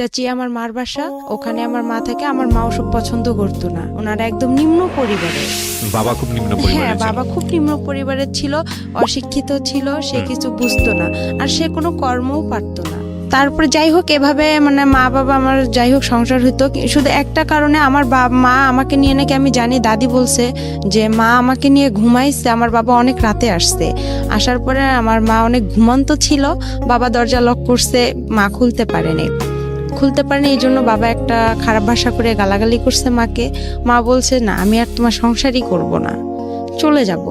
চাচি আমার মার বাসা, ওখানে আমার মা থাকে। আমার মা ওসব পছন্দ করতো না, ওনারা একদম নিম্ন পরিবারের। বাবা খুব নিম্ন হ্যাঁ, পরিবারের ছিল। বাবা খুব নিম্ন পরিবারের ছিল, অশিক্ষিত ছিল, সে কিছু বুঝতো না, আর সে কোনো কর্মও পারতো না। তারপরে যাই হোক এভাবে মানে মা বাবা আমার যাই হোক সংসার হইতো, শুধু একটা কারণে আমার মা আমাকে নিয়ে নাকি আমি জানি দাদি বলছে যে মা আমাকে নিয়ে ঘুমাইছে, আমার বাবা অনেক রাতে আসছে, আসার পরে আমার মা অনেক ঘুমন্ত ছিল, বাবা দরজা লক করছে, মা খুলতে পারেনি, এই জন্য বাবা একটা খারাপ ভাষা করে গালাগালি করছে মাকে। মা বলছে না আমি আর তোমার সংসারই করব না, চলে যাব।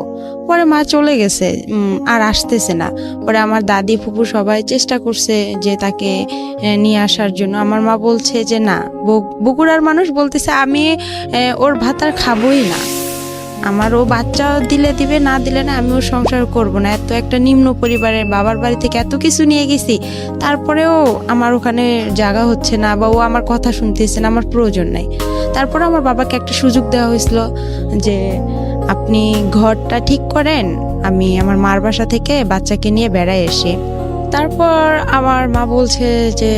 পরে মা চলে গেছে, আর আসতেছে না। পরে আমার দাদি ফুপু সবাই চেষ্টা করছে যে তাকে নিয়ে আসার জন্য। আমার মা বলছে যে না, বগুড়ার মানুষ বলতেছে আমি ওর ভাত আর খাবোই না, আমার ও বাচ্চা দিলে দিবে, না দিলে না, আমি ওর সংসার করব না। এত একটা নিম্ন পরিবারের বাবার বাড়ি থেকে এত কিছু নিয়ে গেছি, তারপরেও আমার ওখানে জায়গা হচ্ছে না, বা ও আমার কথা শুনতেছে না, আমার প্রয়োজন নাই। তারপরে আমার বাবাকে একটা সুযোগ দেওয়া হয়েছিল যে আপনি ঘরটা ঠিক করেন, আমি আমার মার বাসা থেকে বাচ্চাকে নিয়ে বেড়ায় এসে। তারপর আমার মা বলছে যে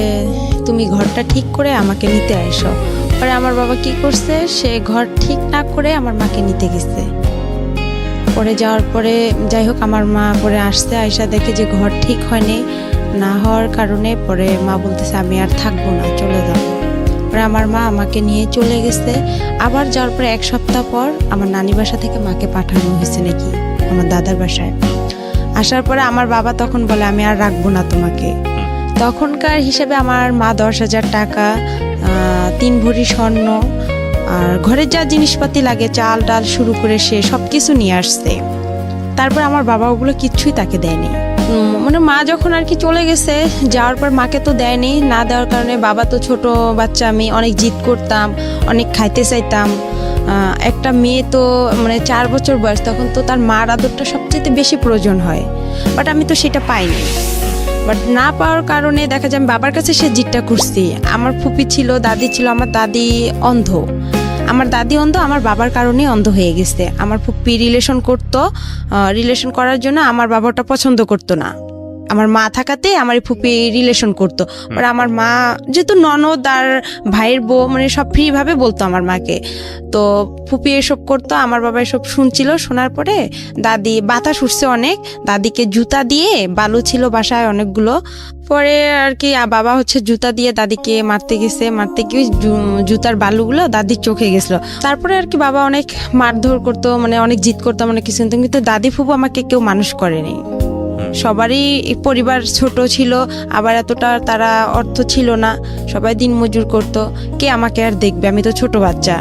তুমি ঘরটা ঠিক করে আমাকে নিতে এসো। পরে আমার বাবা কি করছে, সে ঘর ঠিক না করে আমার মাকে নিতে গেছে। পরে যাওয়ার পরে যাই হোক আমার মা পরে আসতে আয়সা দেখে যে ঘর ঠিক হয়নি, না হওয়ার কারণে পরে মা বলতেছে আমি আর থাকবো না, চলে যাবো। পরে আমার মা আমাকে নিয়ে চলে গেছে। আবার যাওয়ার পরে এক সপ্তাহ পর আমার নানি বাসা থেকে মাকে পাঠানো হয়েছে নাকি আমার দাদার বাসায়। আসার পরে আমার বাবা তখন বলে আমি আর রাখবো না তোমাকে। তখনকার হিসেবে আমার মা 10,000 টাকা, 3 ভরি স্বর্ণ, আর ঘরের যা জিনিসপাতি লাগে চাল ডাল শুরু করে সে সব কিছু নিয়ে আসছে। তারপর আমার বাবা ওগুলো কিচ্ছুই তাকে দেয়নি। মানে মা যখন আর কি চলে গেছে, যাওয়ার পর মাকে তো দেয়নি, না দেওয়ার কারণে বাবা তো ছোট বাচ্চা, আমি অনেক জিদ করতাম, অনেক খাইতে চাইতাম। একটা মেয়ে তো মানে 4 বছর বয়স, তখন তো তার মার আদরটা সবচেয়ে বেশি প্রয়োজন হয়, বাট আমি তো সেটা পাইনি। বাট না পাওয়ার কারণে দেখা যায় আমি বাবার কাছে সে জিদটা করছি। আমার ফুপি ছিল, দাদি ছিল, আমার দাদি অন্ধ, আমার দাদি অন্ধ, আমার বাবার কারণেই অন্ধ হয়ে গেছে। আমার ফুপি রিলেশন করার জন্য আমার বাবাটা পছন্দ করতো না, আমার মা থাকাতে আমার ফুপি রিলেশন করতো। আর আমার মা যেহেতু ননদ আর ভাইয়ের বউ, মানে সব ফ্রি ভাবে বলতো আমার মাকে, তো ফুপি এসব করতো। আমার বাবা এসব শুনছিল, শোনার পরে দাদি বাতাস উঠছে অনেক, দাদিকে জুতা দিয়ে, বালু ছিল বাসায় অনেকগুলো, পরে আর কি বাবা হচ্ছে জুতা দিয়ে দাদিকে মারতে গিয়ে জুতার বালুগুলো দাদির চোখে গেছিল। তারপরে আর কি বাবা অনেক মারধর করতো, মানে অনেক জিদ করতো, মানে কিছু কিন্তু দাদি ফুপু আমাকে কেউ মানুষ করেনি। সবারই পরিবার ছোট ছিল, আবার এতটা তারা অর্থ ছিল না, সবাই দিন মজুর করতো, কে আমাকে আর দেখবে, আমি তো ছোট বাচ্চা,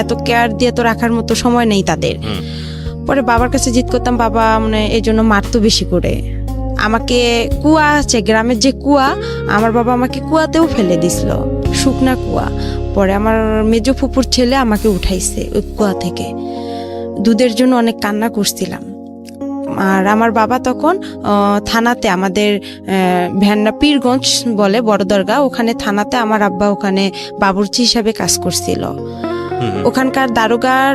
এত কেয়ার দিয়ে তো রাখার মতো সময় নেই তাদের। পরে বাবার কাছে জিদ করতাম, বাবা মানে এই জন্য মারতো বেশি করে আমাকে। কুয়া আছে গ্রামের যে কুয়া, আমার বাবা আমাকে কুয়াতেও ফেলে দিছিল, শুকনা কুয়া। পরে আমার মেজো ফুপুর ছেলে আমাকে উঠাইছে ওই কুয়া থেকে, দুধের জন্য অনেক কান্না করছিলাম। আর আমার বাবা তখন থানাতে, আমাদের ভ্যান্না পীরগঞ্জ বলে বড় দরগা, ওখানে থানাতে আমার আব্বা ওখানে বাবুর্চি হিসাবে কাজ করছিল। ওখানকার দারোগার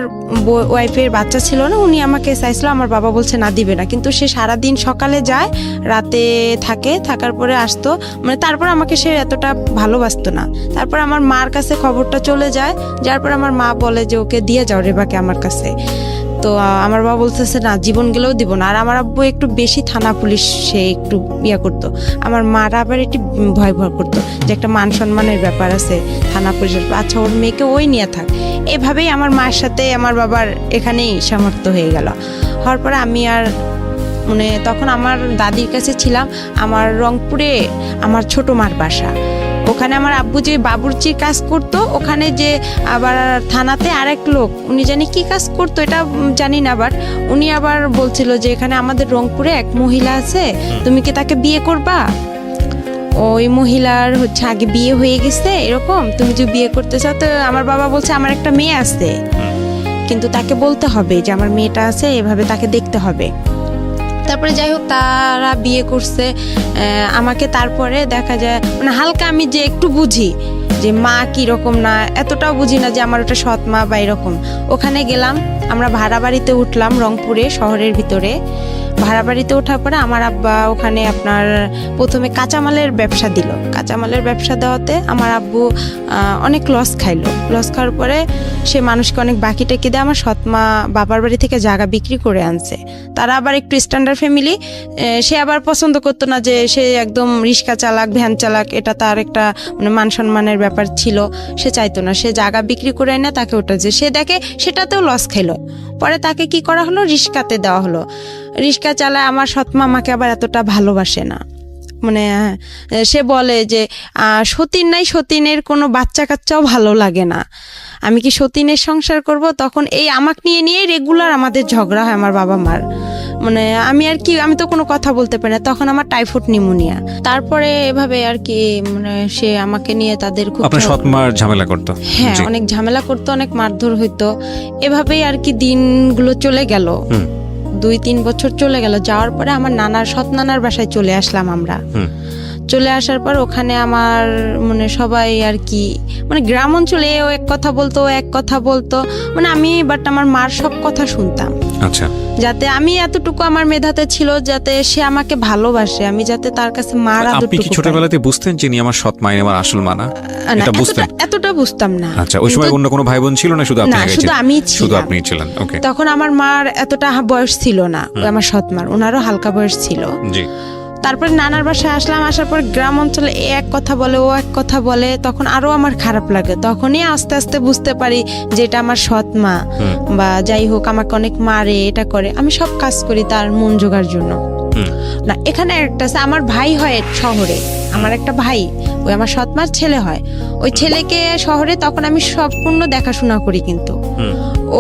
ওয়াইফের বাচ্চা ছিল না, উনি আমাকে চাইছিল, আমার বাবা বলছে না দিবে না, কিন্তু সে সারাদিন সকালে যায়, রাতে থাকার পরে আসতো, মানে তারপর আমাকে সে এতটা ভালোবাসতো না। তারপর আমার মার কাছে খবরটা চলে যায়, যার পর আমার মা বলে যে ওকে দিয়ে যাও রেবাকে আমার কাছে। তো আমার বাবা বলতেছে না, জীবন গেলেও দিব না। আর আমার আব্বু একটু বেশি থানা পুলিশ সে একটু করতো, আমার মারা আবার একটু ভয় করতো যে একটা মান সম্মানের ব্যাপার আছে থানা পুলিশের, আচ্ছা ওর মেয়েকে ওই নিয়ে থাক। এভাবেই আমার মার সাথে আমার বাবার এখানেই সামর্থ্য হয়ে গেল। হওয়ার পরে আমি আর মানে তখন আমার দাদির কাছে ছিলাম, আমার রংপুরে আমার ছোট মার বাসা, ওখানে আমার আব্বু যে বাবুর্চির কাজ করতো, ওখানে যে আবার থানাতে আরেক লোক, উনি জানি কি কাজ করতো এটা জানি না, বাট উনি আবার বলছিল যে এখানে আমাদের রংপুরে এক মহিলা আছে, তুমি কি তাকে বিয়ে করবা? ওই মহিলার হচ্ছে আগে বিয়ে হয়ে গেছে, এরকম তুমি যদি বিয়ে করতে চাও। তো আমার বাবা বলছে আমার একটা মেয়ে আছে, কিন্তু তাকে বলতে হবে যে আমার মেয়েটা আছে, এভাবে তাকে দেখতে হবে। তারপরে যাই হোক তারা বিয়ে করছে আমাকে। তারপরে দেখা যায় মানে হালকা আমি যে একটু বুঝি যে মা কিরকম, না এতটাও বুঝি না যে আমার ওটা সৎ মা বা এরকম। ওখানে গেলাম, আমরা ভাড়া বাড়িতে উঠলাম রংপুরে শহরের ভিতরে। ভাড়া বাড়িতে ওঠার পরে আমার আব্বা ওখানে আপনার প্রথমে কাঁচামালের ব্যবসা দিল। কাঁচামালের ব্যবসা দেওয়াতে আমার আব্বু অনেক লস খাইলো। লস খাওয়ার পরে সে মানুষকে অনেক বাকি টেকি দিয়ে আমার সৎমা বাবার বাড়ি থেকে জায়গা বিক্রি করে আনছে। তারা আবার একটু স্ট্যান্ডার্ড ফ্যামিলি, সে আবার পছন্দ করতো না যে সে একদম রিক্সা চালাক ভ্যান চালাক, এটা তার একটা মানে মান সম্মানের ব্যাপার ছিল, সে চাইতো না। সে জায়গা বিক্রি করে এনে তাকে ওটা যে সে দেখে সেটাতেও লস খেলো। পরে তাকে কি করা হলো, রিক্সাতে দেওয়া হলো। রিক্সা চালায় আমার সৎমা আমাকে আবার এতটা ভালোবাসে না। মানে সে বলে যে সতীন নাই, সতীনের কোনো বাচ্চা কাচ্চাও ভালো লাগে না, আমি কি সতীনের সংসার করব? তখন এই আমাকে নিয়ে রেগুলার আমাদের ঝগড়া হয় আমার বাবা মার। মানে আমি আর কি, আমি তো কোনো কথা বলতে পারি না, তখন আমার টাইফয়েড নিউমোনিয়া। তারপরে এভাবে আর কি মানে সে আমাকে নিয়ে তাদের খুব আপনার সৎমার ঝামেলা করতো? হ্যাঁ, অনেক ঝামেলা করতো, অনেক মারধর হইতো। এভাবেই আর কি দিনগুলো চলে গেল। 2-3 বছর চলে গেল। যাওয়ার পরে আমার নানার সৎ নানার বাসায় চলে আসলাম আমরা। চলে আসার পর ওখানে আমার মানে সবাই আর কি মানে গ্রাম অঞ্চলে ও এক কথা বলতো, ও এক কথা বলতো, মানে আমি বাট আমার মার সব কথা শুনতাম। আচ্ছা, যাতে আমি এতটুকু আমার মেধাতে ছিল যাতে সে আমাকে ভালোবাসে, আমি যাতে তার কাছে মার আপনি কি আদরটুকু ছোটবেলাতে বুঝতেন যে আমার সৎ মা আমার আসল মা না? এটা বুঝতেন? এতটা বুঝতাম না। আচ্ছা, ওই সময় অন্য কোনো ভাই বোন ছিল না? শুধু আপনি একাই ছিলেন? শুধু আমি ছিলাম। শুধু আপনি ছিলেন, ওকে। তখন আমার মার এতটা বয়স ছিল না, আমার সৎ মার, ওনারও হালকা বয়স ছিল। জি। তারপরে নানার বাসায় আসলাম, আসার পর গ্রাম অঞ্চলে এ এক কথা বলে, ও এক কথা বলে, তখন আরো আমার খারাপ লাগে। তখনই আস্তে আস্তে বুঝতে পারি যে এটা আমার সৎ মা, বা যাই হোক আমাকে অনেক মারে, এটা করে, আমি সব কাজ করি তার মন জোগার জন্য। না, এখানে একটা আমার ভাই হয় শহরে, আমার একটা ভাই, ওই আমার সৎ মার ছেলে হয়, ওই ছেলেকে শহরে তখন আমি সম্পূর্ণ দেখাশোনা করি। কিন্তু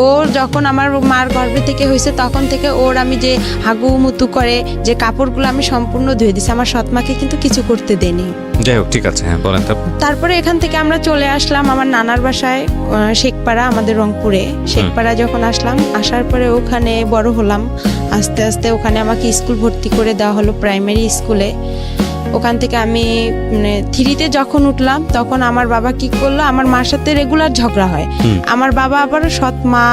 ওর যখন আমার মার গর্ভে থেকে হয়েছে তখন থেকে ওর আমি যে হাগু মুতু করে যে কাপড়গুলো আমি সম্পূর্ণ ধুয়ে দিছি, আমার সৎমাকে কিন্তু কিছু করতে দেনি। যাই হোক, ঠিক আছে, হ্যাঁ বলেন। তারপরে এখান থেকে আমরা চলে আসলাম আমার নানার বাসায়, শেখপাড়া, আমাদের রংপুরে। শেখপাড়া যখন আসলাম, আসার পরে ওখানে বড় হলাম। আস্তে আস্তে ওখানে আমাকে স্কুল ভর্তি করে দেওয়া হলো, প্রাইমারি স্কুলে। ওখান থেকে আমি মানে 3তে যখন উঠলাম তখন আমার বাবা কি করলো, আমার মার সাথে রেগুলার ঝগড়া হয়। আমার বাবা আবার সৎ মা,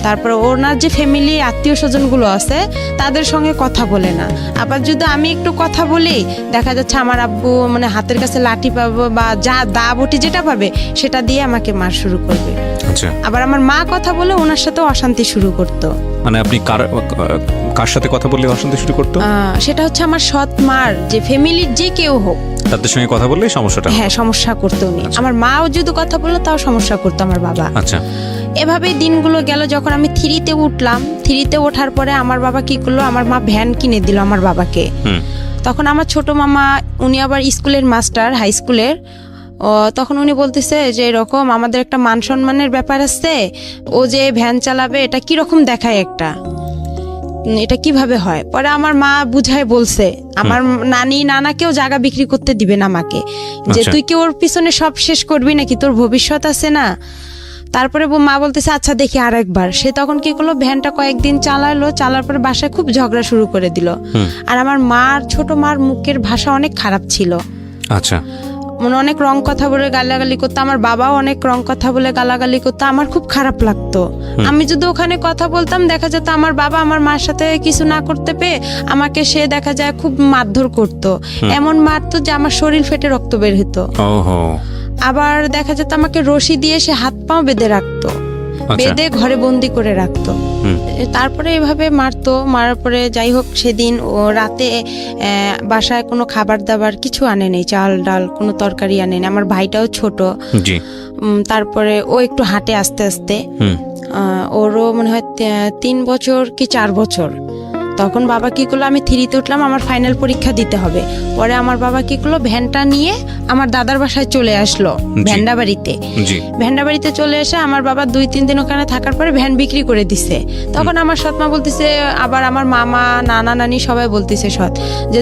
তারপরে ওনার যে ফ্যামিলি আত্মীয় স্বজন গুলো আছে তাদের সঙ্গে কথা বলে না। আবার যদি আমি একটু কথা বলি, দেখা যাচ্ছে আমার আব্বু মানে হাতের কাছে লাঠি পাবো বা যা দা বটি যেটা পাবে সেটা দিয়ে আমাকে মার শুরু করবে। আচ্ছা। আবার আমার মা কথা বলে ওনার সাথে অশান্তি শুরু করতো। মানে আপনি কার সাথে কথা বললে অশান্তি শুরু করতো? সেটা হচ্ছে আমার সৎ মার যে ফ্যামিলির যে কেউ হোক, তাদের সঙ্গে কথা বললে সমস্যাটা? হ্যাঁ, সমস্যা করতো উনি। আমার মাও যদি কথা বললো তাও সমস্যা করতো আমার বাবা। আচ্ছা। এভাবেই দিনগুলো গেল। যখন আমি 3তে উঠলাম, 3তে ওঠার পরে আমার বাবা কি করলো, আমার মা ভ্যান কিনে দিল আমার বাবাকে। তখন আমার ছোট মামা, উনি আবার স্কুলের মাস্টার, হাই স্কুলের। তখন উনি বলতেছে যে এরকম আমাদের একটা মান সম্মানের ব্যাপার আছে, ও যে ভ্যান চালাবে এটা কিরকম দেখায়, একটা এটা কিভাবে হয়। পরে আমার মা বুঝায় বলছে, আমার নানি নানাকেও জায়গা বিক্রি করতে দিবেন আমাকে, যে তুই কি ওর পিছনে সব শেষ করবি নাকি, তোর ভবিষ্যৎ আছে না। তারপরে মা বলতেছে আচ্ছা দেখি আরেকবার। সে তখন কি করলো, ভ্যানটা কয়েকদিন চালালো, চালার পরে বাসায় খুব ঝগড়া শুরু করে দিল। আর আমার মার, ছোট মার মুখের ভাষা অনেক খারাপ ছিল। আচ্ছা। মানে অনেক রং কথা বলে গালাগালি করতো, আমার বাবাও অনেক রং কথা বলে গালাগালি করতো, আমার খুব খারাপ লাগতো। আমি যদি ওখানে কথা বলতাম, দেখা যেত আমার বাবা আমার মার সাথে কিছু না করতে পেয়ে আমাকে সে দেখা যায় খুব মারধর করতো, এমন মারতো যে আমার শরীর ফেটে রক্ত বের হতো। আবার দেখা যেত আমাকে রশি দিয়ে সে হাত পাও বেঁধে রাখতো, বেঁধে ঘরে বন্দি করে রাখতো। তারপরে এভাবে মারতো। মারার পরে যাই হোক, সেদিন ও রাতে বাসায় কোনো খাবার দাবার কিছু আনে নেই, চাল ডাল কোনো তরকারি আনে নেই। আমার ভাইটাও ছোট। তারপরে ও একটু হাঁটে আস্তে আস্তে, ওরও মনে হয় 3 বছর কি 4 বছর। তখন বাবা কি করলো, আমি 3তে উঠলাম, আমার ফাইনাল পরীক্ষা দিতে হবে। পরে আমার বাবা কি করলো, ভ্যানটা নিয়ে আমার দাদার বাসায় চলে আসলো, ভ্যান্ডাবাড়িতে। ভ্যান্ডাবাড়িতে চলে এসে আমার বাবা 2-3 দিন ওখানে থাকার পরে ভ্যান বিক্রি করে দিছে। তখন আমার সৎমা বলতেছে, আবার আমার মামা নানা নানি সবাই বলতেছে সৎ, যে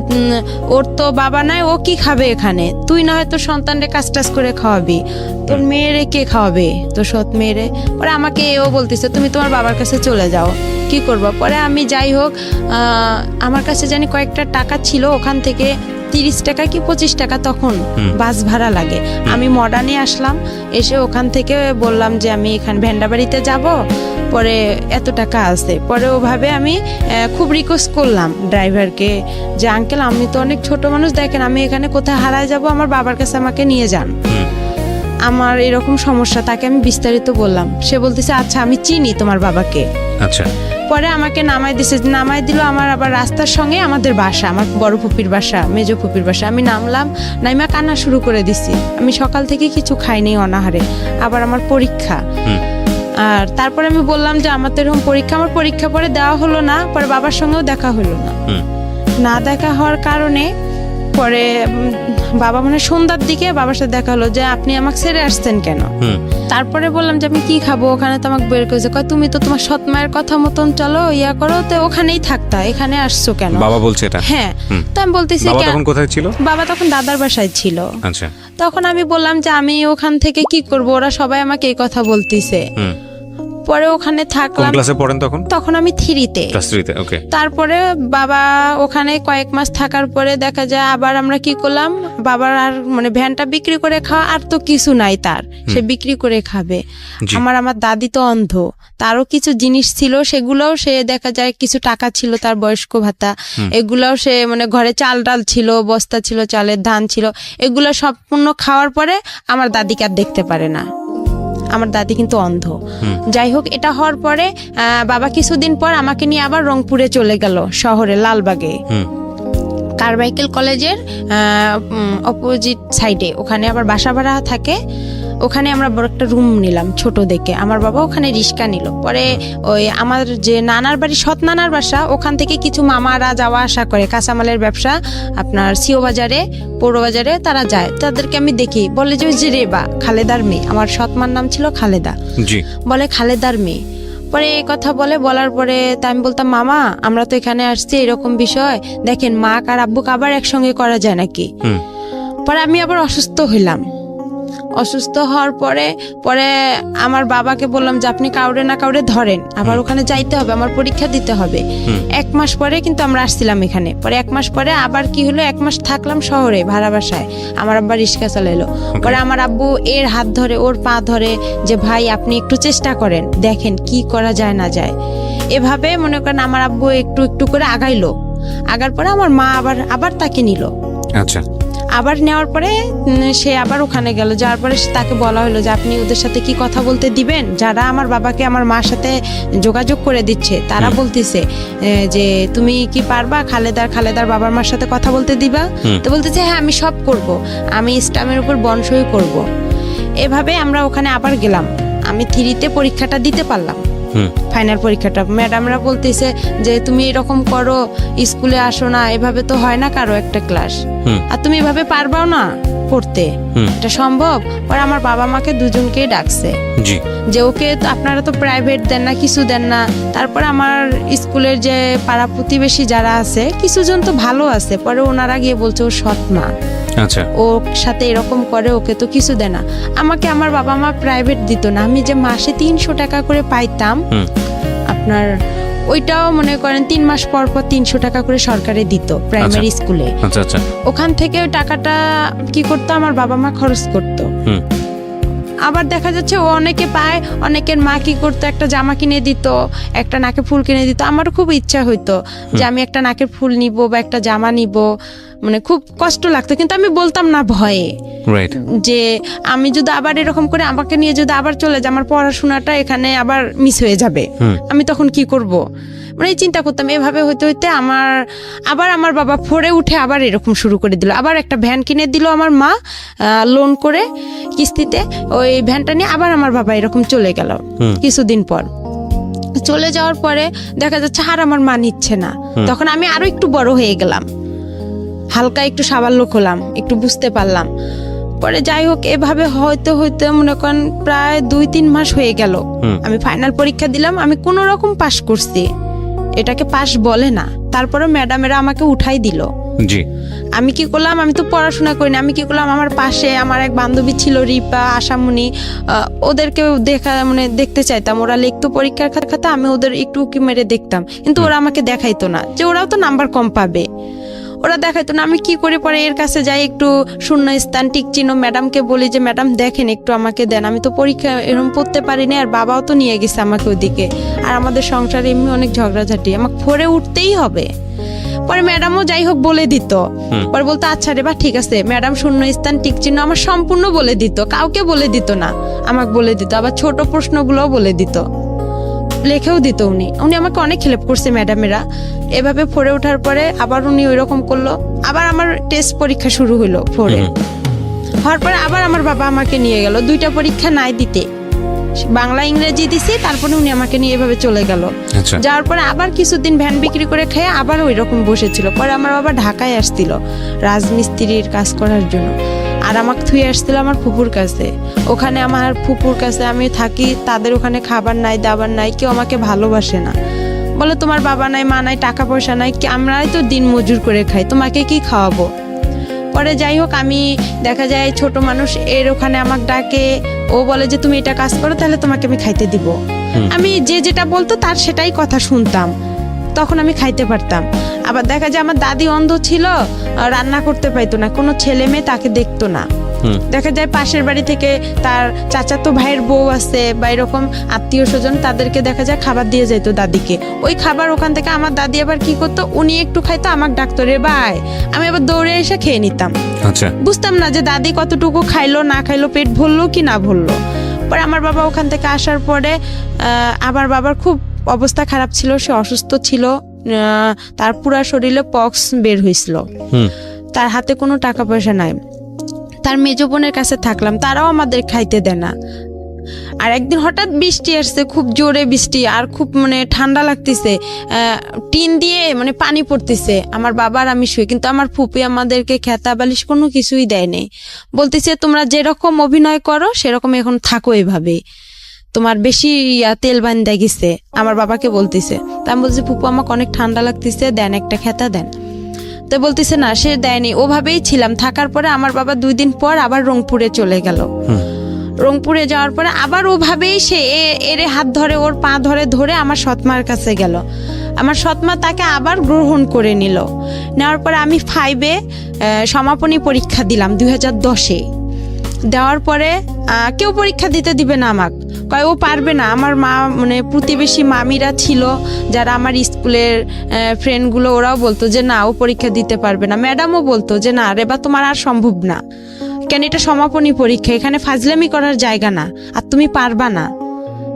ওর তো বাবা নাই, ও কি খাবে এখানে, তুই না হয় তোর সন্তানরে কাজ টাজ করে খাওয়াবি, তোর মেয়েরে কে খাওয়াবে, তোর সৎ মেয়েরে। পরে আমাকে এও বলতেছে তুমি তোমার বাবার কাছে চলে যাও, কি করবো। পরে আমি যাই হোক, আমার কাছে জানি কয়েকটা টাকা ছিল, ওখান থেকে 30 টাকা কি 25 টাকা তখন বাস ভাড়া লাগে। আমি মডার্নে আসলাম, এসে ওখান থেকে বললাম যে আমি এখানে ভ্যান্ডাবাড়িতে যাব, পরে এত টাকা আছে। পরে ওভাবে আমি খুব রিকোয়েস্ট করলাম ড্রাইভারকে যে আঙ্কেল আমি তো অনেক ছোট মানুষ, দেখেন আমি এখানে কোথায় হারায় যাব, আমার বাবার কাছে আমাকে নিয়ে যান, আমার এরকম সমস্যা। তাকে আমি বিস্তারিত বললাম, সে বলতেছে আচ্ছা আমি চিনি তোমার বাবাকে। আচ্ছা, পরে আমাকে নামাই দিল আমার আবার রাস্তার সঙ্গে আমাদের বাসা, আমার বড় ফুপির বাসা, মেজো ফুপির বাসা। আমি নামলাম, নাইমা কান্না শুরু করে দিছি। আমি সকাল থেকে কিছু খাইনি অনাহারে, আবার আমার পরীক্ষা। আর তারপরে আমি বললাম যে আমার তো এরকম পরীক্ষা, আমার পরীক্ষা পরে দেওয়া হলো না, পরে বাবার সঙ্গেও দেখা হলো না। না দেখা হওয়ার কারণে পরে বাবা মানে সন্ধ্যার দিকে বাবার সাথে দেখা হলো যে আপনি আমাকে ছেড়ে আসছেন কেন। তারপরে বললাম যে আমি কি খাবো, ওখানে তো আমাকে বের করেছে, কয় তুমি তো তোমার সৎ মায়ের কথা মতন চলো ইয়া করো, তো ওখানেই থাকতা, এখানে আসছো কেন? বাবা বলছে এটা? হ্যাঁ। তো আমি বলতেছি বাবা তখন কোথায় ছিল? বাবা তখন দাদার বাসায় ছিল। আচ্ছা। তখন আমি বললাম যে আমি ওখান থেকে কি করব, ওরা সবাই আমাকে এই কথা বলতিছে। পরে ওখানে থাকলাম। কোন ক্লাসে পড়েন তখন? তখন আমি 3-তে। ক্লাস 3-তে, ওকে। তারপরে বাবা ওখানে কয়েক মাস থাকার পরে দেখা যায় আবার আমরা কি করলাম, বাবার আর মানে ভ্যানটা বিক্রি করে খাওয়া আর তো কিছু নাই তার, সে বিক্রি করে খাবে। আমার দাদি তো অন্ধ, তারও কিছু জিনিস ছিল, সেগুলোও সে দেখা যায় কিছু টাকা ছিল তার বয়স্ক ভাতা, এগুলাও সে মানে ঘরে চাল ডাল ছিল, বস্তা ছিল, চালের ধান ছিল, এগুলো সম্পূর্ণ খাওয়ার পরে আমার দাদিকে আর দেখতে পারে না। আমার দাদি কিন্তু অন্ধ। যাই হোক, এটা হওয়ার পরে বাবা কিছুদিন পর আমাকে নিয়ে আবার রংপুরে চলে গেল, শহরে লালবাগে কারমাইকেল কলেজের অপোজিট সাইডে, ওখানে আবার বাসা ভাড়া থাকে। ওখানে আমরা বড় একটা রুম নিলাম ছোট দেখে, আমার বাবা ওখানে রিক্সা নিল। পরে ওই আমার যে নানার বাড়ি, সৎ নানার বাসা, ওখান থেকে কিছু মামারা যাওয়া আসা করে, কাঁচামালের ব্যবসা আপনার সিও বাজারে, পৌর বাজারে তারা যায়, তাদেরকে আমি দেখি, বলে যে ওই যে রেবা, খালেদার মেয়ে, আমার সৎমার নাম ছিল খালেদা, বলে খালেদার মেয়ে। পরে এই কথা বলার পরে তা আমি বলতাম মামা আমরা তো এখানে আসছি, এরকম বিষয় দেখেন মা আর আব্বুকে আবার একসঙ্গে করা যায় নাকি। পরে আমি আবার অসুস্থ হইলাম। অসুস্থ হওয়ার পরে আমার বাবাকে বললাম যে আপনি কাউরে না কাউরে ধরেন, আবার ওখানে যাইতে হবে, আমার পরীক্ষা দিতে হবে। 1 মাস পরে কিন্তু আমরা আসছিলাম এখানে। পরে 1 মাস পরে আবার কি হলো, 1 মাস থাকলাম শহরে ভাড়া বাসায়, আমার আব্বা রিক্সা চালাইলো। পরে আমার আব্বু এর হাত ধরে, ওর পা ধরে, যে ভাই আপনি একটু চেষ্টা করেন, দেখেন কি করা যায় না যায়। এভাবে মনে করেন আমার আব্বু একটু একটু করে আগাইলো। আগার পরে আমার মা আবার তাকে নিল। আচ্ছা। আবার নেওয়ার পরে সে আবার ওখানে গেল, যাওয়ার পরে তাকে বলা হলো যে আপনি ওদের সাথে কি কথা বলতে দিবেন, যারা আমার বাবাকে আমার মার সাথে যোগাযোগ করে দিচ্ছে তারা বলতেছে যে তুমি কি পারবা খালেদার বাবার মার সাথে কথা বলতে দিবা? তো বলতেছে হ্যাঁ আমি সব করব, আমি স্টামের উপর বনসই করব। এভাবে আমরা ওখানে আবার গেলাম। আমি 3-তে পরীক্ষাটা দিতে পারলাম, ফাইনাল পরীক্ষাটা। ম্যাডামরা বলতেছে যে তুমি এরকম করো, স্কুলে আসো না, এভাবে তো হয় না কারো একটা ক্লাস, আর তুমি এভাবে পারবাও না পড়তে, এটা সম্ভব? পরে আমার বাবা মাকে দুজনকেই ডাকছে যে ওকে আপনারা তো প্রাইভেট দেন না, কিছু দেন না। তারপরে আমার স্কুলের যে পাড়া প্রতিবেশী যারা আছে কিছুজন তো ভালো আছে, পরে ওনারা গিয়ে বলছে ও সৎ মা, আচ্ছা ওর সাথে এরকম করে, ওকে তো কিছু দেয় না। আমাকে আমার বাবা মা প্রাইভেট দিত না, আমি যে মাসে 300 টাকা করে পাইতাম আপনার, ওইটাও মনে করেন 3 মাস পর 300 টাকা করে সরকারে দিত প্রাইমারি স্কুলে। ওখান থেকে ওই টাকাটা কি করতো, আমার বাবা মা খরচ করতো। আবার দেখা যাচ্ছে ও অনেকে পায়, অনেকের মা কি করতো, একটা জামা কিনে দিত, একটা নাকে ফুল কিনে দিত। আমারও খুব ইচ্ছা হইতো যে আমি একটা নাকের ফুল নিব বা একটা জামা নিব, মানে খুব কষ্ট লাগতো, কিন্তু আমি বলতাম না ভয়ে, যে আমি যদি আবার এরকম করে আমাকে নিয়ে যদি আবার চলে যায়, আমার পড়াশোনাটা এখানে আবার মিস হয়ে যাবে, আমি তখন কি করব, মানে চিন্তা করতাম। এভাবে হইতে হইতে আমার বাবা ফোরে উঠে আবার এরকম শুরু করে দিল। আবার একটা ভ্যান কিনে দিল আমার মা লোন করে কিস্তিতে, ওই ভ্যানটা নিয়ে আবার আমার বাবা এরকম চলে গেল। কিছুদিন পর চলে যাওয়ার পরে দেখা যাচ্ছে আর আমার মা নিচ্ছে না, তখন আমি আরো একটু বড় হয়ে গেলাম, হালকা একটু সাবাল্য হলাম, একটু বুঝতে পারলাম। পরে যাই হোক এভাবে হইতে হইতে মনে করেন প্রায় 2-3 মাস হয়ে গেল। আমি ফাইনাল পরীক্ষা দিলাম, আমি কোন রকম পাশ করছি, এটাকে পাশ বলে না। তারপরে ম্যাডামেরা আমাকে উঠাই দিল। আমি কি করলাম, আমি তো পড়াশোনা করিনি, আমি কি করলাম, আমার পাশে আমার এক বান্ধবী ছিল রিপা, আশামণি, ওদেরকে দেখতে চাইতাম, ওরা লিখতো পরীক্ষার খাতা, আমি ওদের একটু উকি মেরে দেখতাম, কিন্তু ওরা আমাকে দেখাইতো না, যে ওরাও তো নাম্বার কম পাবে। ওরা দেখাইতো না। আমি কি করে পরে এর কাছে যাই, একটু শূন্য স্থান টিক চিহ্ন ম্যাডামকে বলি যে ম্যাডাম দেখেন একটু আমাকে দেন, আমি তো পরীক্ষা এরকম পড়তে পারিনি, আর বাবাও তো নিয়ে গেছে আমাকে ওদিকে, আর আমাদের সংসারে এমনি অনেক ঝগড়াঝাটি, আমাকে ফোরে উঠতেই হবে। পরে ম্যাডামও যাই হোক বলে দিত, পরে বলতো আচ্ছা রে বা ঠিক আছে। ম্যাডাম শূন্য স্থান টিক চিহ্ন আমার সম্পূর্ণ বলে দিত, কাউকে বলে দিত না, আমাকে বলে দিত। আবার ছোট প্রশ্নগুলোও বলে দিত, লেখেও দিত। উনি আমাকে অনেক হেল্প করছে ম্যাডামেরা। এভাবে ফোরে ওঠার পরে আবার উনি ওইরকম করলো, আবার আমার টেস্ট পরীক্ষা শুরু হলো ফোরে। হওয়ার পরে আবার আমার বাবা আমাকে নিয়ে গেল 2টা পরীক্ষা নাই দিতে, বাংলা ইংরেজি দিছি, তারপরে উনি আমাকে নিয়ে এভাবে চলে গেল। যাওয়ার পরে আবার কিছুদিন ভ্যান বিক্রি করে খেয়ে আবার ওই রকম বসেছিল। পরে আমার বাবা ঢাকায় আসছিল রাজমিস্ত্রির কাজ করার জন্য, আর আমাকে থুয়ে আসছিল আমার ফুপুর কাছে। ওখানে আমার ফুপুর কাছে আমি থাকি, তাদের ওখানে খাবার নাই দাবার নাই, কেউ আমাকে ভালোবাসে না, বলে তোমার বাবা নাই মা নাই টাকা পয়সা নাই, আমরাই তো দিন মজুর করে খাই, তোমাকে কি খাওয়াবো। পরে যাই হোক আমি দেখা যায় ছোট মানুষ, এর ওখানে আমাকে ডাকে, ও বলে যে তুমি এটা কাজ করো তাহলে তোমাকে আমি খাইতে দিব। আমি যে যেটা বলতো তার সেটাই কথা শুনতাম, তখন আমি খাইতে পারতাম। আবার দেখা যায় আমার দাদি অন্ধ ছিল, রান্না করতে পাইতো না, কোনো ছেলে মেয়ে তাকে দেখতো না। দেখা যায় পাশের বাড়ি থেকে তার চাচাতো ভাইয়ের বউ আছে বা এরকম আত্মীয় স্বজন, তাদেরকে দেখা যায় খাবার দিয়ে যেত দাদিকে। ওই খাবার ওখান থেকে আমার দাদি আবার কি করতো, উনি একটু খাইতো, আমাকে ডাকতো রে ভাই, আমি আবার দৌড়ে এসে খেয়ে নিতাম। বুঝতাম না যে দাদি কতটুকু খাইলো না খাইলো, পেট ভরলো কি না ভরলো। পরে আমার বাবা ওখান থেকে আসার পরে আমার বাবার খুব অবস্থা খারাপ ছিল, সে অসুস্থ ছিল, তার পুরা শরীরে পক্স বের হয়েছিল, তার হাতে কোনো টাকা পয়সা নাই। তার মেজো বোনের কাছে থাকলাম, তারাও আমাদের খাইতে দেয় না। আর একদিন হঠাৎ বৃষ্টি আসছে, খুব জোরে বৃষ্টি, আর খুব মানে ঠান্ডা লাগতেছে, টিন দিয়ে মানে পানি পড়তেছে। আমার বাবার আমি শুই, কিন্তু আমার ফুপি আমাদেরকে খেতা বালিশ কোনো কিছুই দেয়নি, বলতেছে তোমরা যেরকম অভিনয় করো সেরকম এখন থাকো, এভাবে তোমার বেশি তেল বান্ধা গেছে, আমার বাবাকে বলতেছে। তা আমি বলছি ফুপু আমাকে অনেক ঠান্ডা লাগতেছে, দেন একটা খেতা দেন। তো বলতেছে না, সে দেয়নি। ওভাবেই ছিলাম। থাকার পরে আমার বাবা 2 দিন পর আবার রংপুরে চলে গেল। রংপুরে যাওয়ার পরে আবার ওভাবেই সে এর হাত ধরে, ওর পা ধরে ধরে আমার সৎমার কাছে গেল। আমার সৎমা তাকে আবার গ্রহণ করে নিল। নেওয়ার পরে আমি 5-এ সমাপনী পরীক্ষা দিলাম 2010-এ। দেওয়ার পরে কেউ পরীক্ষা দিতে দিবে না আমাকে, কয় ও পারবে না। আমার মা মানে প্রতিবেশী মামিরা ছিল যারা আমার স্কুলের ফ্রেন্ডগুলো, ওরাও বলতো যে না ও পরীক্ষা দিতে পারবে না। ম্যাডামও বলতো যে না রে বা তোমার আর সম্ভব না, কেন এটা সমাপনী পরীক্ষা, এখানে ফাজলামি করার জায়গা না, আর তুমি পারবা না,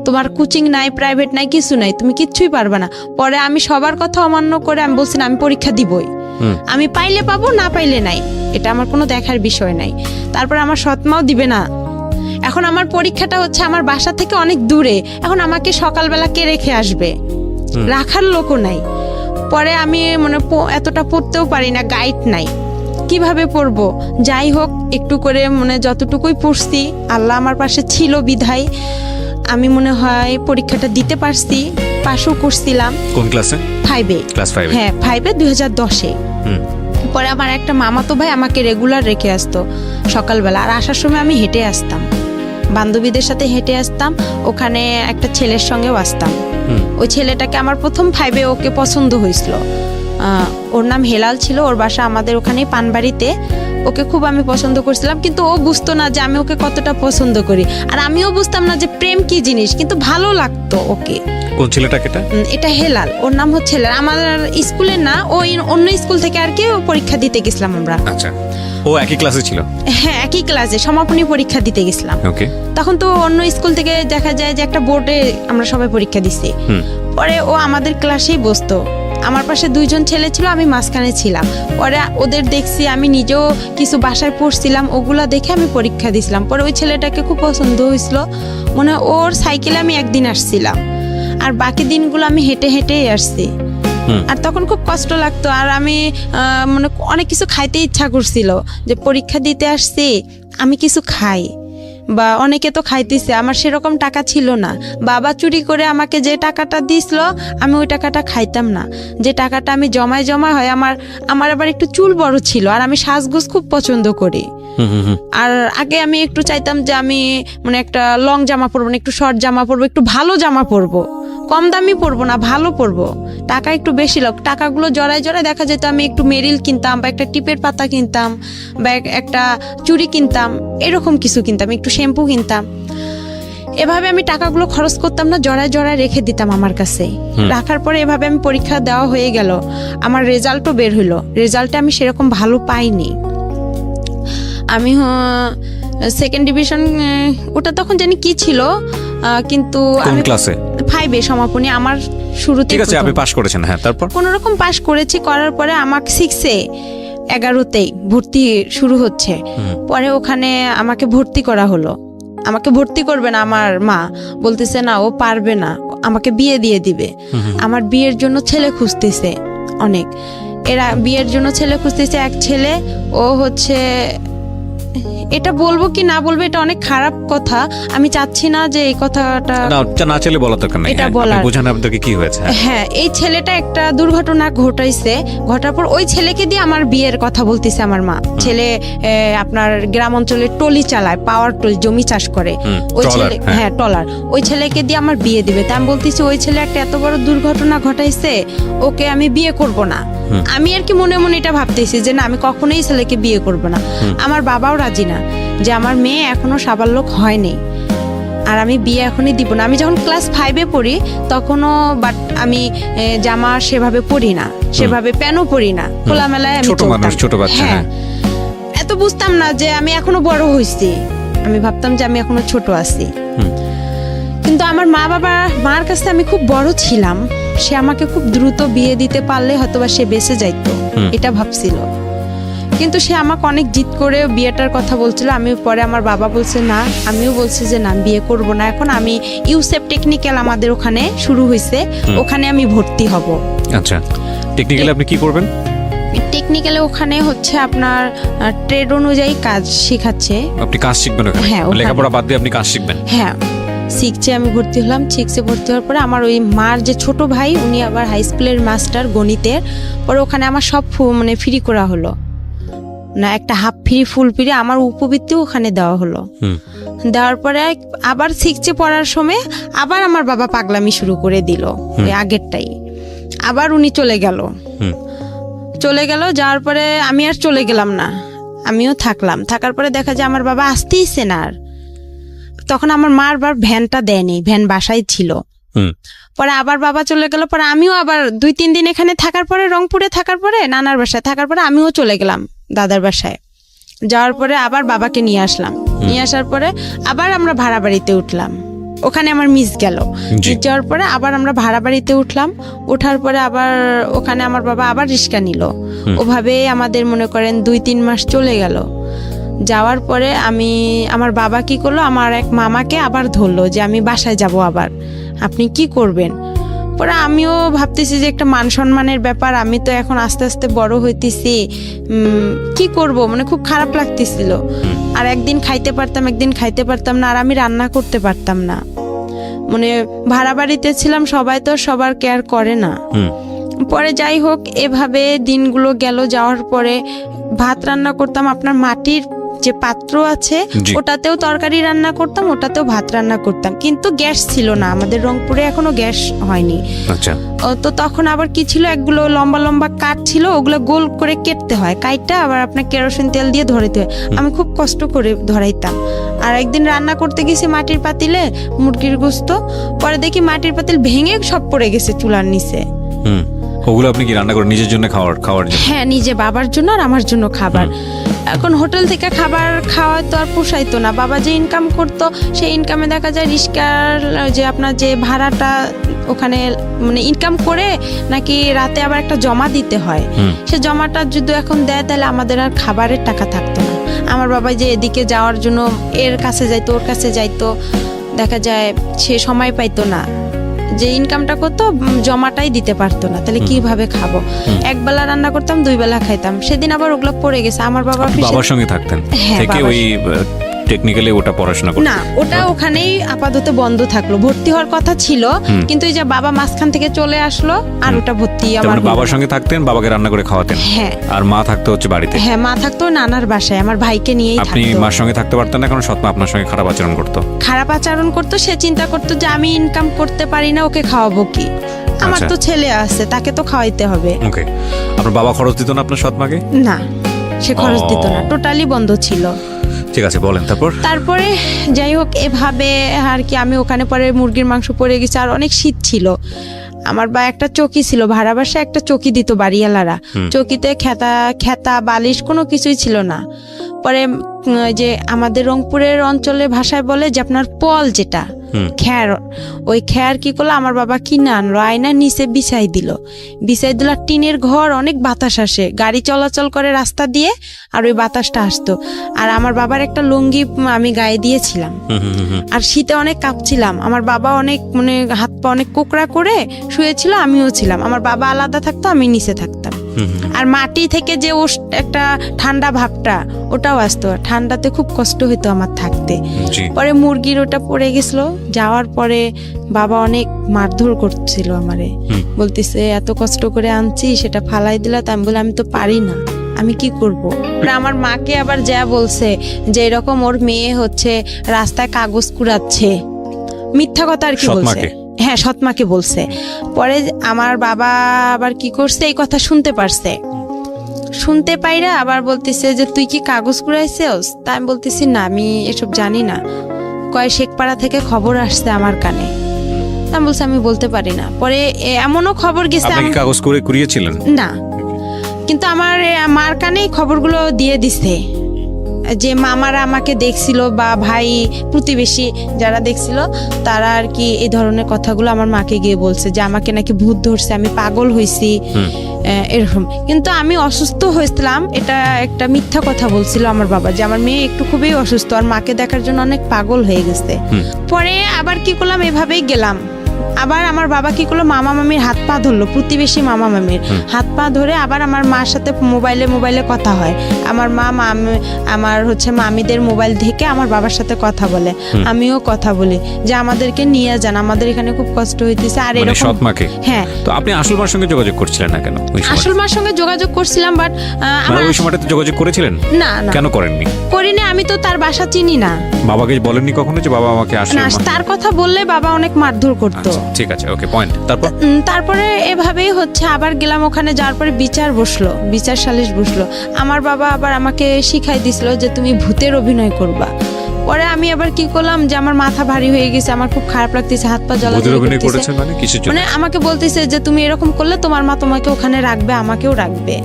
তোমার কোচিং নাই, প্রাইভেট নাই, কিছু নাই, তুমি কিচ্ছুই পারবা না। পরে আমি সবার কথা অমান্য করে আমি বলছি না আমি পরীক্ষা দিবই, আমি পাইলে পাবো না পাইলে নাই, এটা আমার কোনো দেখার বিষয় নাই। তারপর আমার সৎমাও দিবে না। এখন আমার পরীক্ষাটা হচ্ছে আমার বাসা থেকে অনেক দূরে, এখন আমাকে সকালবেলা কে রেখে আসবে, রাখার লোকও নাই। পরে আমি মানে এতটা পড়তেও পারি না, গাইড নাই, কিভাবে পড়বো। যাই হোক একটু করে মানে যতটুকুই পড়ছি, আল্লাহ আমার পাশে ছিল বিধায় আমি মনে হয় পরীক্ষাটা দিতে পারছি, পাশও করছিলাম। কোন ক্লাসে? 5-এ। ক্লাস 5? হ্যাঁ 5-এ 2010-এ। পরে আমার একটা মামাতো ভাই আমাকে রেগুলার রেখে আসতো সকালবেলা, আর আসার সময় আমি হেঁটে আসতাম, বান্ধবীদের সাথে হেঁটে আসতাম। ওখানে একটা ছেলের সঙ্গেও আসতাম। ওই ছেলেটাকে আমার প্রথম 5-এ ওকে পছন্দ হয়েছিল। ওর নাম হেলাল ছিল, ওর বাসা আমাদের ওখানে পানবাড়িতে। ওকে খুব আমি পছন্দ করছিলাম, কিন্তু ও বুঝতো না যে আমি ওকে কতটা পছন্দ করি, আর আমিও বুঝতাম না যে প্রেম কি জিনিস, কিন্তু ভালো লাগতো ওকে। কোন ছেলেটাকে? এটা হেলাল, ওর নাম হচ্ছে হেলাল। আমার স্কুলে না, ওই অন্য স্কুল থেকে আর কি পরীক্ষা দিতে গেছিলাম আমরা। আচ্ছা, ও একই ক্লাসে ছিল? হ্যাঁ একই ক্লাসে, সমাপনী পরীক্ষা দিতে গেছিলাম। তখন তো অন্য স্কুল থেকে দেখা যায় যে একটা বোর্ডে আমরা সবাই পরীক্ষা দিছি। পরে ও আমাদের ক্লাসেই বসতো, আমার পাশে 2 জন ছেলে ছিল, আমি মাঝখানে ছিলাম। পরে ওদের দেখছি, আমি নিজেও কিছু বাসায় পড়ছিলাম, ওগুলা দেখে আমি পরীক্ষা দিছিলাম। পরে ওই ছেলেটাকে খুব পছন্দ হয়েছিল, মনে হয় ওর সাইকেলে আমি একদিন আসছিলাম, আর বাকি দিনগুলো আমি হেঁটে হেঁটেই আসছি। আর তখন খুব কষ্ট লাগতো, আর আমি মানে অনেক কিছু খাইতে ইচ্ছা করছিল, যে পরীক্ষা দিতে আসছি আমি কিছু খাই, বা অনেকে তো খাইতেছে, আমার সেরকম টাকা ছিল না। বাবা চুরি করে আমাকে যে টাকাটা দিছিল আমি ওই টাকাটা খাইতাম না, যে টাকাটা আমি জমায় হয়। আমার আবার একটু চুল বড় ছিল, আর আমি সাজগোজ খুব পছন্দ করি। আর আগে আমি একটু চাইতাম যে আমি মানে একটা লং জামা পরবো না, একটু শর্ট জামা পরবো, একটু ভালো জামা পরবো, কম দামি পরবো না, ভালো পরবো, টাকা একটু বেশি লোক, টাকাগুলো জড়ায় জড়ায় দেখা যেত আমি একটু মেরিল কিনতাম বা একটা টিপের পাতা কিনতাম বা একটা চুড়ি কিনতাম, এরকম কিছু কিনতাম, একটু শ্যাম্পু কিনতাম। এভাবে আমি টাকাগুলো খরচ করতাম না, জড়ায় জড়ায় রেখে দিতাম আমার কাছে। রাখার পরে এভাবে আমি পরীক্ষা দেওয়া হয়ে গেল, আমার রেজাল্টও বের হইলো। রেজাল্টে আমি সেরকম ভালো পাইনি, আমি সেকেন্ড ডিভিশন, ওটা তখন জানি কি ছিল, কিন্তু কোন আমি ক্লাসে? 5-এ সমাপনী আমার শুরুতে। ঠিক আছে, আপনি পাশ করেছেন, হ্যাঁ, তারপর? কোনো রকম পাশ করেছি, করার পরে আমাকে 6-এ 11তেই ভর্তি শুরু হচ্ছে। পরে ওখানে আমাকে ভর্তি করা হলো। আমাকে ভর্তি করবে না, আমার মা বলতেছে না ও পারবে না, আমাকে বিয়ে দিয়ে দিবে। আমার বিয়ের জন্য ছেলে খুঁজতেছে অনেক, এরা বিয়ের জন্য ছেলে খুঁজতেছে। এক ছেলে, ও হচ্ছে, এটা বলবো কি না বলবো এটা অনেক খারাপ কথা, আমি চাচ্ছি না যে এই কথাটা না চাইলে বলা দরকার নেই, এটা হ্যাঁ, বলার। আপনি বোঝান আপনাদেরকে কি হয়েছে। হ্যাঁ, এই ছেলেটা একটা দুর্ঘটনা ঘটাইছে, ঘটার পর ওই ছেলেকে দিয়ে আমার বিয়ের কথা বলতেছে আমার মা। ছেলে আপনার গ্রাম অঞ্চলে টলি চালায়, পাওয়ার টলি, জমি চাষ করে। ওই ছেলে, হ্যাঁ টলার, ওই ছেলেকে দিয়ে আমার বিয়ে দিবে। তা আমি বলতেছি ওই ছেলে একটা এত বড় দুর্ঘটনা ঘটাইছে, ওকে আমি বিয়ে করব না। আমি আর কি মনে মনে এটা ভাবতেছি যে না, আমি কখনোই ছেলেকে বিয়ে করব না। আমার বাবাও রাজি না, যে আমার মেয়ে এখনো সাবালক হয়নি আর আমি বিয়ে এখনই দিব না। আমি যখন ক্লাস 5-এ পড়ি তখনও, বাট আমি জামা সেভাবে পরি না, সেভাবে প্যান্টও পরি না, খোলামেলায় আমি ছোট মানুষ, ছোট বাচ্চা, হ্যাঁ, এত বুঝতাম না যে আমি এখনো বড় হইছি, আমি ভাবতাম যে আমি এখনো ছোট আছি। কিন্তু আমার মার কাছে আমি খুব বড় ছিলাম, সে আমাকে খুব দ্রুত বিয়ে দিতে পারলে হয়তোবা সে বেঁচে যাইতো, এটা ভাবছিল। কিন্তু সে আমাকে অনেক জিদ করে বিয়েটার কথা বলছিল। আমি পরে আমার বাবা বলছে না, আমিও বলছি যে না, বিয়ে করব না এখন। আমি ইউসেপ টেকনিক্যাল আমাদের ওখানে শুরু হয়েছে, ওখানে আমি ভর্তি হব। আচ্ছা, টেকনিক্যালি আপনি কি করবেন? টেকনিক্যালে ওখানে হচ্ছে আপনার ট্রেড অনুযায়ী কাজ শেখাচ্ছে। আপনি কাজ শিখবেন ওখানে? হ্যাঁ, ওখানে। লেখাপড়া বাদ দিয়ে আপনি কাজ শিখবেন? হ্যাঁ, শিখছে। আমি ভর্তি হলাম, শিখছে। ভর্তি হওয়ার পরে আমার ওই মার যে ছোট ভাই, উনি আবার হাই স্কুলের মাস্টার গণিতের। পরে ওখানে আমার সব মানে ফ্রি করা হলো না, একটা হাফ ফ্রি ফুল ফ্রি আমার উপবৃত্তিও ওখানে দেওয়া হলো। দেওয়ার পরে আবার শিখছে, পড়ার সময় আবার আমার বাবা পাগলামি শুরু করে দিল, ওই আগেরটাই। আবার উনি চলে গেল, যাওয়ার পরে আমি আর চলে গেলাম না, আমিও থাকলাম। থাকার পরে দেখা যায় আমার বাবা আসতেইছে না আর। তখন আমার মার বার ভ্যানটা দেয়নি, ভ্যান বাসায় ছিল। পরে আবার বাবা চলে গেল, পরে আমিও আবার 2-3 দিন এখানে থাকার পরে, রংপুরে থাকার পরে, নানার বাসায় থাকার পরে আমিও চলে গেলাম দাদার বাসায়। যাওয়ার পরে আবার বাবাকে নিয়ে আসলাম, নিয়ে আসার পরে আবার আমরা ভাড়া বাড়িতে উঠলাম। ওখানে আমার মিস গেল, মিস যাওয়ার পরে আবার আমরা ভাড়া বাড়িতে উঠলাম। ওঠার পরে আবার ওখানে আমার বাবা আবার রিক্সা নিল। ওভাবে আমাদের মনে করেন 2-3 মাস চলে গেল। যাওয়ার পরে আমার বাবা কি করলো, আমার এক মামাকে আবার ধরলো যে আমি বাসায় যাব, আবার আপনি কি করবেন? পরে আমিও ভাবতেছি যে একটা মান সম্মানের ব্যাপার, আমি তো এখন আস্তে আস্তে বড় হইতেছি, কি করব, মানে খুব খারাপ লাগতেছিল। আর একদিন খাইতে পারতাম, একদিন খাইতে পারতাম না, আর আমি রান্না করতে পারতাম না। মানে ভাড়া বাড়িতে ছিলাম, সবাই তো সবার কেয়ার করে না। পরে যাই হোক, এভাবে দিনগুলো গেল। যাওয়ার পরে ভাত রান্না করতাম, আপনার মাটির যে পাত্র আছে ওটাতেও তরকারি রান্না করতাম, ওটাতেও ভাত রান্না করতাম। কিন্তু গ্যাস ছিল না, আমাদের রংপুরে এখনো গ্যাস হয়নি। আচ্ছা, তো তখন আবার কি ছিল, একগুলো লম্বা লম্বা কাঠ ছিল, ওগুলো গোল করে কেটতে হয়, কাইটটা আবার আপনার কেরোসিন তেল দিয়ে ধরাইতে হয়। আমি খুব কষ্ট করে ধরাইতাম। আর একদিন রান্না করতে গেছি মাটির পাতিলে মুরগির গোস্ত, পরে দেখি মাটির পাতিল ভেঙে সব পড়ে গেছে চুলার নিচে। ওগুলো আপনি কি রান্না করেন নিজের জন্য খাওয়ার জন্য? হ্যাঁ, নিজে, বাবার জন্য আর আমার জন্য খাবার। এখন হোটেল থেকে খাবার খাওয়া তো আর পোষাইতো না। বাবা যে ইনকাম করতো, সেই ইনকামে দেখা যায় রিস্কার যে আপনার যে ভাড়াটা ওখানে মানে ইনকাম করে নাকি রাতে আবার একটা জমা দিতে হয়, সে জমাটা যদি এখন দেয় তাহলে আমাদের আর খাবারের টাকা থাকতো না। আমার বাবা যে এদিকে যাওয়ার জন্য এর কাছে যাইতো, ওর কাছে যাইতো, দেখা যায় সে সময় পাইতো না, যে ইনকামটা করতো জমাটাই দিতে পারতো না, তাহলে কিভাবে খাবো? একবেলা রান্না করতাম, 2 বেলা খাইতাম। সেদিন আবার ওগুলো পড়ে গেছে। আমার বাবার সঙ্গে থাকতেন হ্যাঁ, থেকে ওই টেকনিক্যালি ওটা পড়াশোনা করতেন না, ওটা ওখানেই আপাতত বন্ধ থাকলো। ভর্তি হওয়ার কথা ছিল, কিন্তু এই যে বাবা মাঝখান থেকে চলে আসলো, আর ওটা ভর্তি আমার বাবার সঙ্গে থাকতেন, বাবাকে রান্না করে খাওয়াতেন। হ্যাঁ, আর মা থাকতো হচ্ছে বাড়িতে। হ্যাঁ, মা থাকতো নানার বাসায়, আমার ভাইকে নিয়েই থাকতো। আপনি মার সঙ্গে থাকতে পারতেন না, কারণ সৎমা আপনার সঙ্গে খারাপ আচরণ করতো। সে চিন্তা করতো যে আমি ইনকাম করতে পারি না, ওকে খাওয়াবো কি? আমার আচ্ছা। তো ছেলে আছে, তাকে তো খাওয়াইতে হবে। ওকে, আপনার বাবা খরচ দিত না আপনার সৎ মাকে? না, সে খরচ ও। দিত না, টোটালি বন্ধ ছিল। ঠিক আছে, বলেন তারপর। তারপরে যাই হোক এভাবে আর কি আমি ওখানে পরে মুরগির মাংস পড়ে গেছে, আর অনেক শীত ছিল। আমার বা একটা চকি ছিল, ভাড়া বাসায় একটা চকি দিত বাড়িওয়ালারা। চকিতে খেতা বালিশ কোনো কিছুই ছিল না। পরে যে আমাদের রংপুরের অঞ্চলের ভাষায় বলে যে আপনার পল, যেটা খ্যার, ওই খ্যার কি করলো আমার বাবা কিনে আনলো, আয়না নিচে বিছাই দিল। আর টিনের ঘর, অনেক বাতাস আসে, গাড়ি চলাচল করে রাস্তা দিয়ে, আর ওই বাতাসটা আসতো। আর আমার বাবার একটা লুঙ্গি আমি গায়ে দিয়েছিলাম, আর শীতে অনেক কাঁপছিলাম। আমার বাবা অনেক মানে হাত পা অনেক কোকড়া করে শুয়েছিল, আমিও ছিলাম। আমার বাবা আলাদা থাকতো, আমি নিচে থাকতাম। আর মাটি থেকে যে একটা ঠান্ডা ভাবটা ওটাও আসতো, ঠান্ডাতে খুব কষ্ট হইতো আমার থাকতে। পরে মুরগির ওটা পড়ে গেছিল, যাওয়ার পরে বাবা অনেক মারধর করছিল আমারে, বলতেছে এত কষ্ট করে আনছি সেটা ফালাই দিলা। আমি বলে আমি তো পারি না, আমি কি করব। আমার মাকে আবার যা বলছে যে এরকম ওর মেয়ে হচ্ছে রাস্তায় কাগজ কুড়াচ্ছে, মিথ্যা কথা আর কি বলছে। হ্যাঁ, সৎমাকে বলছে। পরে আমার বাবা আবার কি করছে, এই কথা শুনতে পারছে, শুনতে পাইরা আবার বলতেছে যে তুই কি কাগজ কুড়াইছিস? তা আমি বলতেছি না, আমি এসব জানি না। কয় শেখপাড়া থেকে খবর আসছে আমার কানে। আমি বলছি আমি বলতে পারি না। পরে এমনও খবর গেছে, আপনি কি কাগজ করে কুড়িয়েছিলেন? না, কিন্তু আমার মার কানেই খবরগুলো দিয়ে দিছে, যে মামারা আমাকে দেখছিল বা ভাই প্রতিবেশী যারা দেখছিল তারা আর কি এই ধরনের কথাগুলো আমার মাকে গিয়ে বলছে যে আমাকে নাকি ভূত ধরছে, আমি পাগল হয়েছি, এরকম। কিন্তু আমি অসুস্থ হয়েছিলাম, এটা একটা মিথ্যা কথা বলছিল আমার বাবা, যে আমার মেয়ে একটু খুবই অসুস্থ আর মাকে দেখার জন্য অনেক পাগল হয়ে গেছে। পরে আবার কি করলাম, এভাবেই গেলাম। আবার আমার বাবা কি করলো, মামা মামির হাত পা ধরলো, প্রতিবেশী মামা মামির হাত পা ধরে আবার আমার মার সাথে মোবাইলে কথা হয়। আমার মা আমার হচ্ছে মামিদের মোবাইল থেকে আমার বাবার সাথে কথা বলে, আমিও কথা বলি যে আমাদেরকে নিয়ে যান, আমাদের এখানে খুব কষ্ট হইতেছে। আর এরকম সৎ মাকে? হ্যাঁ। তো আপনি আসল মার সঙ্গে যোগাযোগ করছিলেন না কেন? আসল মার সঙ্গে যোগাযোগ করছিলাম, বাট আমার ওই সময়টাতে যোগাযোগ করেছিলেন? না না, কেন করেননি? করিনি, আমি তো তার বাসা চিনি না। বাবাকে বলেননি কখনো যে বাবা আমাকে আসলে? না, তার কথা বললে বাবা অনেক মারধর করতো। ঠিক আছে, ওকে, পয়েন্ট। তারপরে এভাবেই হচ্ছে আবার গেলাম, ওখানে যাওয়ার পরে বিচার সালিশ বসলো। আমার বাবা আবার আমাকে শিখাই দিছিল যে তুমি ভূতের অভিনয় করবা। পরে আমি আবার কি করলাম, যে আমার মাথা ভারী হয়ে গেছে, আমার খুব খারাপ লাগতেছে, হাত পা জ্বলা করতেছে। মানে আমাকে বলতেছে যে তুমি এরকম করলে তোমার মা তোমাকে ওখানে রাখবে, আমাকেও রাখবে।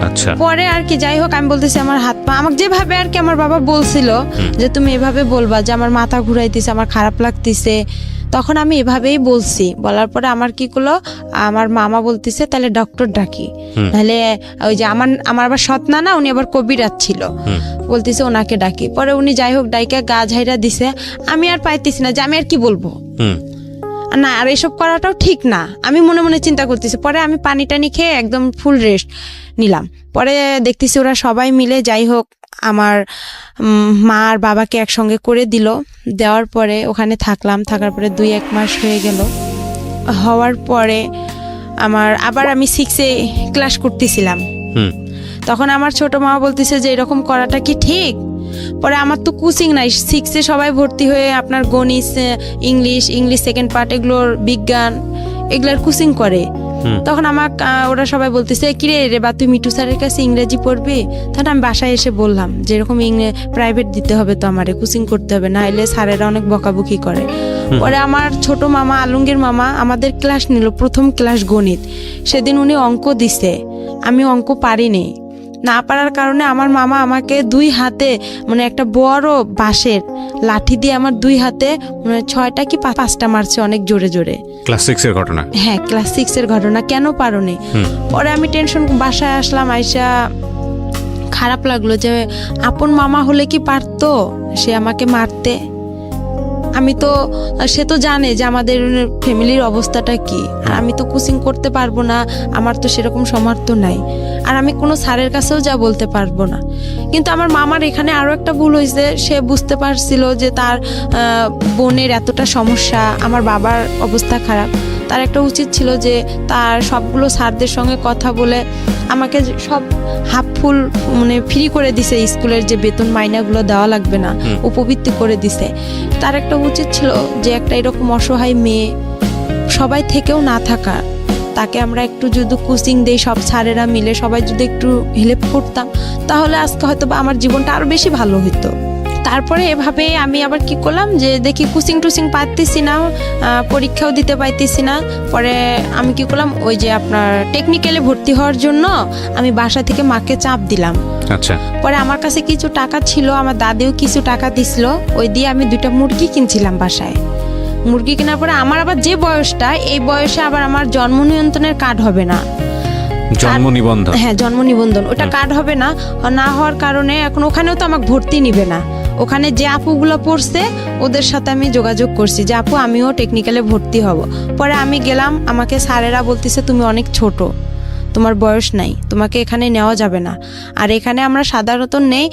আচ্ছা। পরে আর কি যাই হোক আমি বলতেছি আমার হাত পা, আমাকে যেভাবে আর কি আমার বাবা বলছিল যে তুমি এভাবে বলবা যে আমার মাথা ঘুরাইতেছে, আমার খারাপ লাগতেছে, তখন আমি এভাবেই বলছি। বলার পরে আমার কি করলো, আমার মামা বলতেছে তাহলে ডক্টর ডাকি, তাহলে ওই যে আমার আবার সৎ না, উনি আবার কবিরাজ ছিল, বলতেছে ওনাকে ডাকি। পরে উনি যাই হোক ডাইকা গা ঝাইরা দিছে। আমি আর পাইতেছি না যে আমি আর কি বলবো না, আর এসব করাটাও ঠিক না, আমি মনে মনে চিন্তা করতেছি। পরে আমি পানি টানি খেয়ে একদম ফুল রেস্ট নিলাম। পরে দেখতেছি ওরা সবাই মিলে যাই হোক আমার মা আর বাবাকে একসঙ্গে করে দিল। দেওয়ার পরে ওখানে থাকার পরে 2-1 মাস হয়ে গেল। হওয়ার পরে আবার আমি 6-এ ক্লাস করতেছিলাম। তখন আমার ছোট মা বলতেছে যে এরকম করাটা কি ঠিক? পরে আমার তো কোচিং নাই, 6-এ সবাই ভর্তি হয়ে আপনার গণিত, ইংলিশ সেকেন্ড পার্ট, এগুলোর বিজ্ঞান, এগুলোর কোচিং করে। তখন ওরা সবাই বলতেছে কিরে রে বা তুই মিঠু স্যারের কাছে ইংরেজি পড়বি? তখন আমি বাসায় এসে বললাম যে এরকম প্রাইভেট দিতে হবে, তো আমারে কোচিং করতে হবে, না হলে স্যারেরা অনেক বকাবকি করে। পরে আমার ছোট মামা, আলমগীর মামা, আমাদের ক্লাস নিল, প্রথম ক্লাস গণিত। সেদিন উনি অঙ্ক দিছে, আমি অঙ্ক পারিনি। না পারার কারণে আমার মামা আমাকে 2 হাতে মানে একটা বড় বাঁশের লাঠি দিয়ে আমার 2 হাতে মানে 6টা কি 5টা মারছে, অনেক জোরে জোরে। ক্লাস 6-এর ঘটনা? হ্যাঁ, ক্লাস 6-এর ঘটনা। কেন পারোনি? পরে আমি টেনশন, বাসায় আসলাম, আইসা খারাপ লাগলো যে আপন মামা হলে কি পারতো সে আমাকে মারতে? সে তো জানে যে আমাদের ফ্যামিলির অবস্থাটা কি, আর আমি তো কোচিং করতে পারবো না, আমার তো সেরকম সামর্থ্য নাই, আর আমি কোনো স্যারের কাছেও যা বলতে পারবো না। কিন্তু আমার মামার এখানে আরো একটা ভুল হয়েছে, সে বুঝতে পারছিল যে তার বোনের এতটা সমস্যা, আমার বাবার অবস্থা খারাপ, তার একটা উচিত ছিল যে তার সবগুলো স্যারদের সঙ্গে কথা বলে আমাকে সব হাফ ফুল মানে ফ্রি করে দিছে, স্কুলের যে বেতন মাইনাগুলো দেওয়া লাগবে না, উপবৃত্তি করে দিছে। তার একটা উচিত ছিল যে একটা এরকম অসহায় মেয়ে সবাই থেকেও না থাকা, তাকে আমরা একটু যদি কোচিং দেই, সব স্যারেরা মিলে সবাই যদি একটু হেল্প করতাম, তাহলে আজকে হয়তো বা আমার জীবনটা আরও বেশি ভালো হতো। তারপরে এভাবে আমি আবার কি করলাম যে দেখি কোচিং টুচিং পাইতেছি না, পরীক্ষাও দিতে পাইতেছি না। পরে আমি কি করলাম, ওই যে আপনার টেকনিক্যালে ভর্তি হওয়ার জন্য আমি বাসা থেকে মাকে চাপ দিলাম। আচ্ছা, পরে আমার কাছে কিছু টাকা ছিল, আমার দাদিও কিছু টাকা দিছিল, ওই দিয়ে আমি 2টা মুরগি কিনছিলাম বাসায়। মুরগি কেনার পরে আমার আবার যে বয়সটা, এই বয়সে আবার আমার জন্ম নিয়ন্ত্রণের কার্ড হবে না। জন্ম নিবন্ধন। হ্যাঁ, জন্ম নিবন্ধন, ওটা কার্ড হবে না। না হওয়ার কারণে এখন ওখানেও তো আমাকে ভর্তি নিবে না। ওখানে যে আপুগুলো পড়ছে ওদের সাথে আমি যোগাযোগ করছি যে আপু আমিও টেকনিক্যালে ভর্তি হব। পরে আমি গেলাম, আমাকে স্যারেরা বলতেছে তুমি অনেক ছোট, তোমার বয়স নাই, তোমাকে এখানে নেওয়া যাবে না। আর এখানে আমরা সাধারণত নেই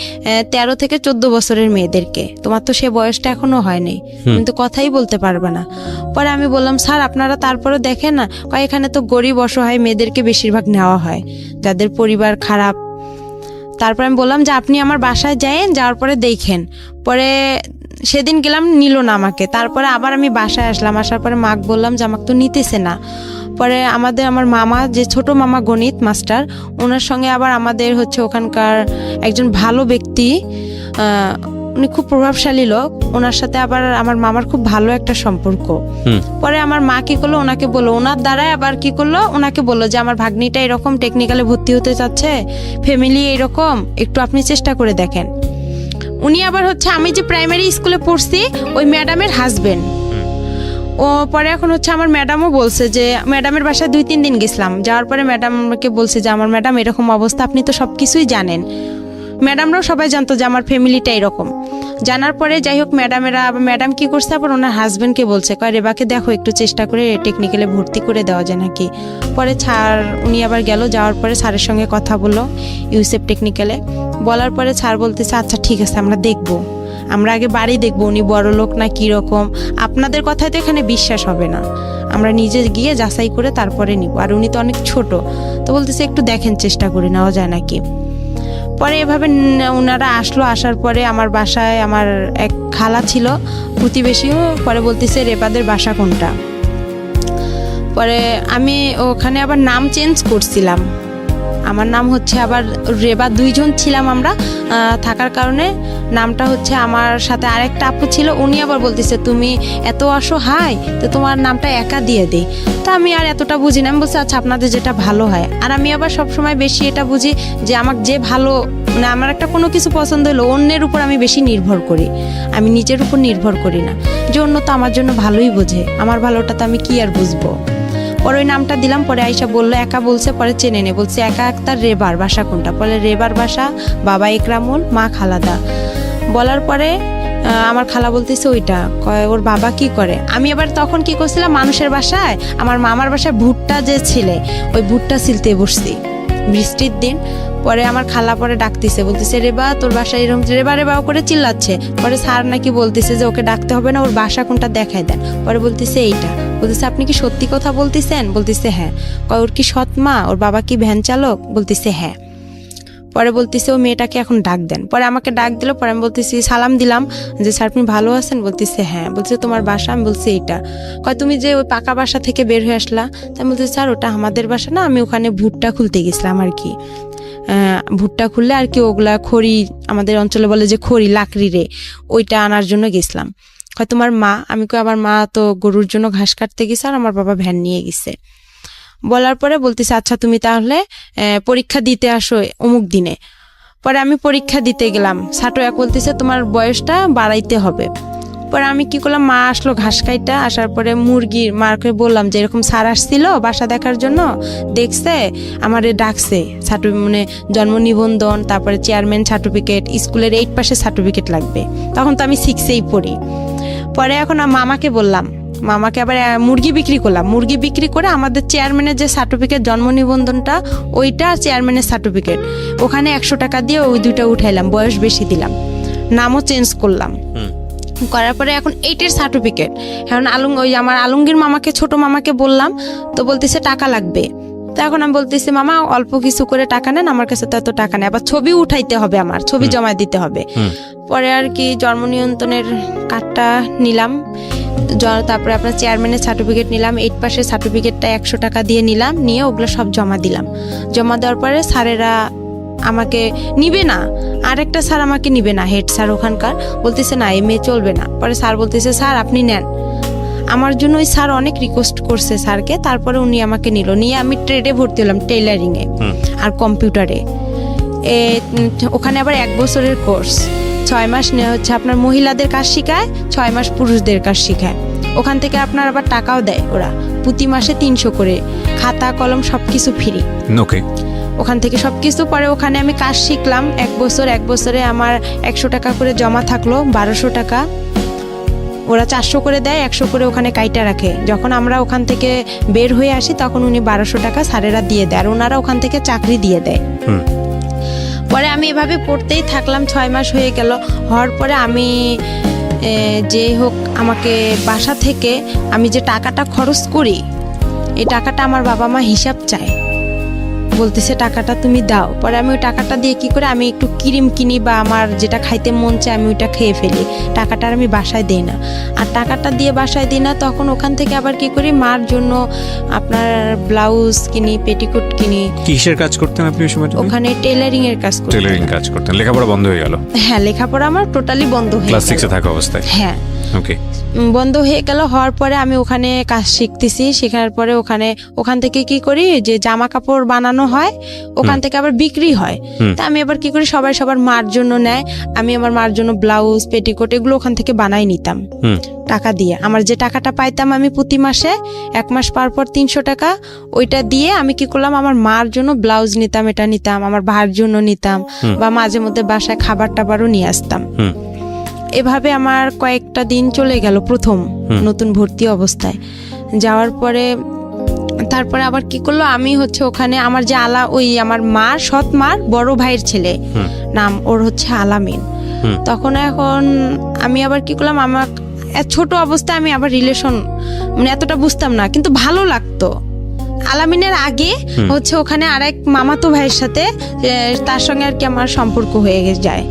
13 থেকে 14 বছরের মেয়েদেরকে, তোমার তো সে বয়সটা এখনো হয়নি, তুমি তো কথাই বলতে পারবে না। পরে আমি বললাম স্যার আপনারা তারপরে দেখেন না, এখানে তো গরিব অসহায় মেয়েদেরকে বেশিরভাগ নেওয়া হয়, যাদের পরিবার খারাপ। তারপর আমি বললাম যে আপনি আমার বাসায় যায়েন, যাওয়ার পরে দেখেন। পরে সেদিন গেলাম, নিল না আমাকে। তারপরে আবার আমি বাসায় আসলাম, আসার পরে মাকে বললাম যে আমাকে তো নিতেছে না। পরে আমার মামা, যে ছোট মামা গণিত মাস্টার, ওনার সঙ্গে আবার আমাদের হচ্ছে ওখানকার একজন ভালো ব্যক্তি, উনি খুব প্রভাবশালী লোক, ওনার সাথে আবার আমার মামার খুব ভালো একটা সম্পর্ক। পরে আমার মা কি করলো, ওনাকে বললো, ওনার দ্বারাই আবার কি করলো, ওনাকে বললো যে আমার ভাগ্নিটা এরকম টেকনিক্যালে ভর্তি হতে চাচ্ছে, ফ্যামিলি এরকম, একটু আপনি চেষ্টা করে দেখেন। উনি আবার হচ্ছে আমি যে প্রাইমারি স্কুলে পড়ছি ওই ম্যাডামের হাজবেন্ড। ও পরে এখন হচ্ছে আমার ম্যাডামও বলছে যে, ম্যাডামের বাসায় 2-3 দিন গেছিলাম, যাওয়ার পরে ম্যাডামকে বলছে যে আমার ম্যাডাম এরকম অবস্থা, আপনি তো সব কিছুই জানেন। ম্যাডামরাও সবাই জানতো যে আমার ফ্যামিলিটা এরকম। জানার পরে যাই হোক, ম্যাডাম কি করছে, আবার ওনার হাজবেন্ডকে বলছে, রেবাকে দেখো একটু চেষ্টা করে টেকনিক্যালে ভর্তি করে দেওয়া যায় নাকি। পরে স্যার উনি আবার গেল, যাওয়ার পরে স্যারের সঙ্গে কথা বললো ইউসেফ টেকনিক্যালে। বলার পরে স্যার বলতেছে আচ্ছা ঠিক আছে, আমরা দেখবো, আমরা আগে বাড়ি দেখবো, উনি বড় লোক না কীরকম, আপনাদের কথায় তো এখানে বিশ্বাস হবে না, আমরা নিজে গিয়ে যাচাই করে তারপরে নিব। আর উনি তো অনেক ছোট, তো বলতেছে একটু দেখেন, চেষ্টা করে নেওয়া যায় নাকি। পরে এভাবে ওনারা আসলো, আসার পরে আমার বাসায় আমার এক খালা ছিল প্রতিবেশীও, পরে বলতেছে রেবাদের বাসা কোনটা। পরে আমি ওখানে আবার নাম চেঞ্জ করছিলাম, আমার নাম হচ্ছে আবার রেবা, 2 জন ছিলাম আমরা, থাকার কারণে নামটা হচ্ছে, আমার সাথে আরেকটা আপু ছিল, উনি আবার বলতেছে তুমি এত অসহায়, তো তোমার নামটা একা দিয়ে দেই। তা আমি আর এতটা বুঝি না, আমি বলছি আচ্ছা আপনাদের যেটা ভালো হয়। আর আমি আবার সবসময় বেশি এটা বুঝি যে আমাকে যে ভালো, মানে আমার একটা কোনো কিছু পছন্দ হলো, অন্যের উপর আমি বেশি নির্ভর করি, আমি নিজের উপর নির্ভর করি না, যে অন্য তো আমার জন্য ভালোই বোঝে, আমার ভালোটা তো আমি কি আর বুঝবো। পরে ওই নামটা দিলাম, পরে আইসা বললো একা, বলছে পরে চেনে নে, বলছে একা আক্তার রেবার বাসা কোনটা, পরে রেবার বাসা বাবা ইকরামুল, মা খালাদা। বলার পরে আমার খালা বলতেছে ওইটা, ওর বাবা কি করে। আমি আবার তখন কি করছিলাম, মানুষের বাসায়, আমার মামার বাসায় ভুট্টা যে ছিলে, ওই ভুট্টা ছিলতে বসছি বৃষ্টির দিন। পরে আমার খালা পরে ডাকতেছে, বলতেছে রেবা তোর বাসায় এরকম, রেবা রেবা করে চিল্লাচ্ছে। পরে স্যার নাকি বলতেছে যে ওকে ডাকতে হবে না, ওর বাসা কোনটা দেখাই দেন। পরে বলতেছে এইটা, বলতেছে আপনি কি সত্যি কথা বলতেছেন, বলতেছে হ্যাঁ। ওর কি সৎ মা, ওর বাবা কি ভ্যান চালক, বলতেছে হ্যাঁ। পরে বলতেছে ও মেয়েটাকে এখন ডাক দেন। পরে আমাকে ডাক দিল, পরে আমি বলতেছি, সালাম দিলাম যে স্যার আপনি ভালো আছেন, বলতেছে হ্যাঁ। বলতেছে তোমার বাসা, আমি বলছি এইটা। তুমি যে ওই পাকা বাসা থেকে বের হয়ে আসলা, তাই বলতেছে স্যার ওটা আমাদের বাসা না, আমি ওখানে ভুট্টা খুলতে গেছিলাম আর কি, ভুট্টা খুললে আর কি, ওগুলা খড়ি, আমাদের অঞ্চলে বলে যে খড়ি, লাকড়ি রে, ওইটা আনার জন্য গেছিলাম। তোমার মা, আমি আমার মা তো গরুর জন্য ঘাস কাটতে গেছে, আর আমার বাবা ভ্যান নিয়ে গেছে। বলার পরে বলতেছে আচ্ছা তুমি তাহলে পরীক্ষা দিতে আসো অমুক দিনে। পরে আমি পরীক্ষা দিতে গেলাম, ছাটো এক বলতেছে তোমার বয়সটা বাড়াইতে হবে। পরে আমি কি করলাম, মা আসলো ঘাস কাইটা, আসার পরে মুরগির মাকে বললাম যে এরকম স্যার আসছিল বাসা দেখার জন্য, দেখছে আমারে ডাকছে, মানে জন্ম নিবন্ধন, তারপরে চেয়ারম্যান সার্টিফিকেট, স্কুলের 8 পাসের সার্টিফিকেট লাগবে। তখন তো আমি 6-এই পড়ি। পরে এখন মামাকে বললাম, মামাকে আবার মুরগি বিক্রি করলাম, মুরগি বিক্রি করে আমাদের চেয়ারম্যানের যে সার্টিফিকেট, জন্ম নিবন্ধনটা ওইটা, চেয়ারম্যানের সার্টিফিকেট, ওখানে 100 টাকা দিয়ে ওই 2টা উঠাইলাম, বয়স বেশি দিলাম, নামও চেঞ্জ করলাম। করার পরে এখন 8-এর সার্টিফিকেট, এখন ওই আমার আলমগীর মামাকে, ছোট মামাকে বললাম, তো বলতেছে টাকা লাগবে। তো এখন আমি বলতেছি মামা অল্প কিছু করে টাকা নেন, আমার কাছে তো এত টাকা নেই, আবার ছবি উঠাইতে হবে, আমার ছবি জমা দিতে হবে। পরে আর কি জন্ম নিয়ন্ত্রণের কার্ডটা নিলাম, তারপরে আপনার চেয়ারম্যানের সার্টিফিকেট নিলাম, 8 পাসের সার্টিফিকেটটা 100 টাকা দিয়ে নিলাম, নিয়ে ওগুলো সব জমা দিলাম। জমা দেওয়ার পরে স্যারেরা আমাকে নিবে না, আরেকটা স্যার আমাকে নিবে না, হেড স্যার ওখানকার বলতেছে না এই মেয়ে চলবে না। পরে স্যার বলতেছে স্যার আপনি নেন। আমার জন্য ওই স্যার অনেক রিকোয়েস্ট করছে স্যারকে, তারপরে উনি আমাকে নিল, নিয়ে আমি ট্রেডে ভর্তি হলাম, টেইলারিংয়ে আর কম্পিউটারে। ওখানে আবার 1 বছরের কোর্স, 6 মাস হচ্ছে আপনার মহিলাদের কাজ শেখায়, 6 মাস পুরুষদের কাজ শেখায়। ওখান থেকে আপনার আবার টাকাও দেয় ওরা, প্রতি মাসে 300 করে, খাতা কলম সব কিছু ফ্রি। ওকে। ওখান থেকে সব কিছু পরে ওখানে আমি কাজ শিখলাম 1 বছর। 1 বছরে আমার 100 টাকা করে জমা থাকলো, 1200 টাকা। ওরা 400 করে দেয়, 100 করে ওখানে কাইটা রাখে। যখন আমরা ওখান থেকে বের হয়ে আসি তখন উনি 1200 টাকা স্যারেরা দিয়ে দেয়, আর ওনারা ওখান থেকে চাকরি দিয়ে দেয়। পরে আমি এভাবে পড়তেই থাকলাম, 6 মাস হয়ে গেল। হওয়ার পরে আমি যেই হোক আমাকে বাসা থেকে আমি যে টাকাটা খরচ করি, এই টাকাটা আমার বাবা মা হিসাব চায়, বলতেছে টাকাটা তুমি দাও। পরে আমি ওই টাকাটা দিয়ে কি করে আমি একটু ক্রিম কিনি বা আমার যেটা খাইতে মন চায় আমি ওইটা খেয়ে ফেলি, টাকাটা আর আমি বাসায় দিই না। আর টাকাটা দিয়ে বাসায় দিই না, তখন ওখান থেকে আবার কি করি মার জন্য আপনার ব্লাউজ কিনি, পেটিকোট কিনি। কিসের কাজ করতেন আপনি ওই সময়? ওখানে টেইলারিং এর কাজ করতেন। টেইলারিং কাজ করতেন। লেখাপড়া বন্ধ হয়ে গেল? হ্যাঁ, লেখাপড়া আমার টোটালি বন্ধ হয়ে গেল ক্লাস 6 এ থাকা অবস্থায়। হ্যাঁ, ওকে। বন্ধ হয়ে গেল। হওয়ার পরে আমি ওখানে কাজ শিখতেছি, শেখার পরে ওখান থেকে কি করি যে জামা কাপড় বানানো হয়, ওখান থেকে আবার বিক্রি হয়। তা আমি আবার কি করি, সবাই সবার মার জন্য নেয়, আমি আমার মার জন্য ব্লাউজ পেটিকোট এগুলো ওখান থেকে বানাই নিতাম টাকা দিয়ে। আমার যে টাকাটা পাইতাম আমি প্রতি মাসে 1 মাস পর 300 টাকা, ওইটা দিয়ে আমি কি করলাম আমার মার জন্য ব্লাউজ নিতাম, এটা নিতাম, আমার ভাইয়ের জন্য নিতাম, বা মাঝে মধ্যে বাসায় খাবার টাবারও নিয়ে আসতাম। এভাবে আমার কয়েকটা দিন চলে গেল প্রথম নতুন ভর্তি অবস্থায়। যাওয়ার পরে তারপরে আবার কি করলো, আমি হচ্ছে ওখানে আমার যে ওই আমার মার সৎ মার বড় ভাইয়ের ছেলে, নাম ওর হচ্ছে আলামিন। তখন এখন আমি আবার কি করলাম, আমার ছোট অবস্থায় আমি আবার রিলেশন মানে এতটা বুঝতাম না, কিন্তু ভালো লাগতো। আলামিনের আগে হচ্ছে ওখানে আরেক মামাতো ভাইয়ের সাথে তার সঙ্গে আর কি আমার সম্পর্ক হয়ে যায়।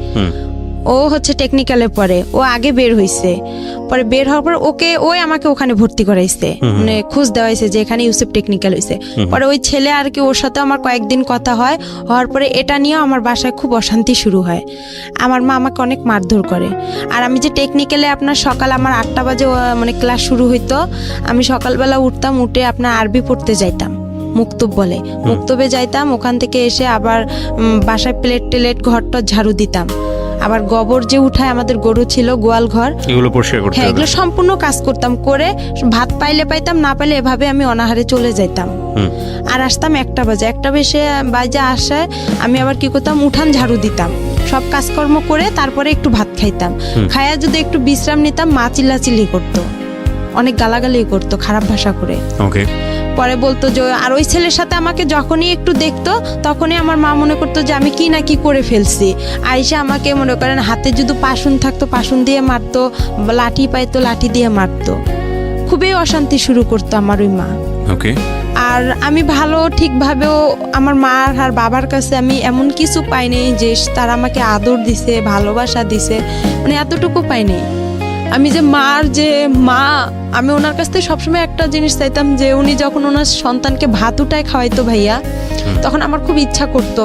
ও হচ্ছে টেকনিক্যালে পড়ে, ও আগে বের হইছে। পরে বের হওয়ার পর ওই আমাকে ওখানে ভর্তি করাইছে, মানে খোঁজ দেওয়াইছে যে এখানে ইউসুফ টেকনিক্যাল হইছে। পরে ওই ছেলে আর কি ওর সাথে আমার কয়েকদিন কথা হয়, হওয়ার পরে এটা নিয়েও আমার বাসায় খুব অশান্তি শুরু হয়। আমার মা আমাকে অনেক মারধর করে। আর আমি যে টেকনিক্যালে আপনার সকাল আমার 8টা বাজে মানে ক্লাস শুরু হইতো, আমি সকালবেলা উঠতাম, উঠে আপনার আরবি পড়তে যাইতাম, মুক্তব বলে, মুক্তবে যাইতাম। ওখান থেকে এসে আবার বাসায় প্লেট ঘরটা ঝাড়ু দিতাম, আবার গোবর যে উঠায় আমাদের গরু ছিল গোয়াল ঘর, এগুলো পরিষ্কার করতে, হ্যাঁ এগুলো সম্পূর্ণ কাজ করতাম। করে ভাত পাইলে পাইতাম, না পাইলে এভাবে আমি অনাহারে চলে যাইতাম। আর আসতাম 1টা বাজে আসায় আমি আবার কি করতাম, উঠান ঝাড়ু দিতাম, সব কাজকর্ম করে তারপরে একটু ভাত খাইতাম। খাইয়া যদি একটু বিশ্রাম নিতাম, মা চিল্লাচিল্লি করতো, অনেক গালাগালি করতো খারাপ ভাষা করে। ওকে। পরে বলতো যে, আর ওই ছেলের সাথে আমাকে যখনই একটু দেখতো তখনই আমার মা মনে করতো যে আমি কি না কি করে ফেলছি। আইসা আমাকে মনে করেন হাতে যদি পাশুন থাকতো পাশুন দিয়ে মারতো, লাঠি পাইতো লাঠি দিয়ে মারতো। খুবই অশান্তি শুরু করতো আমার ওই মা। ওকে। আর আমি ভালো ঠিকভাবেও আমার মা আর বাবার কাছে আমি এমন কিছু পাইনি যে তারা আমাকে আদর দিছে, ভালোবাসা দিছে, মানে এতটুকু পাইনি। আমি যে মার যে মা, আমি ওনার কাছ থেকে সবসময় একটা জিনিস চাইতাম যে উনি যখন ওনার সন্তানকে ভাত উঠায় খাওয়াইতো ভাইয়া, তখন আমার খুব ইচ্ছা করতো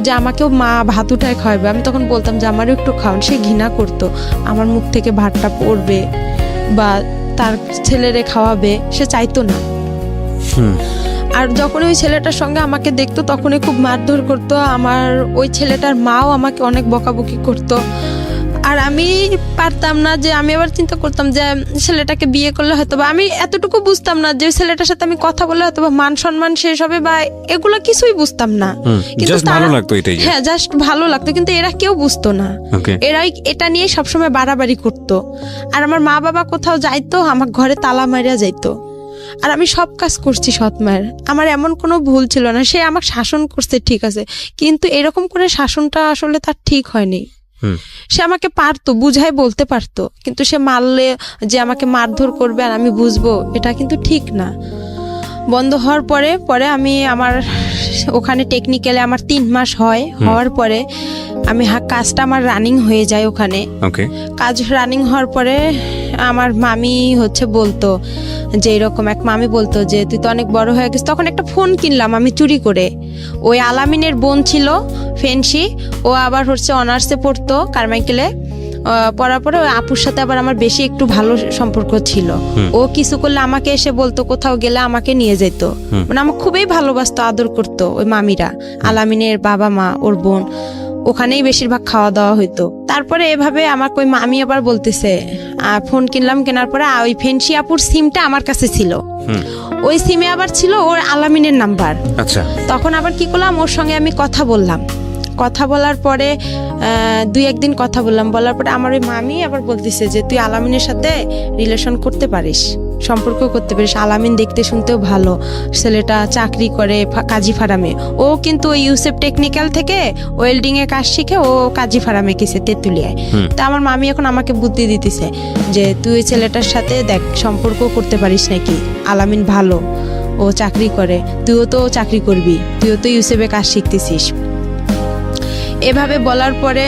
যে আমাকেও মা ভাত উঠায় খাওয়াবে। আমি তখন বলতাম যে আমারও একটু খাওয়ান। সে ঘৃণা করতো, আমার মুখ থেকে ভাতটা পড়বে বা তার ছেলেরে খাওয়াবে, সে চাইতো না। আর যখন ওই ছেলেটার সঙ্গে আমাকে দেখতো তখনই খুব মারধর করতো। আমার ওই ছেলেটার মাও আমাকে অনেক বকাবকি করতো। আর আমি পারতাম না, যে আমি আবার চিন্তা করতাম যে ছেলেটাকে বিয়ে করলে হয়তো বা, আমি এতটুকু বুঝতাম না যে ছেলেটার সাথে আমি কথা বললে হয়তো বা মান সম্মান শেষ হবে বা এগুলো কিছুই বুঝতাম না। কিন্তু ভালো লাগতো, এটাই, হ্যাঁ জাস্ট ভালো লাগতো। কিন্তু এরা কেউ বুঝতো না, এরাই এটা নিয়ে সবসময় বাড়াবাড়ি করতো। আর আমার মা বাবা কোথাও যাইতো, আমার ঘরে তালা মারিয়া যাইতো। আর আমি সব কাজ করছি সৎ মায়ের, আমার এমন কোনো ভুল ছিল না। সে আমাকে শাসন করছে ঠিক আছে, কিন্তু এরকম করে শাসনটা আসলে তার ঠিক হয়নি। সে আমাকে পারতো, বুঝাই বলতে পারতো, কিন্তু সে মারলে যে আমাকে মারধর করবে আর আমি বুঝবো, এটা কিন্তু ঠিক না। বন্ধ হওয়ার পরে আমি আমার ওখানে টেকনিক্যালে আমার 3 মাস হওয়ার পরে আমি কাজটা আমার রানিং হয়ে যায় ওখানে। ওকে। কাজ রানিং হওয়ার পরে আমার মামি বলতো যে এরকম, এক মামি বলতো যে তুই তো অনেক বড় হয়ে গেছিস। তখন একটা ফোন কিনলাম আমি চুরি করে। ওই আলামিনের বোন ছিল ফেন্সি, ও আবার অনার্সে পড়তো কারমাইকেলে। পড়ার পরে ওই আপুর সাথে আবার আমার বেশি একটু ভালো সম্পর্ক ছিল। ও কিছু করলে আমাকে এসে বলতো, কোথাও গেলে আমাকে নিয়ে যেত। মানে আমাকে খুবই ভালোবাসতো, আদর করতো ওই মামিরা, আলামিনের বাবা মা, ওর বোন। ওখানেই বেশিরভাগ খাওয়া দাওয়া হইতো। তারপরে এভাবে আমাকে ওই মামি আবার বলতেছে, ফোন কিনলাম, কেনার পরে ওই ফেন্সি আপুর সিমটা আমার কাছে ছিল। ওই সিমে আবার ছিল ওর আলামিনের নাম্বার। আচ্ছা। তখন আবার কি করলাম, ওর সঙ্গে আমি কথা বললাম। কথা বলার পরে 2-1 দিন কথা বলার পরে আমার ওই মামি আবার বলতেছে যে তুই আলামিনের সাথে রিলেশন করতে পারিস, সম্পর্ক করতে পারিস। আলামিন দেখতে শুনতেও ভালো, ছেলেটা চাকরি করে কাজী ফার্মে। ও কিন্তু ওই ইউসেফ টেকনিক্যাল থেকে ওয়েল্ডিং এ কাজ শিখে ও কাজী ফার্মে গেছে তেঁতুলিয়ায়। তা আমার মামি এখন আমাকে বুদ্ধি দিতেছে যে তুই ওই ছেলেটার সাথে দেখ সম্পর্ক করতে পারিস নাকি, আলামিন ভালো, ও চাকরি করে, তুইও তো চাকরি করবি, তুইও তো ইউসেফে কাজ শিখতেছিস। এভাবে বলার পরে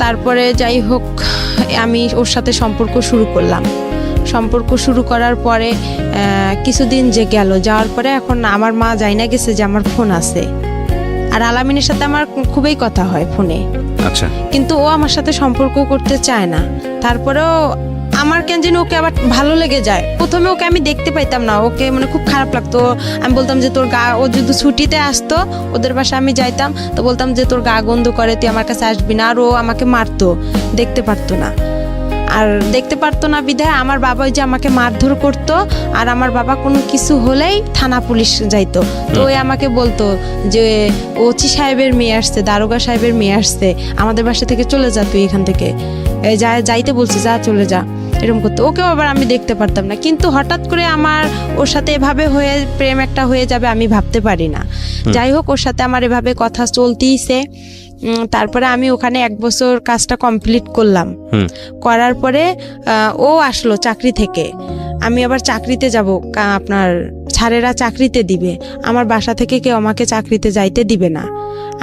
তারপরে যাই হোক আমি ওর সাথে সম্পর্ক শুরু করলাম। সম্পর্ক শুরু করার পরে কিছুদিন যাওয়ার পরে এখন আমার মা যাই না গেছে যে আমার ফোন আছে, আর আলামিনের সাথে আমার খুবই কথা হয় ফোনে। আচ্ছা। কিন্তু ও আমার সাথে সম্পর্ক করতে চায় না। তারপরেও আমার কেন যেন ওকে আবার ভালো লেগে যায়। প্রথমে ওকে আমি দেখতে পাইতাম না, ওকে মানে খুব খারাপ লাগতো। আমি বলতাম যে তোর গা, ও যদি ছুটিতে আসতো ওদের বাসায় আমি যাইতাম, তো বলতাম যে তোর গা গন্ধ করে, তুই আমার কাছে আসবি না। আর ও আমাকে মারতো, দেখতে পারতো না। আর দেখতে পারতো না বিধায় আমার বাবা ওই যে আমাকে মারধর করতো। আর আমার বাবা কোনো কিছু হলেই থানা পুলিশ যাইতো। তো ওই আমাকে বলতো যে ওসি সাহেবের মেয়ে আসছে, দারোগা সাহেবের মেয়ে আসছে, আমাদের বাসা থেকে চলে যা, তুই এখান থেকে যাইতে বলছি, যা চলে যা, এরকম করতো। ওকেও আবার আমি দেখতে পারতাম না। কিন্তু হঠাৎ করে আমার ওর সাথে এভাবে প্রেম একটা হয়ে যাবে আমি ভাবতে পারি না। যাই হোক, ওর সাথে আমার এভাবে কথা চলতেইছে। তারপরে আমি ওখানে 1 বছর কাজটা কমপ্লিট করলাম। করার পরে ও আসলো চাকরি থেকে। আমি আবার চাকরিতে যাব, আপনার স্যারেরা চাকরিতে দিবে। আমার বাসা থেকে কেউ আমাকে চাকরিতে যাইতে দিবে না,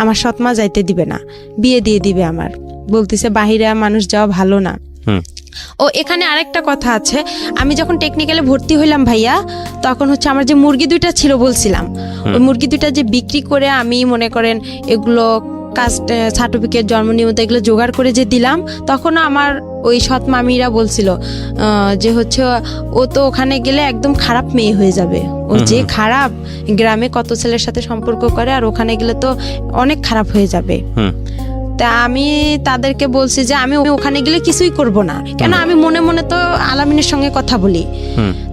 আমার সৎমা যাইতে দিবে না, বিয়ে দিয়ে দিবে। আমার বলতেছে বাহিরে মানুষ যাওয়া ভালো না। ও এখানে আরেকটা কথা আছে, আমি যখন টেকনিক্যালে ভর্তি হইলাম ভাইয়া, তখন আমার যে মুরগি 2টা ছিল বলছিলাম, ওই মুরগি 2টা যে বিক্রি করে আমি মনে করেন এগুলো কাস্ট সার্টিফিকেট, জন্ম নিবন্ধন এগুলো জোগাড় করে যে দিলাম, তখন আমার ওই সৎ মামিরা বলছিল যে ও তো ওখানে গেলে একদম খারাপ মেয়ে হয়ে যাবে। ও যে খারাপ, গ্রামে কত ছেলের সাথে সম্পর্ক করে, আর ওখানে গেলে তো অনেক খারাপ হয়ে যাবে। তা আমি তাদেরকে বলছি যে আমি ওখানে গেলে কিছুই করব না, কেন আমি মনে মনে তো আলামিনের সঙ্গে কথা বলি।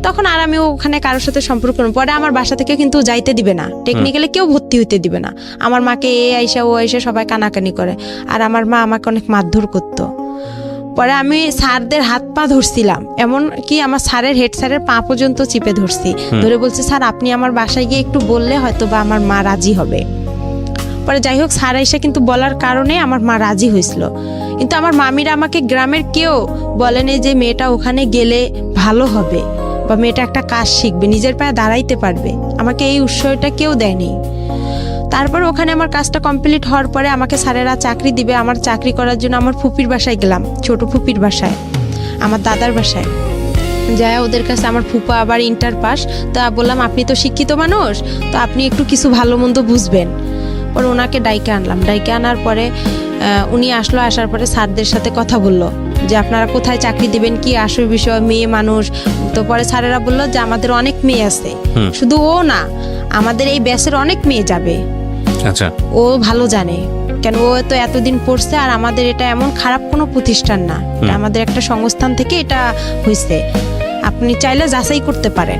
তখন আর আমি ওখানে কারোর সাথে সম্পর্ক করব। পরে আমার বাসা থেকে কিন্তু যাইতে দিবে না, টেকনিক্যালি কেউ ভর্তি হইতে দিবে না। আমার মাকে ও আইসা সবাই কানাকানি করে, আর আমার মা আমাকে অনেক মারধর করতো। পরে আমি স্যারদের হাত পা ধরছিলাম, এমন কি আমার স্যারের হেড স্যারের পা পর্যন্ত চিপে ধরছি, ধরে বলছি স্যার আপনি আমার বাসায় গিয়ে একটু বললে হয়তো বা আমার মা রাজি হবে। পরে যাই হোক স্যার এসে কিন্তু বলার কারণে আমার মা রাজি হয়েছিল। কিন্তু আমার মামিরা আমাকে গ্রামের কেউ বলেনি যে মেয়েটা ওখানে গেলে ভালো হবে বা মেয়েটা একটা কাজ শিখবে, নিজের পায়ে দাঁড়াইতে পারবে। আমাকে এই উৎসাহটা কেউ দেয়নি। তারপর ওখানে আমার কাজটা কমপ্লিট হওয়ার পরে আমাকে স্যারেরা চাকরি দিবে। আমার চাকরি করার জন্য আমার ফুপির বাসায় গেলাম, ছোট ফুপির বাসায়, আমার দাদার বাসায়। যায় ওদের কাছে আমার ফুপা আবার ইন্টার পাস। তা বললাম আপনি তো শিক্ষিত মানুষ, তো আপনি একটু কিছু ভালো মন্দ বুঝবেন। পরে ওনাকে ডাইকে আনলাম। ডাইকে আনার পরে উনি আসলো। আসার পরে স্যারদের সাথে কথা বললো যে আপনারা কোথায় চাকরি দিবেন, কি আসল বিষয়, মেয়ে মানুষ। তো পরে স্যারেরা বললো যে আমাদের অনেক মেয়ে আছে, শুধু ও না, আমাদের এই ব্যাচের অনেক মেয়ে যাবে। আচ্ছা। ও ভালো জানে, কেন ও তো এতদিন পড়ছে। আর আমাদের এটা এমন খারাপ কোনো প্রতিষ্ঠান না, এটা আমাদের একটা সংস্থান থেকে এটা হয়েছে, আপনি চাইলে যাচাই করতে পারেন।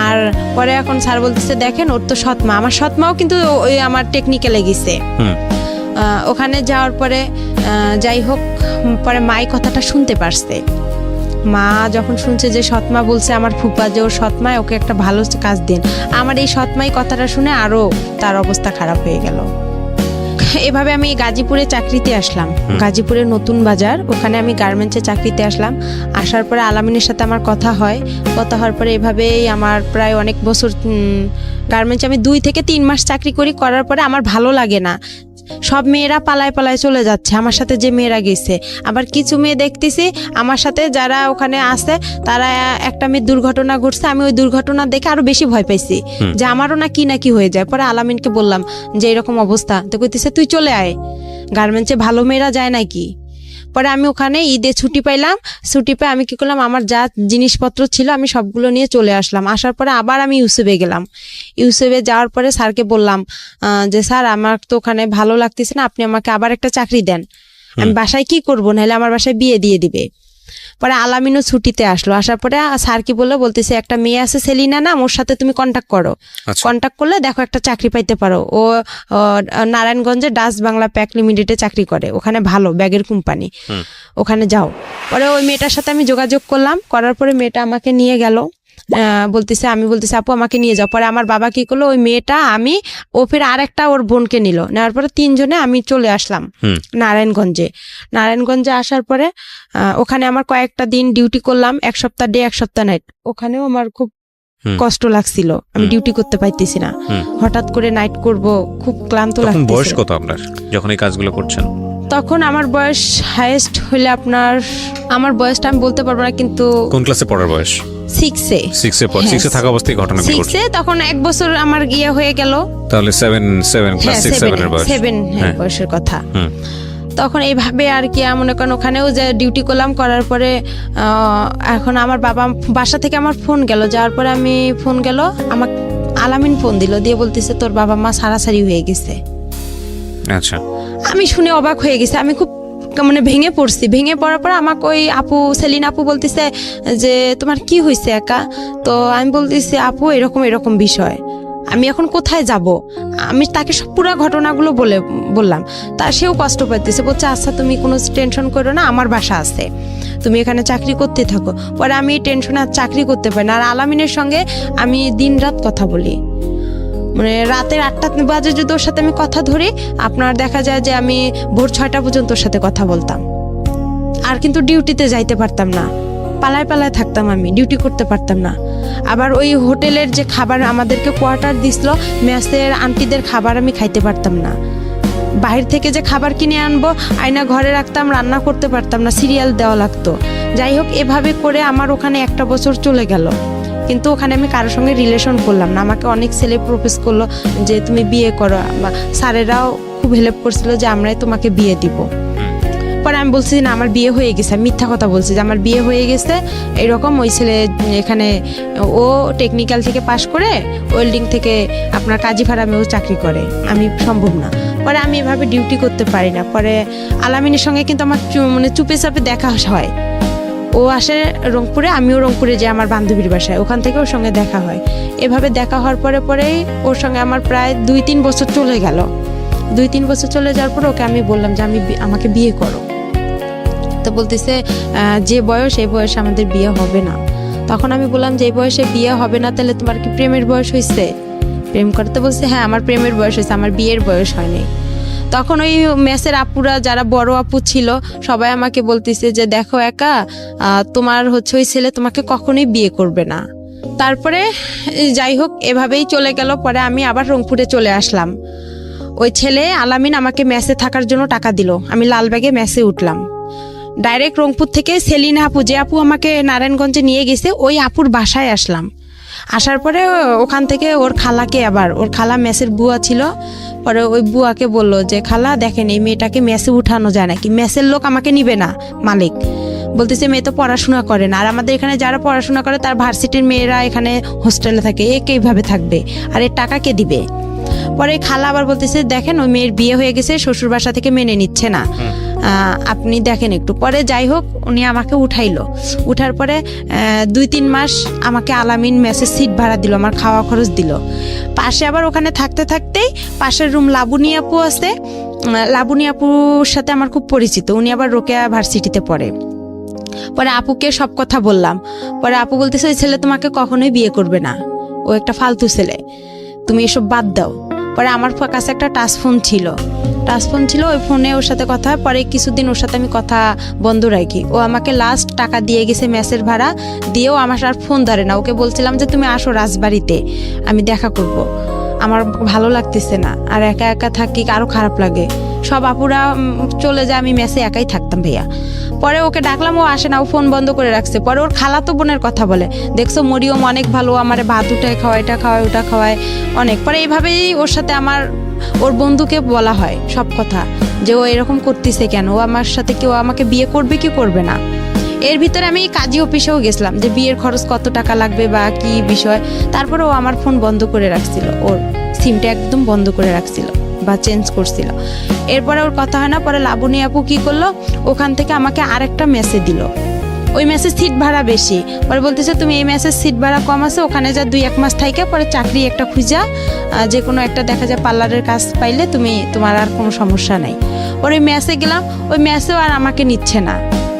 আর পরে এখন স্যার বলতেছে দেখেন ওর তো সৎমা, আমার সৎমাও কিন্তু ওই আমার টেকনিক্যালে গেছে। ওখানে যাওয়ার পরে যাই হোক, পরে মাই কথাটা শুনতে পারছে। মা যখন শুনছে যে সৎমা বলছে আমার ফুপা যে ওর সৎমায় ওকে একটা ভালো কাজ দিন, আমার এই সৎমাই কথাটা শুনে আরো তার অবস্থা খারাপ হয়ে গেল। এভাবে আমি গাজীপুরে চাকরিতে আসলাম। গাজীপুরের নতুন বাজার, ওখানে আমি গার্মেন্টসে চাকরিতে আসলাম। আসার পরে আলামিনের সাথে আমার কথা হয়। কথা হওয়ার পরে এভাবেই আমার প্রায় অনেক বছর গার্মেন্টসে আমি 2 থেকে 3 মাস চাকরি করার পরে আমার ভালো লাগে না। সব মেয়েরা পালায় পালায় চলে যাচ্ছে, আমার সাথে যে মেয়েরা গেছে। আবার কিছু মেয়ে দেখতেছি আমার সাথে যারা ওখানে আছে, তারা একটা মেয়ের দুর্ঘটনা ঘটছে, আমি ওই দুর্ঘটনা দেখে আরো বেশি ভয় পাইছি যে আমারও না কি হয়ে যায়। পরে আলামিনকে বললাম যে এরকম অবস্থা, তো কইতেছে তুই চলে আয়, গার্মেন্টসে ভালো মেয়েরা যায় নাকি। পরে আমি ওখানে ঈদে ছুটি পাইলাম, ছুটি পেয়ে আমি কি করলাম, আমার যা জিনিসপত্র ছিল আমি সবগুলো নিয়ে চলে আসলাম। আসার পরে আবার আমি ইউসুফে গেলাম। ইউসুফে যাওয়ার পরে স্যারকে বললাম যে স্যার আমার তো ওখানে ভালো লাগতেছে না, আপনি আমাকে আবার একটা চাকরি দেন। আমি বাসায় কি করবো, নাহলে আমার বাসায় বিয়ে দিয়ে দিবে। পরে আলামিনও ছুটিতে আসলো। আসার পরে স্যার কি বলতেছে একটা মেয়ে আছে সেলিনা নাম, ওর সাথে তুমি কন্ট্যাক্ট করো। কন্ট্যাক্ট করলে দেখো একটা চাকরি পাইতে পারো। ও নারায়ণগঞ্জে ডাচ বাংলা প্যাক লিমিটেডে চাকরি করে, ওখানে ভালো ব্যাগের কোম্পানি, ওখানে যাও। পরে ওই মেয়েটার সাথে আমি যোগাযোগ করলাম, করার পরে মেয়েটা আমাকে নিয়ে গেল। আমি বলতেছি আপু আমাকে নিয়ে যাও। পরে আমার বাবা কি করলো, ওই মেয়েটা আমি ও ফের আরেকটা ওর বোনকে নিল, নেওয়ার পরে 3 জনে আমি চলে আসলাম নারায়ণগঞ্জে আসার পরে ওখানে আমার কয়েকটা দিন ডিউটি করলাম, 1 সপ্তাহ ডে 1 সপ্তাহ নাইট। ওখানেও আমার খুব কষ্ট লাগছিল, আমি ডিউটি করতে পাইতেছি না। হঠাৎ করে নাইট করব, খুব ক্লান্ত লাগছে। বয়স কত আপনার যখন এই কাজগুলো করছেন? তখন আমার বয়স হাইয়েস্ট হইলে আমার বয়সটা আমি বলতে পারবো না, কিন্তু কোন ক্লাসে পড়ার বয়স? 6 থাকা অবস্থায় ঘটনা ঘটছে। তখন 1 বছর আমার ইয়ে হয়ে গেল, তাহলে 7 ক্লাস 6 7 এর বয়স, 7 বয়সের কথা। তখন এইভাবে আর কি মনে করেন ওখানেও যে ডিউটি করলাম, করার পরে এখন আমার বাসা থেকে আমার ফোন গেল। যাওয়ার পরে আমি ফোন গেল, আমার আলামিন ফোন দিল, দিয়ে বলতেছে তোর বাবা মা সারাসারি হয়ে গেছে। আচ্ছা, আমি শুনে অবাক হয়ে গেছি, আমি খুব ভেঙে পড়ছি। ভেঙে পড়ার পর আমাকে ওই সেলিনা আপু বলতেছে যে তোমার কি হয়েছে একা। তো আমি বলতেছি আপু এরকম বিষয়, আমি এখন কোথায় যাব। আমি তাকে সব পুরো ঘটনাগুলো বললাম। তা সেও কষ্ট পাইতেছে, বলছে আচ্ছা তুমি কোনো টেনশন করো না, আমার বাসা আছে, তুমি এখানে চাকরি করতে থাকো। পরে আমি এই টেনশনে আর চাকরি করতে পারি না। আর আলামিনের সঙ্গে আমি দিন রাত কথা বলি, রাতের 8টা বাজে যদি ওর সাথে আমি কথা ধরি, আপনার দেখা যায় যে আমি ভোর 6টা পর্যন্ত ওর সাথে কথা বলতাম। আর কিন্তু ডিউটিতে যাইতে পারতাম না, পালায় পালায় থাকতাম, আমি ডিউটি করতে পারতাম না। আবার ওই হোটেলের যে খাবার আমাদেরকে কোয়ার্টার দিছিল, মেসের আন্টিদের খাবার আমি খাইতে পারতাম না। বাহির থেকে যে খাবার কিনে আনবো, আয়না ঘরে রাখতাম, রান্না করতে পারতাম না, সিরিয়াল দেওয়া লাগতো। যাই হোক, এভাবে করে আমার ওখানে 1টা বছর চলে গেল। কিন্তু ওখানে আমি কারোর সঙ্গে রিলেশন করলাম না। আমাকে অনেক ছেলে প্রপোজ করলো যে তুমি বিয়ে করো, বা স্যারেরাও খুব হেল্প করছিল যে আমরাই তোমাকে বিয়ে দিব। পরে আমি বলছি না আমার বিয়ে হয়ে গেছে, আমি মিথ্যা কথা বলছি যে আমার বিয়ে হয়ে গেছে এরকম। ওই ছেলে এখানে ও টেকনিক্যাল থেকে পাশ করে ওয়েল্ডিং থেকে আপনার কাজী ফার্মেও চাকরি করে, আমি সম্ভব না। পরে আমি এভাবে ডিউটি করতে পারি না। পরে আলামিনের সঙ্গে কিন্তু আমার চুপে চাপে দেখা হয়। ও আসে রংপুরে, আমিও রংপুরে যাই আমার বান্ধবীর বাসায়, ওখান থেকে ওর সঙ্গে দেখা হয়। এভাবে দেখা হওয়ার পরেই ওর সঙ্গে আমার প্রায় 2-3 বছর চলে গেল। 2-3 বছর চলে যাওয়ার পর ওকে আমি বললাম যে আমাকে বিয়ে করো। তো বলতেছে যে বয়স, এই বয়সে আমাদের বিয়ে হবে না। তখন আমি বললাম যে এই বয়সে বিয়ে হবে না, তাহলে তোমার কি প্রেমের বয়স হয়েছে? প্রেম করতে বলছে হ্যাঁ আমার প্রেমের বয়স হয়েছে, আমার বিয়ের বয়স হয়নি। তখন ওই মেসের আপুরা যারা বড় আপু ছিল সবাই আমাকে বলতেছে যে দেখো একা, তোমার ওই ছেলে তোমাকে কখনোই বিয়ে করবে না। তারপরে যাই হোক এভাবেই চলে গেল। পরে আমি আবার রংপুরে চলে আসলাম। ওই ছেলে আলামিন আমাকে মেসে থাকার জন্য টাকা দিল, আমি লালবাগে মেসে উঠলাম। ডাইরেক্ট রংপুর থেকে সেলিনা আপু, যে আপু আমাকে নারায়ণগঞ্জে নিয়ে গেছে, ওই আপুর বাসায় আসলাম। আসার পরে ওখান থেকে ওর খালাকে, আবার ওর খালা মেসের বুয়া ছিল, পরে ওই বুয়াকে বললো যে খালা দেখেন এই মেয়েটাকে মেসে উঠানো যায় নাকি, মেসের লোক আমাকে নিবে না। মালিক বলতেছে মেয়ে তো পড়াশোনা করে না, আর আমাদের এখানে যারা পড়াশোনা করে তার ভার্সিটির মেয়েরা এখানে হোস্টেলে থাকে, একে এইভাবে থাকবে, আর এর টাকা কে দিবে। পরে খালা আবার বলতেছে দেখেন ওই মেয়ের বিয়ে হয়ে গেছে, শ্বশুর বাসা থেকে মেনে নিচ্ছে না, আপনি দেখেন একটু। পরে যাই হোক উনি আমাকে উঠাইলো। উঠার পরে 2-3 মাস আমাকে আলামিন মেসের সিট ভাড়া দিল, আমার খাওয়া খরচ দিল। পাশে আবার ওখানে থাকতে থাকতেই পাশের রুম লাবণী আপু আছে, লাবণী আপুর সাথে আমার খুব পরিচিত, উনি আবার রোকেয়া ভার্সিটিতে পড়ে। পরে আপুকে সব কথা বললাম। পরে আপু বলতেছে ওই ছেলে তোমাকে কখনোই বিয়ে করবে না, ও একটা ফালতু ছেলে, তুমি এসব বাদ দাও। পরে আমার কাছে একটা টাচ ফোন ছিল, ওই ফোনে ওর সাথে কথা হয়। পরে কিছুদিন ওর সাথে আমি কথা বন্ধ রাখি। ও আমাকে লাস্ট টাকা দিয়ে গেছে মেসের ভাড়া, দিয়েও আমার আর ফোন ধরে না। ওকে বলছিলাম যে তুমি আসো রাজবাড়িতে, আমি দেখা করব, আমার ভালো লাগতেছে না, আর একা একা থাকি, আরও খারাপ লাগে। সব আপুরা চলে যায়, আমি মেসে একাই থাকতাম ভাইয়া। পরে ওকে ডাকলাম, ও আসে না, ও ফোন বন্ধ করে রাখছে। পরে ওর খালাতো বোনের কথা বলে, দেখছো মরিয়ম অনেক ভালো, আমার ভাত উঠায় খাওয়ায়, এটা খাওয়ায়, ওটা খাওয়ায় অনেক। পরে এইভাবেই ওর সাথে ওর বন্ধুকে বলা হয় সব কথা, যে ও এরকম করতেছে কেন, ও আমার সাথে কেউ আমাকে বিয়ে করবে কি করবে না। এর ভিতরে আমি কাজী অফিসেও গেছিলাম যে বিয়ের খরচ কত টাকা লাগবে বা কি বিষয়। তারপরে ও আমার ফোন বন্ধ করে রাখছিল, ওর সিমটা একদম বন্ধ করে রাখছিল বা চেঞ্জ করছিল। এরপরে ওর কথা হয় না। পরে লাবণী আপু কি করলো, ওখান থেকে আমাকে আরেকটা মেসে দিল। ওই মেসের সিট ভাড়া বেশি। পরে বলতেছে তুমি এই মেসের সিট ভাড়া কম আছে, ওখানে যা 2-1 মাস থাইকে পরে চাকরি একটা খুঁজা, যে কোনো একটা দেখা যায় পার্লারের কাজ পাইলে তোমার আর কোনো সমস্যা নাই। পরে ওই মেসে গেলাম, ওই মেসেও আর আমাকে নিচ্ছে না।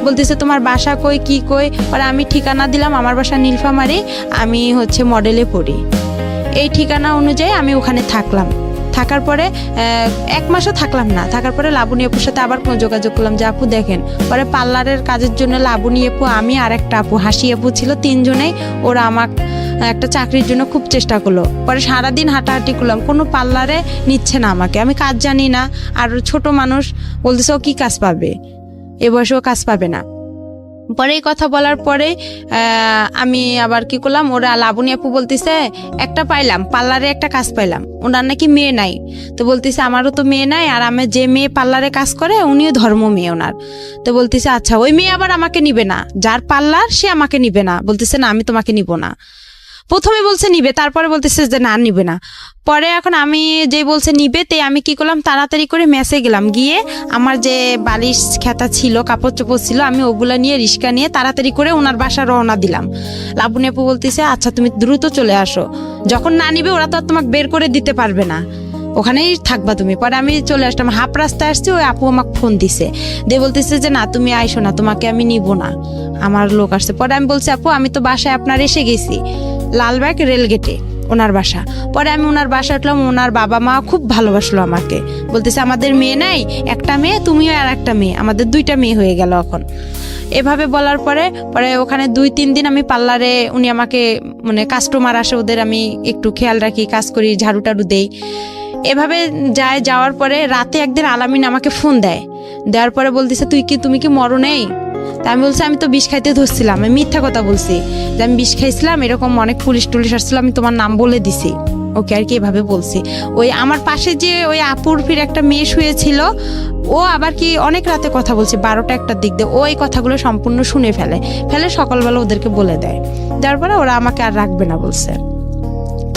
বলতেছে তোমার বাসা কই, কি কই। পরে আমি ঠিকানা দিলাম, আমার বাসা নীলফামারী, আমি মডেলে পড়ি। এই ঠিকানা অনুযায়ী আমি ওখানে থাকলাম। থাকার পরে 1 মাসও থাকলাম না। থাকার পরে লাবণী আপুর সাথে আবার যোগাযোগ করলাম যে আপু দেখেন। পরে পার্লারের কাজের জন্য লাবণী আপু, আমি আর একটা আপু হাসি আপু ছিল, 3 জনেই ওরা আমাকে একটা চাকরির জন্য খুব চেষ্টা করলো। পরে সারাদিন হাঁটাহাঁটি করলাম, কোনো পার্লারে নিচ্ছে না আমাকে। আমি কাজ জানি না, আর ছোট মানুষ, বলতেছে ও কি কাজ পাবে, এ বয়সেও কাজ পাবে না। পরে এই কথা বলার পরে আমি আবার কি করলাম, ওরা লাবণী আপু বলতেছে একটা পাইলাম, পার্লারে একটা কাজ পাইলাম, ওনার নাকি মেয়ে নাই। তো বলতেছে আমারও তো মেয়ে নাই, আর আমি যে মেয়ে পার্লারে কাজ করে উনিও ধর্ম মেয়ে ওনার। তো বলতেছে আচ্ছা ওই মেয়ে আবার আমাকে নিবে না, যার পার্লার সে আমাকে নিবে না। বলতেছে না আমি তোমাকে নিব না। প্রথমে বলছে নিবে, তারপরে বলতেছে যে না নিবে না। পরে এখন আমি যে বলছে নিবে, তে আমি কি করলাম, তাড়াতাড়ি করে মেসে গেলাম। গিয়ে আমার যে বালিশ খেতা ছিল, কাপড় চোপড় ছিল, আমি ওগুলা নিয়ে রিক্সা নিয়ে তাড়াতাড়ি করে ওনার বাসা রওনা দিলাম। লাবণী আপু বলতেছে আচ্ছা তুমি দ্রুত চলে আসো, যখন না নিবে ওরা তো আর তোমাকে বের করে দিতে পারবে না, ওখানেই থাকবা তুমি। পরে আমি চলে আসলাম, হাফ রাস্তায় আসছি, ওই আপু আমাকে ফোন দিছে, দিয়ে বলতেছে যে না তুমি আইসো না, তোমাকে আমি নিব না, আমার লোক আসছে। পরে আমি বলছি আপু আমি তো বাসায় আপনার এসে গেছি, লালবাগ রেলগেটে ওনার বাসা। পরে আমি ওনার বাসা উঠলাম, ওনার বাবা মা খুব ভালোবাসলো আমাকে, বলতেছে আমাদের মেয়ে নাই, একটা মেয়ে, তুমিও আর একটা মেয়ে, আমাদের 2টা মেয়ে হয়ে গেল এখন। এভাবে বলার পরে ওখানে 2-3 দিন আমি পার্লারে, উনি আমাকে কাস্টমার আসে ওদের আমি একটু খেয়াল রাখি, কাজ করি, ঝাড়ু টাড়ু দেই। এভাবে যাওয়ার পরে রাতে একদিন আলামিন আমাকে ফোন দেওয়ার পরে বলতেছে তুমি কি মরো নেই? তা আমি বলছি আমি তো বিষ খাইতে ধরছিলাম, আমি মিথ্যা কথা বলছি যে আমি বিষ খাইছিলাম, এরকম অনেক পুলিশ টুলিশ আসছিল, আমি তোমার নাম বলে দিছি ওকে আর কি, এভাবে বলছি। ওই আমার পাশে যে ওই আপুর ফির একটা মেয়ে শুয়েছিল, ও আবার কি অনেক রাতে কথা বলছে, 12টা-1টার দিক দিয়ে, ও এই কথাগুলো সম্পূর্ণ শুনে ফেলে সকালবেলা ওদেরকে বলে দেওয়ার পরে ওরা আমাকে আর রাখবে না বলছে।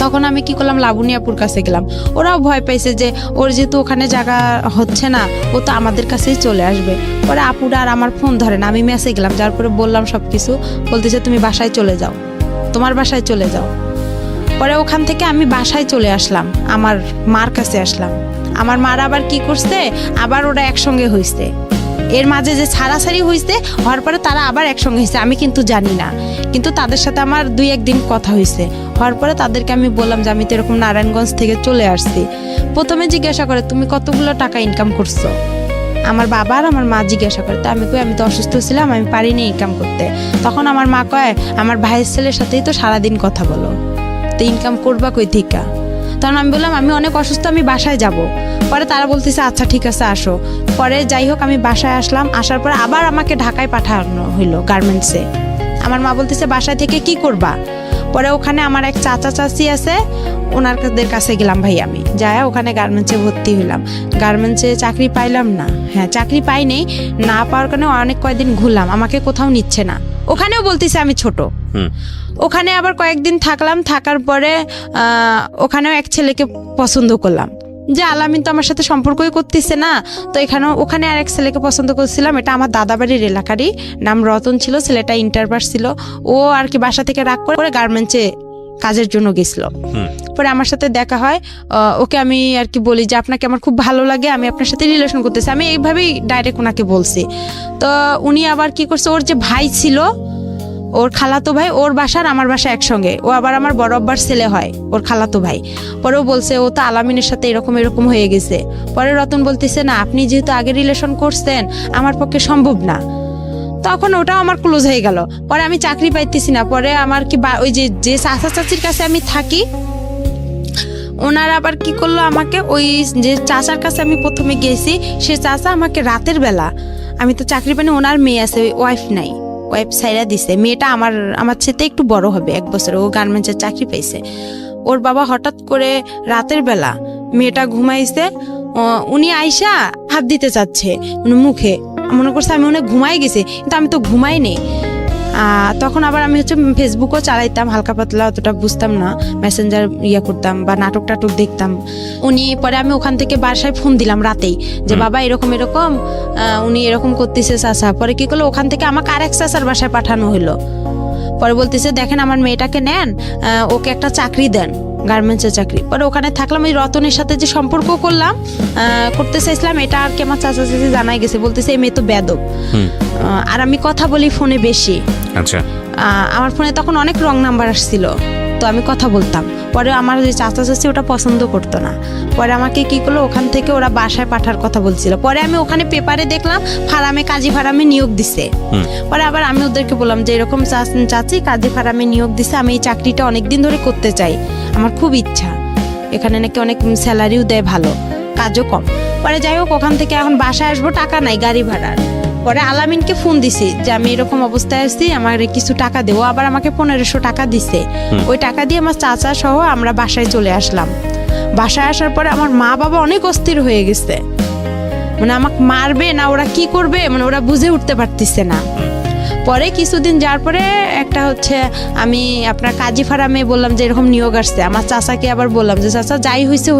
তখন আমি কি করলাম, লাবণী আপুর কাছে গেলাম। ওরাও ভয় পাইছে যে ওর যেহেতু ওখানে জায়গা হচ্ছে না, ও তো আমাদের কাছেই চলে আসবে। পরে আপুরা আর আমার ফোন ধরে না, আমি মেসে গেলাম, যার পরে বললাম সবকিছু। বলতেছে তুমি বাসায় চলে যাও, তোমার বাসায় চলে যাও। পরে ওখান থেকে আমি বাসায় চলে আসলাম, আমার মার কাছে আসলাম। আমার মার আবার কি করছে, আবার ওরা একসঙ্গে হয়েছে, এর মাঝে যে ছাড়াছাড়ি হয়েছে, হওয়ার পরে তারা আবার একসঙ্গে হয়েছে, আমি কিন্তু জানি না। কিন্তু তাদের সাথে আমার 2-1 দিন কথা হয়েছে, হওয়ার পরে তাদেরকে আমি বললাম যে আমি তো এরকম নারায়ণগঞ্জ থেকে চলে আসছি। প্রথমে জিজ্ঞাসা করে তুমি কতগুলো টাকা ইনকাম করছো, আমার বাবা আর আমার মা জিজ্ঞাসা করে। তো আমি তো অসুস্থ ছিলাম, আমি পারিনি ইনকাম করতে। তখন আমার মা কয় আমার ভাইয়ের ছেলের সাথেই তো সারাদিন কথা বলো, তো ইনকাম করবা কই থেকে? তখন আমি বললাম আমি অনেক অসুস্থ, আমি বাসায় যাব। পরে তারা বলতেছে আচ্ছা ঠিক আছে আসো। পরে যাই হোক আমি বাসায় আসলাম, আসার পরে আবার আমাকে ঢাকায় পাঠানো হইলো গার্মেন্টসে। আমার মা বলতেছে বাসায় থেকে কি করবা? পরে ওখানে আমার এক চাচা চাচি আছে, ওনাদের কাছে গেলাম ভাই, আমি যাই ওখানে গার্মেন্টসে ভর্তি হইলাম। গার্মেন্টসে চাকরি পাইলাম না, হ্যাঁ চাকরি পাইনি, না পাওয়ার কারণে অনেক কয়েকদিন ঘুরলাম, আমাকে কোথাও নিচ্ছে না। ওখানেও বলতেছে আমি ছোট। ওখানে আবার কয়েকদিন থাকলাম, থাকার পরে ওখানেও এক ছেলেকে পছন্দ করলাম, যে আলামিন তো আমার সাথে সম্পর্কই করতেছে না। তো ওখানে আর এক ছেলেকে পছন্দ করছিলাম, এটা আমার দাদাবাড়ির এলাকারই, নাম রতন ছিল, ছেলেটা ইন্টার পাস ছিল। ও আর কি বাসা থেকে রাগ করে গার্মেন্টসে কাজের জন্য গেছিল। পরে আমার সাথে দেখা হয়, ওকে আমি আর কি বলি যে আপনাকে আমার খুব ভালো লাগে, আমি আপনার সাথে রিলেশন করতেছি, আমি এইভাবেই ডাইরেক্ট ওনাকে বলছি। তো উনি আবার কি করছে, ওর যে ভাই ছিল ওর খালাতো ভাই, ওর বাসার আমার বাসা একসঙ্গে, ও আবার আমার বড় আব্বার ছেলে হয়, ওর খালাতো ভাই। পরে ও বলছে ও তো আলামিনের সাথে এরকম এরকম হয়ে গেছে। পরে রতন বলতেছে না, আপনি যেহেতু আগে রিলেশন করছেন আমার পক্ষে সম্ভব না। তখন ওটাও আমার ক্লোজ হয়ে গেল। পরে আমি চাকরি পাইতেছি না। পরে আমার কি ওই যে চাচা চাচির কাছে আমি থাকি, ওনারা আবার কি করলো, আমাকে ওই যে চাচার কাছে আমি প্রথমে গেছি, সে চাচা আমাকে রাতের বেলা, আমি তো চাকরি পাইনি, ওনার মেয়ে আছে, ওয়াইফ নাই, ওয়াইফ সাইরা দিছে। মেয়েটা আমার সাথে একটু বড় হবে, 1 বছর, ও গার্মেন্টসের চাকরি পাইছে। ওর বাবা হঠাৎ করে রাতের বেলা মেয়েটা ঘুমাইছে, উনি আইসা হাত দিতে চাচ্ছে মুখে, মনে করছে আমি অনেক ঘুমাই গেছি, কিন্তু আমি তো ঘুমাইনি। তখন আবার আমি হচ্ছে ফেসবুকও চালাইতাম হালকা পাতলা, অতটা বুঝতাম না, মেসেঞ্জার করতাম বা নাটক টাটক দেখতাম। উনি পরে আমি ওখান থেকে বাসায় ফোন দিলাম রাতেই, যে বাবা এরকম এরকম উনি এরকম করতেছে চাচা। পরে কি করলো, ওখান থেকে আমাকে আরেক চাচার বাসায় পাঠানো হলো। পরে বলতেছে দেখেন আমার মেয়েটাকে নেন, ওকে একটা চাকরি দেন, গার্মেন্টসের চাকরি। পরে ওখানে থাকলাম, ওই রতনের সাথে যে সম্পর্ক করতে চাইছিলাম, এটা আর কি আমার চাচা চাচি জানাই গেছে, বলতেছে এই মেয়ে তো বেয়াদব। আর আমি কথা বলি ফোনে বেশি। আচ্ছা, আমার ফোনে তখন অনেক রং নাম্বার আসছিল, তো আমি কথা বলতাম। পরে আমার যে চাচা চাচি ওটা পছন্দ করতো না। পরে আমাকে কি করলো, ওখান থেকে ওরা বাসায় পাঠার কথা বলছিল। পরে আমি ওখানে পেপারে দেখলাম কাজী ফার্মে নিয়োগ দিছে। পরে আবার আমি ওদেরকে বললাম যে এরকম চাচি কাজী ফার্মে নিয়োগ দিছে, আমি এই চাকরিটা অনেকদিন ধরে করতে চাই, আমার খুব ইচ্ছা, এখানে নাকি অনেক স্যালারিও দেয় ভালো, কাজও কম। পরে যাই হোক, ওখান থেকে এখন বাসায় আসবো, টাকা নাই গাড়ি ভাড়ার। পরে আলামিনকে ফোন দিছি যে আমি এরকম অবস্থায় আছি, আমার কিছু টাকা দেবো। আবার আমাকে 1500 টাকা দিছে। ওই টাকা দিয়ে আমার চাচা সহ আমরা বাসায় চলে আসলাম। বাসায় আসার পরে আমার মা বাবা অনেক অস্থির হয়ে গেছে, মানে আমাকে মারবে না ওরা কি করবে, মানে ওরা বুঝে উঠতে পারতেছে না। পরে কিছুদিন যাওয়ার পরে একটা হচ্ছে আমি আপনার কাজী ফার্মে বললাম যে এরকম নিয়োগ আসছে। আমার চাচাকে আবার বললাম যে চাচা যাই হয়েছে,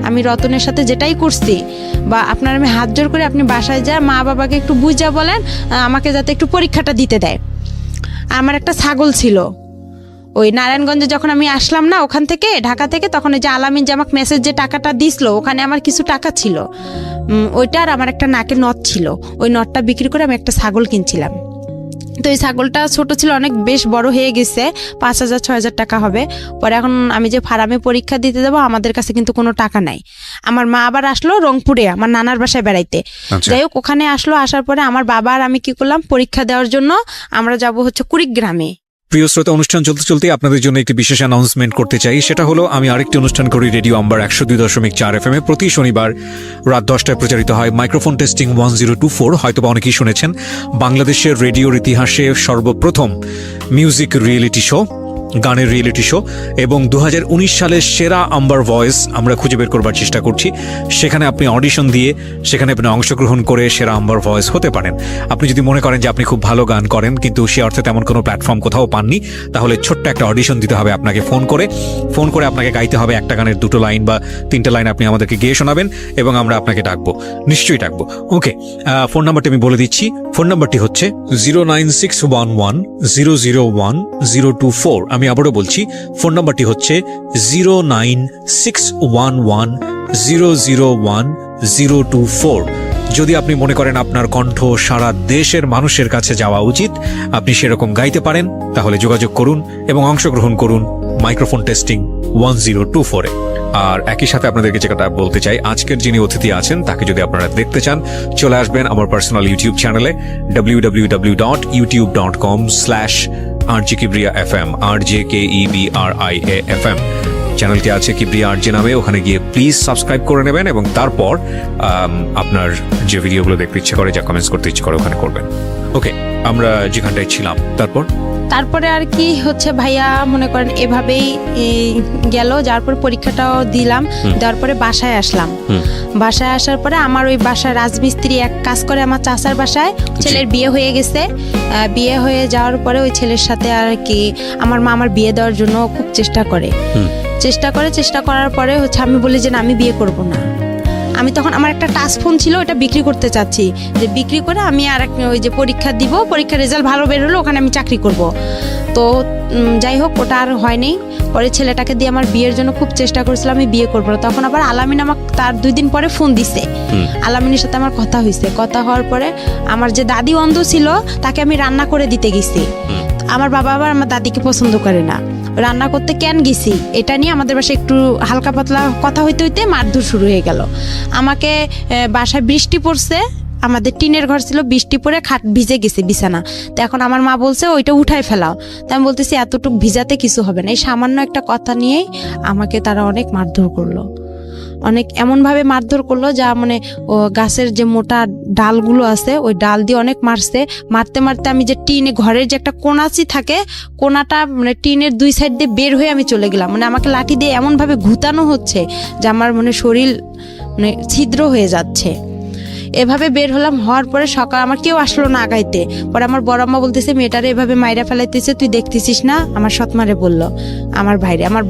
আমি রতনের সাথে যেটাই করছি, বা আপনার আমি হাত জোর করে আপনি বাসায় যা মা বাবাকে একটু বুঝা বলেন আমাকে যাতে একটু পরীক্ষাটা দিতে দেয়। আমার একটা ছাগল ছিল, ওই নারায়ণগঞ্জে যখন আমি আসলাম না ওখান থেকে ঢাকা থেকে, তখন ওই যে আলামিন যে আমাকে মেসেজ যে টাকাটা দিছিল, ওখানে আমার কিছু টাকা ছিল, ওইটা আর আমার একটা নাকের নথ ছিল, ওই নথটা বিক্রি করে আমি একটা ছাগল কিনছিলাম। তো এই ছাগলটা ছোট ছিল, অনেক বেশ বড় হয়ে গেছে, 5000-6000 টাকা হবে। পরে এখন আমি যে ফার্মে পরীক্ষা দিতে যাবো, আমাদের কাছে কিন্তু কোনো টাকা নাই। আমার মা আবার আসলো রংপুরে আমার নানার বাসায় বেড়াইতে। যাই হোক, ওখানে আসলো, আসার পরে আমার বাবা আর আমি কি করলাম, পরীক্ষা দেওয়ার জন্য আমরা যাব হচ্ছে কুড়িগ্রামে। প্রিয় শ্রোতা, অনুষ্ঠান চলতে চলতে আপনাদের জন্য একটি বিশেষ অ্যানাউন্সমেন্ট করতে চাই। সেটা হলো আমি আরেকটি অনুষ্ঠান করি রেডিও আম্বার 102.4 FM এ, প্রতি শনিবার রাত 10টায় প্রচারিত হয় মাইক্রোফোন টেস্টিং 1024। হয়তোবা অনেকেই শুনেছেন, বাংলাদেশের রেডিওর ইতিহাসে সর্বপ্রথম মিউজিক রিয়েলিটি শো, গানের রিয়েলিটি শো, এবং 2019 সালের সেরা আম্বার ভয়েস আমরা খুঁজে বের করবার চেষ্টা করছি। সেখানে আপনি অডিশন দিয়ে সেখানে আপনি অংশগ্রহণ করে সেরা আম্বার ভয়েস হতে পারেন। আপনি যদি মনে করেন যে আপনি খুব ভালো গান করেন কিন্তু সে অর্থে তেমন কোনো প্ল্যাটফর্ম কোথাও পাননি, তাহলে ছোট্ট একটা অডিশন দিতে হবে আপনাকে। ফোন করে আপনাকে গাইতে হবে একটা গানের 2টো লাইন বা 3টে লাইন আপনি আমাদেরকে গেয়ে শোনাবেন এবং আমরা আপনাকে ডাকবো, নিশ্চয়ই ডাকবো। ওকে, ফোন নাম্বারটি আমি বলে দিচ্ছি। ফোন নাম্বারটি হচ্ছে 09611001024। আমি আবারও বলছি, ফোন নাম্বারটি হচ্ছে 09611001024। যদি আপনি মনে করেন আপনার কণ্ঠ সারা দেশের মানুষের কাছে যাওয়া উচিত, আপনি সেরকম গাইতে পারেন, তাহলে যোগাযোগ করুন এবং অংশগ্রহণ করুন মাইক্রোফোন টেস্টিং 1024-এ। আর একই সাথে আপনাদেরকে যেটা বলতে চাই, আজকের যিনি অতিথি আছেন তাকে যদি আপনারা দেখতে চান, চলে আসবেন আমার পার্সোনাল ইউটিউব চ্যানেলে www.youtube.com/RJ Kibriya FM, RJKEBRIA FM চ্যানেলটি আছে কিবরিয়া আরজে নামে। ওখানে গিয়ে প্লিজ সাবস্ক্রাইব করে নেবেন এবং তারপর আপনার যে ভিডিওগুলো দেখতে ইচ্ছে করে, যা কমেন্টস করতে ইচ্ছে করে ওখানে করবেন। ওকে, আমরা যেখানটায় ছিলাম তারপরে আর কি হচ্ছে ভাইয়া মনে করেন এভাবেই গেল। যার পর পরীক্ষাটাও দিলাম, দেওয়ার পরে বাসায় আসলাম। বাসায় আসার পরে আমার ওই বাসায় রাজমিস্ত্রি এক কাজ করে আমার চাচার বাসায়, ছেলের বিয়ে হয়ে গেছে। বিয়ে হয়ে যাওয়ার পরে ওই ছেলের সাথে আর কি আমার মা আমার বিয়ে দেওয়ার জন্য খুব চেষ্টা করার পরে হচ্ছে আমি বলি যে না, আমি বিয়ে করব না। আমি তখন আমার একটা টাচ ফোন ছিল, ওটা বিক্রি করতে চাচ্ছি, যে বিক্রি করে আমি আর ওই যে পরীক্ষা দিব, পরীক্ষার রেজাল্ট ভালো বের হলো, ওখানে আমি চাকরি করব। তো যাই হোক, ওটা আর হয়নি। পরে ছেলেটাকে দিয়ে আমার বিয়ের জন্য খুব চেষ্টা করেছিলাম, আমি বিয়ে করবো না। তখন আবার আলামিন আমাকে তার 2 দিন পরে ফোন দিছে। আলামিনের সাথে আমার কথা হয়েছে। কথা হওয়ার পরে আমার যে দাদি অন্ধ ছিল তাকে আমি রান্না করে দিতে গেছি। আমার বাবা আবার আমার দাদিকে পছন্দ করে না, রান্না করতে কেন গেছি এটা নিয়ে আমাদের বাসায় একটু হালকা পাতলা কথা হইতে হইতে মারধর শুরু হয়ে গেল। আমাকে বাসায় বৃষ্টি পড়ছে, আমাদের টিনের ঘর ছিল, বৃষ্টি পড়ে খাট ভিজে গেছে বিছানা। তো এখন আমার মা বলছে ওইটা উঠাই ফেলাও। তো আমি বলতেছি এতটুকু ভিজাতে কিছু হবে না। এই সামান্য একটা কথা নিয়েই আমাকে তারা অনেক মারধর করলো, অনেক এমনভাবে মারধর করলো যা মানে ও গাছের যে মোটা ডালগুলো আছে ওই ডাল দিয়ে অনেক মারছে। মারতে মারতে আমি যে টিনে ঘরের যে একটা কোনাচি থাকে, কোনাটা মানে টিনের 2 সাইড দিয়ে বের হয়ে আমি চলে গেলাম। মানে আমাকে লাঠি দিয়ে এমনভাবে ঘুতানো হচ্ছে যে আমার মানে শরীর মানে ছিদ্র হয়ে যাচ্ছে। এভাবে বের হলাম, হওয়ার পরে সকাল আমার কেউ আসলো না আগাইতে। পরে আমার বড় আম্মা বলতেছে মেয়েটারে এভাবে মাইরা ফেলাইতেছে, তুই দেখতেছিস না? আমার সৎমারে বলল, আমার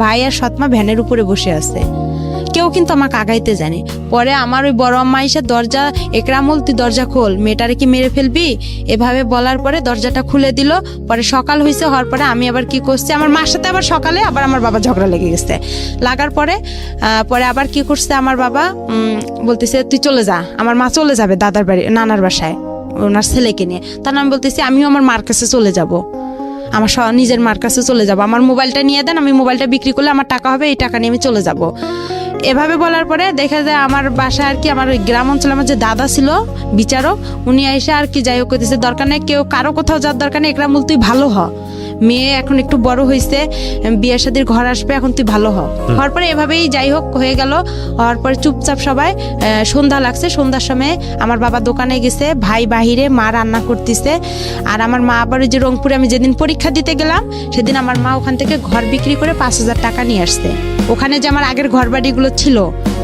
ভাই আর সৎমা ভ্যানের উপরে বসে আছে, কেউ কিন্তু আমাকে আগাইতে জানে। পরে আমার ওই বড় আম্মা এসে দরজা, একরামুল তুই দরজা খোল, মেয়েটারে কি মেরে ফেলবি, এভাবে বলার পরে দরজাটা খুলে দিল। পরে সকাল হয়েছে, হওয়ার পরে আমি আবার কি করছি, আমার মার সাথে আবার সকালে আবার আমার বাবা ঝগড়া লেগে গেছে। লাগার পরে পরে আবার কি করছে আমার বাবা, বলতেছে তুই চলে যা। আমার মা চলে যাবে দাদার বাড়ি, নানার বাসায় ওনার ছেলেকে নিয়ে। তখন আমি বলতেছি আমিও আমার মার কাছে চলে যাব, আমার নিজের মার কাছে চলে যাব, আমার মোবাইলটা নিয়ে দেন, আমি মোবাইলটা বিক্রি করলে আমার টাকা হবে, এই টাকা নিয়ে আমি চলে যাব। এভাবে বলার পরে দেখা যায় আমার বাসায় আর কি আমার ওই গ্রাম অঞ্চলে আমার যে দাদা ছিল বিচারক, উনি এসে আর কি যাই হোক করতেছে, দরকার নেই কেউ কারো কোথাও যাওয়ার দরকার নেই, একরামুল তুই ভালো হ, মেয়ে এখন একটু বড় হয়েছে, বিয়ে শাদীর ঘর আসবে, এখন তুই ভালো হ। হওয়ার পরে এভাবেই যাই হোক হয়ে গেল। হওয়ার পরে চুপচাপ সবাই সন্ধ্যা লাগছে, সন্ধ্যার সময় আমার বাবা দোকানে গেছে, ভাই বাহিরে, মা রান্না করতেছে। আর আমার মা আবার ওই যে রংপুরে আমি যেদিন পরীক্ষা দিতে গেলাম সেদিন আমার মা ওখান থেকে ঘর বিক্রি করে 5,000 টাকা নিয়ে আসছে। ওখানে যে আমার আগের ঘর বাড়িগুলো ছিল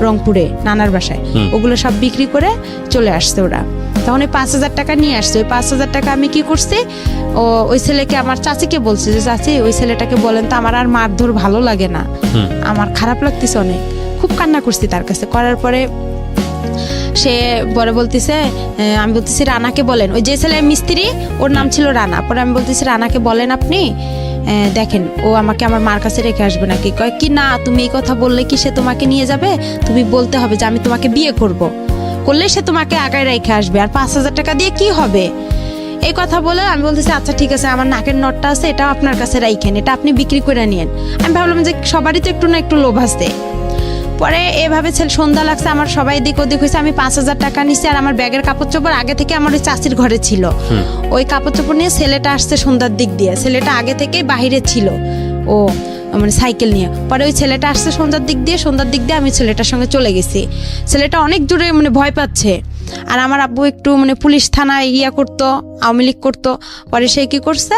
রংপুরে নানার বাসায়, ওগুলো সব বিক্রি করে চলে আসছে ওরা। তখন ওই 5,000 টাকা নিয়ে আসছে। ওই 5,000 টাকা আমি কি করছি, ওই ছেলেকে আমার চাচিকে বলছে যে চাচি ওই ছেলেটাকে বলেন তো আমার আর মারধর ভালো লাগে না, আমার খারাপ লাগতেছে অনেক। খুব কান্না করছি তার কাছে। করার পরে সে পরে বলতেছে, আমি বলতেছি রানাকে বলেন, ওই যে ছেলে মিস্ত্রি ওর নাম ছিল রানা। পরে আমি বলতেছি রানাকে বলেন আপনি, দেখেন ও আমাকে আমার মার কাছে রেখে আসবে নাকি। কয় কি না, তুমি এই কথা বললে কি সে তোমাকে নিয়ে যাবে, তুমি বলতে হবে যে আমি তোমাকে বিয়ে করলে সে তোমাকে আগায় রেখে আসবে, আর 5,000 টাকা দিয়ে কি হবে। এই কথা বলে আমি বলতেছি আচ্ছা ঠিক আছে, আমার নাকের নটটা আছে এটা আপনার কাছে রাইখেন, এটা আপনি বিক্রি করে নিয়েন। আমি ভাবলাম যে সবারই তো একটু না একটু লোভ আছে। পরে এভাবে সন্ধ্যা লাগছে, আমার সবাই দিক ওদিক হয়েছে, আমি 5,000 টাকা নিছি। আর আমার ব্যাগের কাপড় চোপড় আগে থেকে আমার ওই চাচির ঘরে ছিল, ওই কাপড় চোপড় নিয়ে ছেলেটা আসছে সন্ধ্যার দিক দিয়ে। ছেলেটা আগে থেকেই বাহিরে ছিল, ও মানে সাইকেল নিয়ে। পরে ওই ছেলেটা আসছে সন্ধ্যার দিক দিয়ে আমি ছেলেটার সঙ্গে চলে গেছি। ছেলেটা অনেক দূরে মানে ভয় পাচ্ছে। আর আমার আব্বু একটু মানে পুলিশ থানায় করতো, আওয়ামী লীগ করতো। পরে সে কি করছে,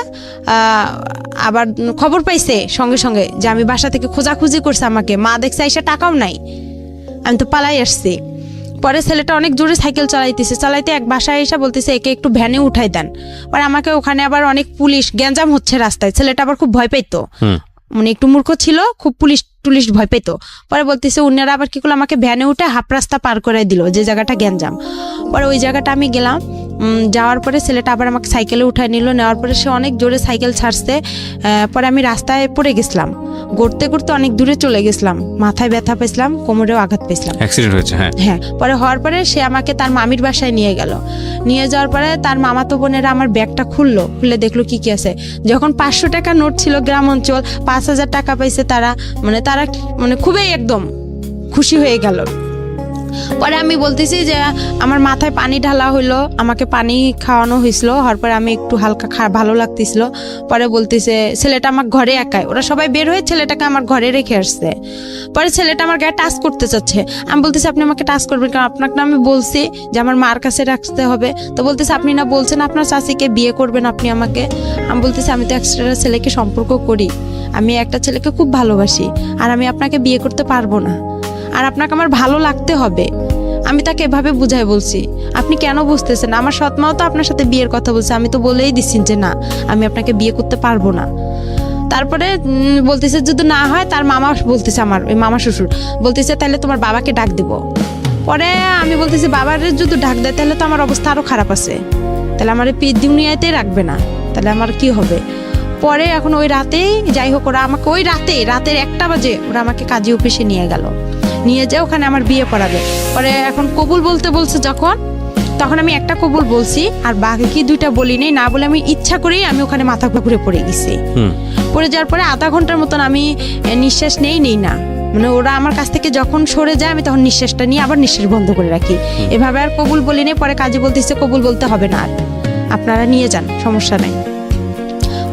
আবার খবর পাইছে সঙ্গে সঙ্গে যে আমি বাসা থেকে খোঁজাখুঁজি করছে আমাকে। মা দেখছে এসে টাকাও নাই, আমি তো পালাই আসছি। পরে ছেলেটা অনেক জোরে সাইকেল চালাইতে এক বাসায় এসে বলতেছে একে একটু ভ্যানে উঠাই দেন। পরে আমাকে ওখানে আবার অনেক পুলিশ, গ্যাঞ্জাম হচ্ছে রাস্তায়। ছেলেটা আবার খুব ভয় পাইতো, মানে একটু মূর্খ ছিল, খুব পুলিশ ভয় পেতো। পরে বলতেছে উনারা আবার কি করলো, আমাকে ভ্যানে উঠে হাফ রাস্তা পার করে দিল, যে জায়গাটা গ্যাঞ্জাম। পরে ওই জায়গাটা আমি গেলাম, যাওয়ার পরে ছেলেটা আবার আমাকে সাইকেলে উঠায় নিল। নেওয়ার পরে সে অনেক জোরে সাইকেল ছাড়ছে। পরে আমি রাস্তায় পড়ে গেছিলাম, গড়তে অনেক দূরে চলে গেছিলাম, মাথায় ব্যথা পেয়েছিলাম, কোমরেও আঘাত পেয়েছিলাম, অ্যাক্সিডেন্ট হয়েছে। হ্যাঁ। পরে হওয়ার পরে সে আমাকে তার মামির বাসায় নিয়ে গেল। নিয়ে যাওয়ার পরে তার মামাতো বোনেরা আমার ব্যাগটা খুলে দেখলো কি আছে। যখন 500 টাকা নোট ছিল, গ্রাম অঞ্চল, 5,000 টাকা পাইছে তারা মানে খুবই একদম খুশি হয়ে গেল। পরে আমি বলতেছি যে আমার মাথায় পানি ঢালা হইলো, আমাকে পানি খাওয়ানো হয়েছিল। হওয়ার পরে আমি একটু হালকা ভালো লাগতেছিল। পরে বলতেছে ছেলেটা আমার ঘরে একাই, ওরা সবাই বের হয়ে ছেলেটাকে আমার ঘরে রেখে আসছে। পরে ছেলেটা আমার গায়ে টাচ করতে চাচ্ছে। আমি বলতেছি আপনি আমাকে টাচ করবেন কারণ আপনাকে না আমি বলছি যে আমার মার কাছে রাখতে হবে। তো বলতেছে আপনি না বলছেন আপনার চাচিকে বিয়ে করবেন আপনি আমাকে। আমি বলতেছি আমি তো একটা ছেলেকে সম্পর্ক করি, আমি একটা ছেলেকে খুব ভালোবাসি, আর আমি আপনাকে বিয়ে করতে পারবো না, আর আপনাকে আমার ভালো লাগতে হবে। আমি তাকে এভাবে বুঝাই বলছি। আপনি কেন বুঝতেছেন? আমার সৎমাও তো আপনার সাথে বিয়ের কথা বলছে, আমি তো বলেই দিচ্ছি যে না আমি আপনাকে বিয়ে করতে পারবো না। তারপরে বলতেছে যদি না হয়, তার মামা বলতেছে, আমার ওই মামা শ্বশুর বলতেছে তাহলে তোমার বাবাকে ডাক দিব। পরে আমি বলতেছি বাবার যদি ডাক দেয় তাহলে তো আমার অবস্থা আরো খারাপ আছে, তাহলে আমার দুনিয়াতেই রাখবে না, তাহলে আমার কি হবে। পরে এখন ওই রাতেই যাই হোক ওরা আমাকে ওই রাতের 1টা বাজে ওরা আমাকে কাজী অফিসে নিয়ে গেল, নিয়ে যায় ওখানে আমার বিয়ে পড়াবে। পরে এখন কবুল বলতে বলছে যখন, তখন আমি একটা কবুল বলছি আর বাকি দুইটা বলি নাই, না বলে আমি ইচ্ছা করেই আমি ওখানে মাথা ঘুরে পড়ে গেছি। পড়ে যাওয়ার পরে আধা ঘন্টার মতন আমি নিঃশ্বাস নেই না, মানে ওরা আমার কাছ থেকে যখন সরে যায় আমি তখন নিঃশ্বাসটা নিয়ে আবার নিঃশ্বাস বন্ধ করে রাখি। এভাবে আর কবুল বলি নেই। পরে কাজী বলতেছে কবুল বলতে হবে না, আর আপনারা নিয়ে যান, সমস্যা নাই।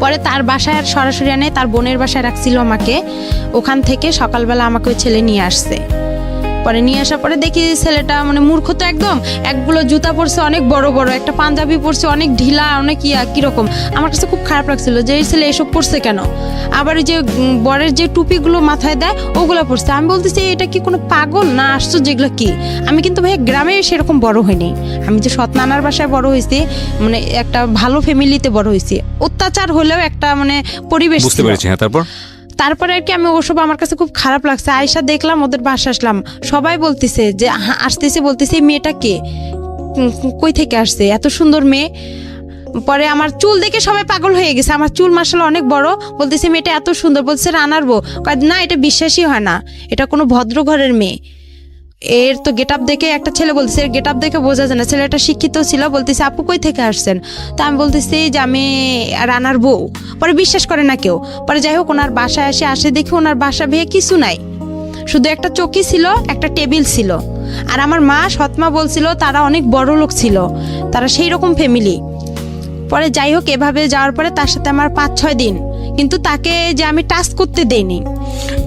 পরে তার বাসায় আর সরাসরি আনে, তার বোনের বাসায় রাখছিল আমাকে। ওখান থেকে সকালবেলা আমাকে ওই ছেলে নিয়ে আসছে। পরে নিয়ে আসার পরে দেখি ছেলেটা মানে মূর্খ তো একদম, একগুলো জুতা পরছে অনেক বড় বড়, একটা পাঞ্জাবি পরছে অনেক ঢিলা, অনেক কিরকম। আমার কাছে খুব খারাপ লাগছিল যে এই ছেলে এসব পরছে কেন। আবার ওই যে বরের যে টুপিগুলো মাথায় দেয় ওগুলো পরছে। আমি বলতেছি এটা কি কোনো পাগল না আশ্চর্য, যেগুলো কি। আমি কিন্তু ভাই গ্রামে সেরকম বড় হইনি, আমি যে সৎ নানার বাসায় বড় হয়েছি, মানে একটা ভালো ফ্যামিলিতে বড় হয়েছি। অত্যাচার হলেও একটা মানে পরিবেশ বুঝতে পেরেছি। হ্যাঁ, তারপরে আর কি আমি ওসব আমার কাছে খুব খারাপ লাগছে। আয়সা দেখলাম ওদের বাসা আসলাম, সবাই বলতেছে যে আসতেছে, বলতেছে এই মেয়েটা কে, কই থেকে আসছে, এত সুন্দর মেয়ে। পরে আমার চুল দেখে সবাই পাগল হয়ে গেছে, আমার চুল মাশাআল্লাহ অনেক বড়। বলতেছে মেয়েটা এত সুন্দর, বলছে রানার বউ। না, এটা বিশ্বাসই হয় না, এটা কোনো ভদ্র ঘরের মেয়ে। এর তো গেট আপ দেখে একটা ছেলে বলতেছে, এর গেট আপ দেখে বোঝা যায় না। ছেলেটা শিক্ষিত ছিল, বলতেছে আপু কই থেকে আসছেন। তা আমি বলতেছি যে আমি রানার বউ। পরে বিশ্বাস করে না কেউ। পরে যাই হোক ওনার বাসায় আসে দেখি ওনার বাসা ভেয়ে কিছু নাই, শুধু একটা চৌকি ছিল, একটা টেবিল ছিল। আর আমার মা সৎমা বলছিল তারা অনেক বড় লোক ছিল, তারা সেই রকম ফ্যামিলি। পরে যাই হোক এভাবে যাওয়ার পরে তার সাথে আমার 5-6 দিন, কিন্তু তাকে যে আমি টাচ করতে দেইনি।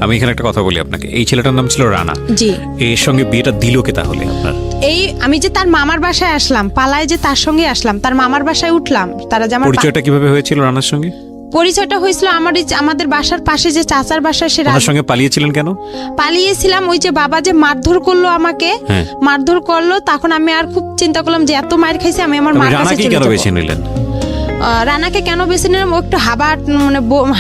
আমি এখানে একটা কথা বলি আপনাকে, এই ছেলেটার নাম ছিল রানা। জি। এর সঙ্গে বিয়েটা দিল কে তাহলে আপনার? এই আমি যে তার মামার বাসায় আসলাম, পালায় যে তার সঙ্গে আসলাম, তার মামার বাসায় উঠলাম। তারা যে আমার পরিচয়টা কিভাবে হয়েছিল রানার সঙ্গে? পরিচয়টা হয়েছিল আমাদের বাসার পাশে যে চাচার বাসা, সে রানার সঙ্গে পালিয়েছিলেন কেন? পালিয়েছিলাম ওই যে বাবা যে মারধর করলো আমাকে, মারধর করলো, তখন আমি আর খুব চিন্তা করলাম যে এত মার খাইছি, আমি আমার মার কাছে চলে যাব। বেছে নিলেন রানাকে কেন বেছে নিলাম, ও একটু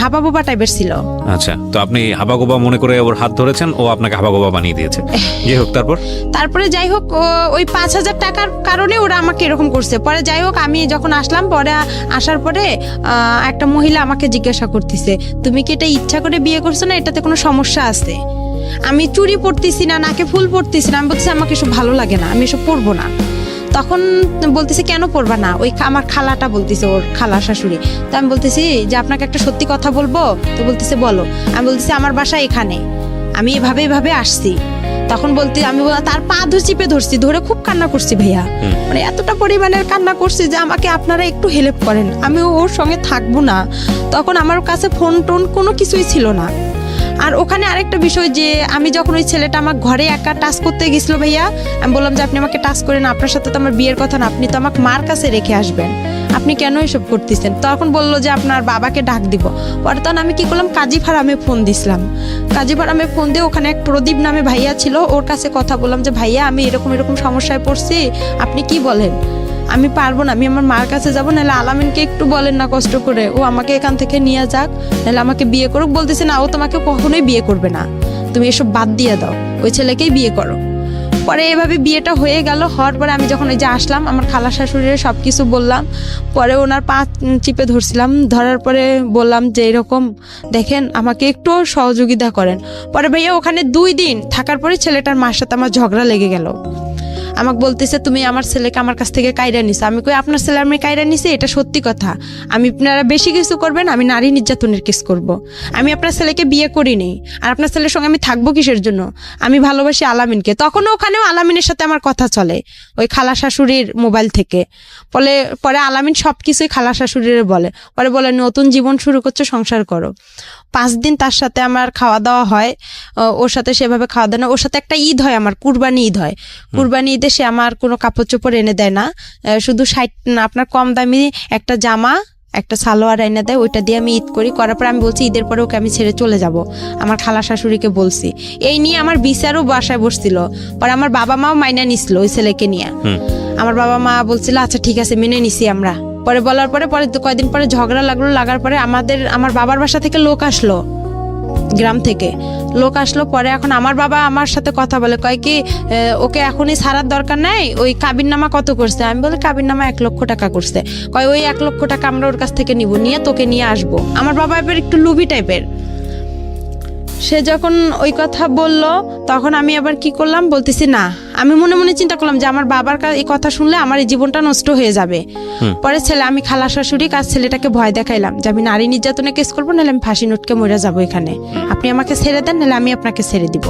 হাবা বোবা টাইপের ছিল। আচ্ছা, তো আপনি হাবাগোবা মনে করে ওর হাত ধরেছেন, ও আপনাকে হাবাগোবা বানিয়ে দিয়েছে। যাই হোক তারপরে যাই হোক ওই 5,000 টাকার কারণে ওরা আমাকে এরকম করছে। পরে যাই হোক আমি যখন আসলাম, পরে আসার পরে একটা মহিলা আমাকে জিজ্ঞাসা করতেছে তুমি কি এটা ইচ্ছা করে বিয়ে করছো না, এটাতে কোনো সমস্যা আছে? আমি চুড়ি পরতেছি না, নাকে ফুল পরতেছি না, আমি বলতেছি আমাকে এসব ভালো লাগে না, আমি এসব পরবো না। তখন বলতেছে কেন পড়বা না, ওই আমার খালাটা বলতেছে, ওর খালা শাশুড়ি। তো আমি বলতেছি যে আপনাকে একটা সত্যি কথা বলবো। তো বলতেছে বলো। আমি বলতেছি আমার বাসা এখানে, আমি এভাবে আসছি। তখন বলতে আমি তার পা চিপে ধরছি, ধরে খুব কান্না করছি ভাইয়া, মানে এতটা পরিমাণের কান্না করছি যে আমাকে আপনারা একটু হেল্প করেন, আমি ওর সঙ্গে থাকবো না। তখন আমার কাছে ফোন টোন কোনো কিছুই ছিল না। আর ওখানে আরেকটা বিষয় যে আমি যখন ওই ছেলেটা আমার ঘরে একা টাচ করতে গেছিল ভাইয়া, আমি বললাম যে আপনি আমাকে টাচ করেন, আপনার সাথে তো আমার বিয়ের কথা না, আপনি তো আমাকে মার কাছে রেখে আসবেন, আপনি কেন এসব করতেছেন? তখন বললো যে আপনার বাবাকে ডাক দিব। পরে তখন আমি কি করলাম, কাজী ফার্মে ফোন দিছিলাম। কাজী ফার্মে ফোন দিয়ে ওখানে এক প্রদীপ নামে ভাইয়া ছিল, ওর কাছে কথা বললাম যে ভাইয়া আমি এরকম সমস্যায় পড়ছি, আপনি কি বলেন? আমি পারবো না, আমি আমার মার কাছে যাবো, নাহলে আলামিনকে একটু বলেন না কষ্ট করে, ও আমাকে এখান থেকে নিয়ে যাক, নাহলে আমাকে বিয়ে করুক। বলতেছে না, ও তোমাকে কখনোই বিয়ে করবে না, তুমি এসব বাদ দিয়ে দাও, ওই ছেলেকেই বিয়ে করো। পরে এভাবে বিয়েটা হয়ে গেল। হওয়ার পরে আমি যখন ওই যে আসলাম, আমার খালা শাশুড়ির সব কিছু বললাম। পরে ওনার পা চিপে ধরছিলাম, ধরার পরে বললাম যে এরকম দেখেন আমাকে একটু সহযোগিতা করেন। পরে ভাইয়া ওখানে 2 দিন থাকার পরে ছেলেটার মার সাথে আমার ঝগড়া লেগে গেল। আমাকে বলতেছে তুমি আমার ছেলেকে আমার কাছ থেকে কাইরা নিছো। আমি কই আপনার ছেলে আমি কাইরা নিছি, এটা সত্যি কথা, আমি আপনারা বেশি কিছু করবেন, আমি নারী নির্যাতনের কেস করব। আমি আপনার ছেলেকে বিয়ে করিনি, আর আপনার ছেলের সঙ্গে আমি থাকবো কিসের জন্য? আমি ভালোবাসি আলামিনকে। তখনও ওখানেও আলামিনের সাথে আমার কথা চলে ওই খালা শাশুড়ির মোবাইল থেকে। পরে আলামিন সব কিছুই খালা শাশুড়ির বলে। পরে বলে নতুন জীবন শুরু করছে, সংসার করো। 5 দিন তার সাথে আমার খাওয়া দাওয়া হয়, ওর সাথে সেভাবে খাওয়া দাওয়া না। ওর সাথে একটা ঈদ হয়, আমার কুরবানি ঈদ হয়। কুরবানি ঈদে সে আমার কোনো কাপড় চোপড় এনে দেয় না, শুধু আপনার কম দামি একটা জামা, একটা সালোয়ার এনে দেয়, ওইটা দিয়ে আমি ঈদ করি। করার পর আমি বলছি ঈদের পরে ওকে আমি ছেড়ে চলে যাব, আমার খালা শাশুড়িকে বলছি। এই নিয়ে আমার বিচারও বাসায় বসছিল। পরে আমার বাবা মাও মাইনা নিছিল ওই ছেলেকে নিয়ে। আমার বাবা মা বলছিল আচ্ছা ঠিক আছে মেনে নিছি আমরা। পরে বলার পরে কয়েকদিন পরে ঝগড়া লাগার পরে আমার বাবার বাসা থেকে লোক আসলো, গ্রাম থেকে লোক আসলো। পরে এখন আমার বাবা আমার সাথে কথা বলে, কয় কি ওকে এখনই ছাড়ার দরকার নাই, ওই কাবিননামা কত করছে? আমি বলি কাবিননামা 1 লক্ষ টাকা করছে। কয় ওই 1 লক্ষ টাকা আমরা ওর কাছ থেকে নিব, নিয়ে তোকে নিয়ে আসবো। আমার বাবা এবার একটু লুবি টাইপের। সে যখন ওই কথা বলল তখন আমি আবার কি করলাম, বলতেছি না, আমি মনে মনে চিন্তা করলাম যে আমার বাবার এই কথা শুনলে আমার এই জীবনটা নষ্ট হয়ে যাবে। পরে আমি খালা শাশুড়ি কাজ ছেলেটাকে ভয় দেখাইলাম যে আমি নারী নির্যাতনে কেস করবো, নাহলে আমি ফাঁসি নোটকে মরে যাবো এখানে, আপনি আমাকে ছেড়ে দেন, নাহলে আমি আপনাকে ছেড়ে দিব।